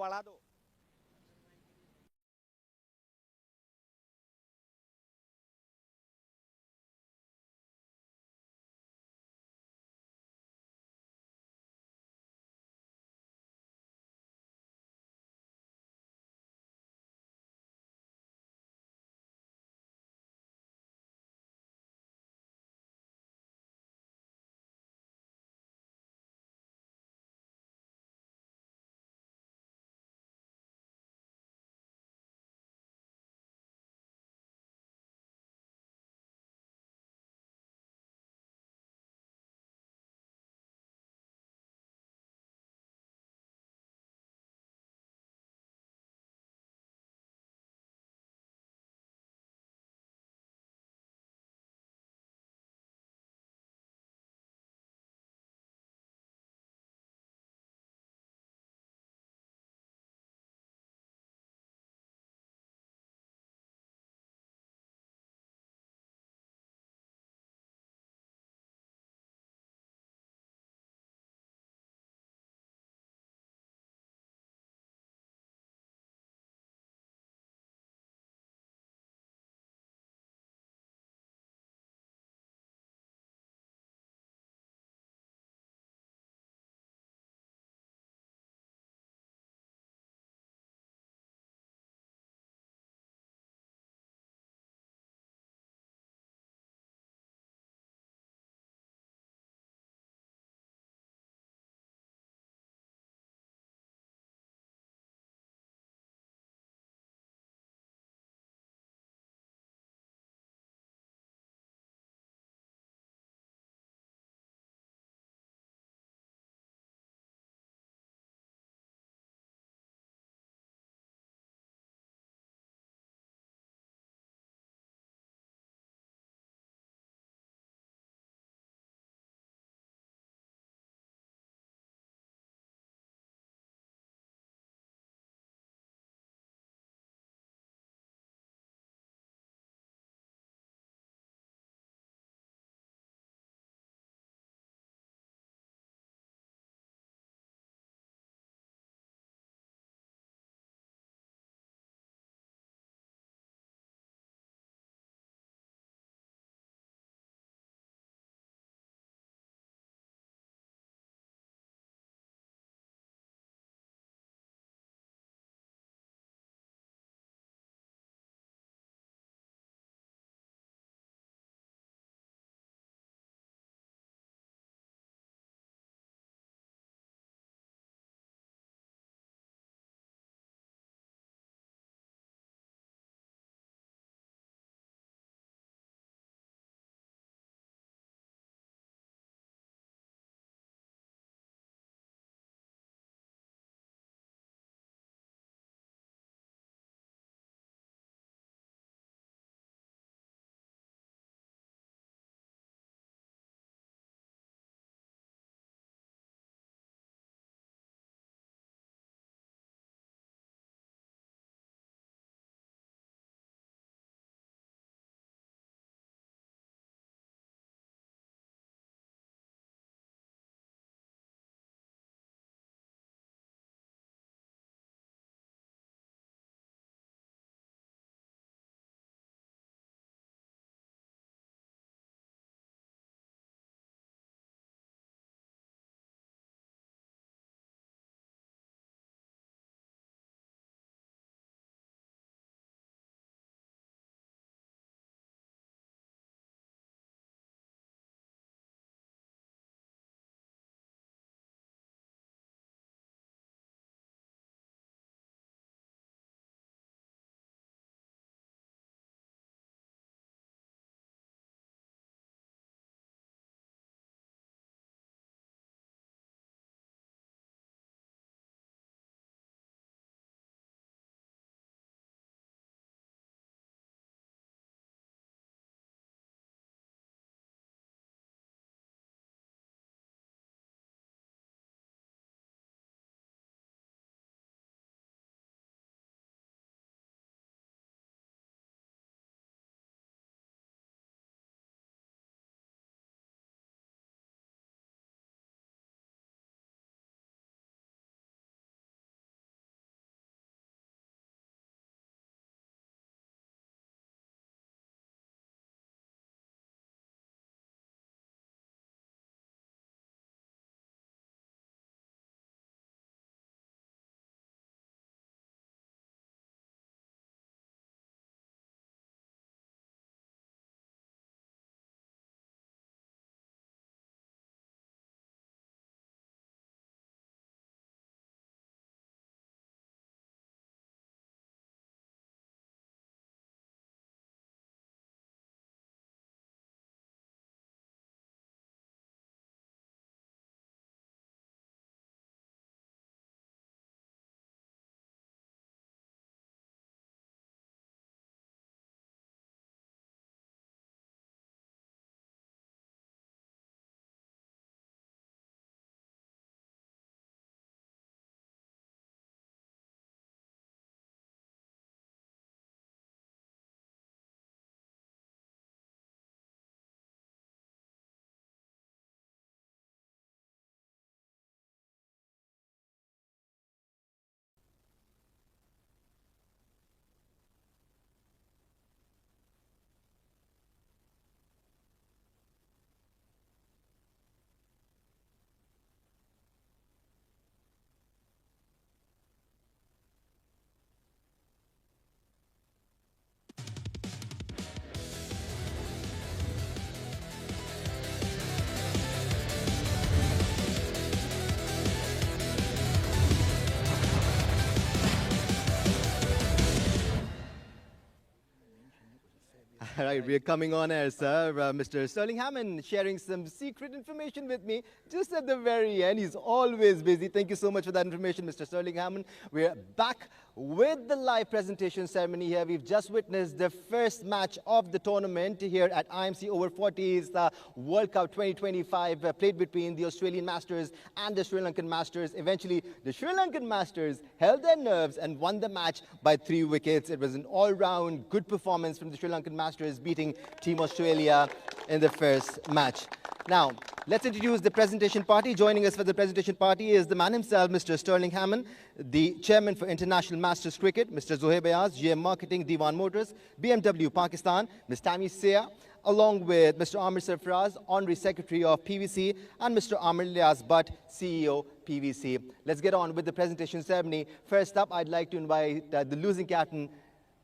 All right, we're coming on air, sir. Mr. Sterling Hammond sharing some secret information with me just at the very end. He's always busy. Thank you so much for that information, Mr. Sterling Hammond. We're back with the live presentation ceremony here. We've just witnessed the first match of the tournament here at IMC Over-40s World Cup 2025 played between the Australian Masters and the Sri Lankan Masters. Eventually, the Sri Lankan Masters held their nerves and won the match by 3 wickets. It was an all-round good performance from the Sri Lankan Masters, beating Team Australia in the first match. Now, let's introduce the presentation party. Joining us for the presentation party is the man himself, Mr. Sterling Hammond, the chairman for International Masters Cricket, Mr. Zohaib Ayaz, GM Marketing, Diwan Motors, BMW Pakistan, Ms. Tammy Seah, along with Mr. Amir Sarfaraz, Honorary Secretary of PVC, and Mr. Amir Lias Butt, CEO, PVC. Let's get on with the presentation ceremony. First up, I'd like to invite the losing captain,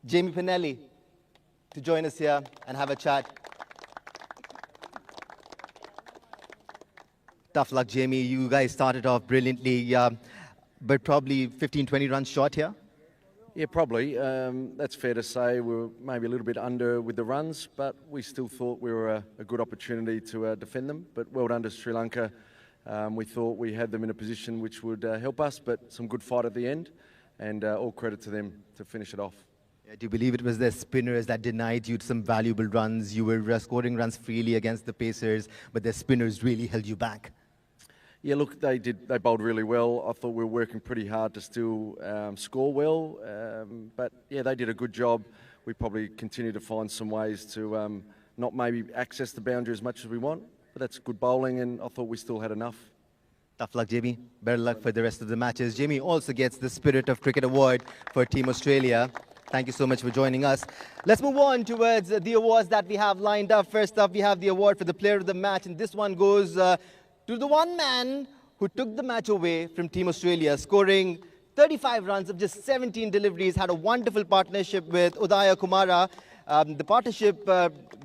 Jamie Pinelli, to join us here and have a chat. Tough luck, Jamie. You guys started off brilliantly, but probably 15-20 runs short here. Yeah, probably. That's fair to say. We were maybe a little bit under with the runs, but we still thought we were a good opportunity to defend them. But well done to Sri Lanka. We thought we had them in a position which would help us, but some good fight at the end, and all credit to them to finish it off. Yeah, do you believe it was the spinners that denied you some valuable runs? You were scoring runs freely against the Pacers, but the spinners really held you back. Yeah, look, they bowled really well. I thought we were working pretty hard to still score well, but yeah, they did a good job. We probably continue to find some ways to not maybe access the boundary as much as we want, but that's good bowling, and I thought we still had enough. Tough luck, Jamie. Better luck for the rest of the matches. Jamie also gets the Spirit of Cricket Award for Team Australia. Thank you so much for joining us. Let's move on towards the awards that we have lined up. First up, we have the award for the player of the match, and this one goes to the one man who took the match away from Team Australia, scoring 35 runs of just 17 deliveries, had a wonderful partnership with Udaya Kumara. The partnership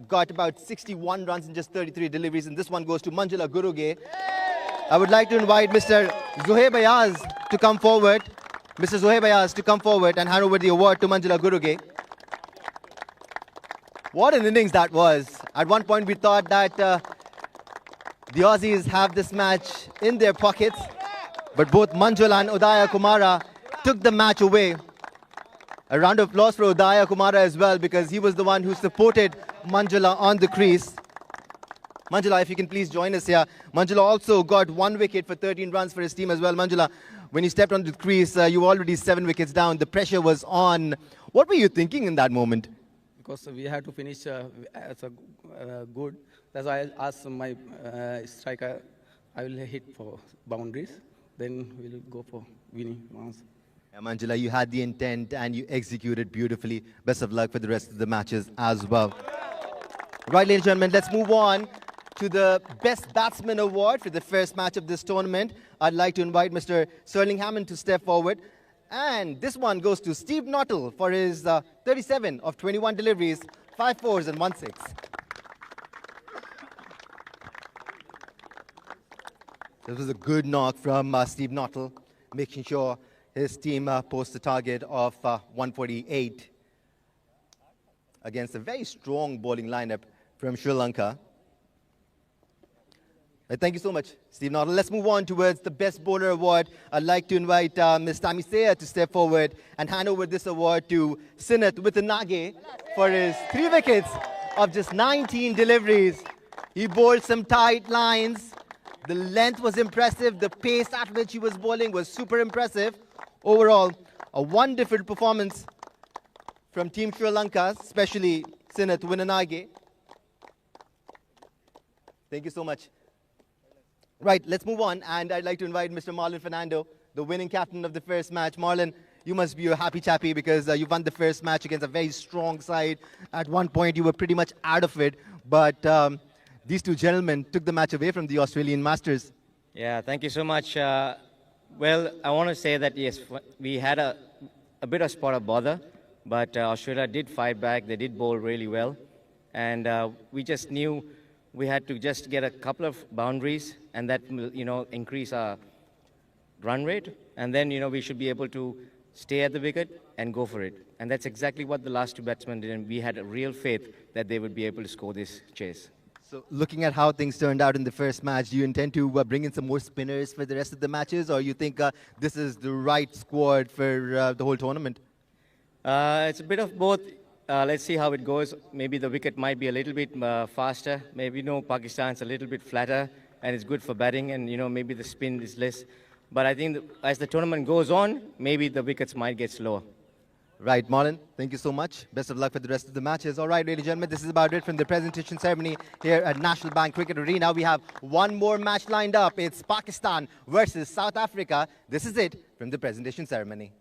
got about 61 runs in just 33 deliveries, and this one goes to Manjula Guruge. I would like to invite Mr. Zohaib Ayaz to come forward. Mr. Zohaib Ayaz to come forward and hand over the award to Manjula Guruge. What an innings that was. At one point we thought that the Aussies have this match in their pockets, but both Manjula and Udaya Kumara took the match away. A round of applause for Udaya Kumara as well, because he was the one who supported Manjula on the crease. Manjula, if you can please join us here. Manjula also got 1 wicket for 13 runs for his team as well. Manjula, when you stepped on the crease, you were already 7 wickets down. The pressure was on. What were you thinking in that moment? Because we had to finish as a good. That's why I asked my striker, I will hit for boundaries. Then we'll go for winning runs. Yeah, Manjula, you had the intent and you executed beautifully. Best of luck for the rest of the matches as well. Right, ladies and gentlemen, let's move on to the Best Batsman Award for the first match of this tournament. I'd like to invite Mr. Sterling Hammond to step forward. And this one goes to Steve Knottle for his 37 of 21 deliveries, 5 fours and 1 6. This was a good knock from Steve Knottle, making sure his team posts a target of 148 against a very strong bowling lineup from Sri Lanka. Thank you so much, Steve Knottle. Let's move on towards the Best Bowler Award. I'd like to invite Ms. Tammy Seah to step forward and hand over this award to Sinath Withanage for his 3 wickets of just 19 deliveries. He bowled some tight lines. The length was impressive. The pace at which he was bowling was super impressive. Overall, a wonderful performance from Team Sri Lanka, especially Sinath Withanage. Thank you so much. Right, let's move on, and I'd like to invite Mr. Marlon Fernando, the winning captain of the first match. Marlon, you must be a happy chappy because you won the first match against a very strong side. At one point, you were pretty much out of it, but these 2 gentlemen took the match away from the Australian Masters. Yeah, thank you so much. Well, I want to say that, yes, we had a bit of spot of bother, but Australia did fight back. They did bowl really well, and we just knew we had to just get a couple of boundaries, and that will, increase our run rate. And then, we should be able to stay at the wicket and go for it. And that's exactly what the last two batsmen did, and we had a real faith that they would be able to score this chase. So looking at how things turned out in the first match, do you intend to bring in some more spinners for the rest of the matches, or you think this is the right squad for the whole tournament? It's a bit of both. Let's see how it goes. Maybe the wicket might be a little bit faster. Maybe Pakistan's a little bit flatter, and it's good for batting, and maybe the spin is less. But I think as the tournament goes on, maybe the wickets might get slower. Right, Marlon, thank you so much. Best of luck for the rest of the matches. All right, ladies and gentlemen, this is about it from the presentation ceremony here at National Bank Cricket Arena. We have one more match lined up. It's Pakistan versus South Africa. This is it from the presentation ceremony.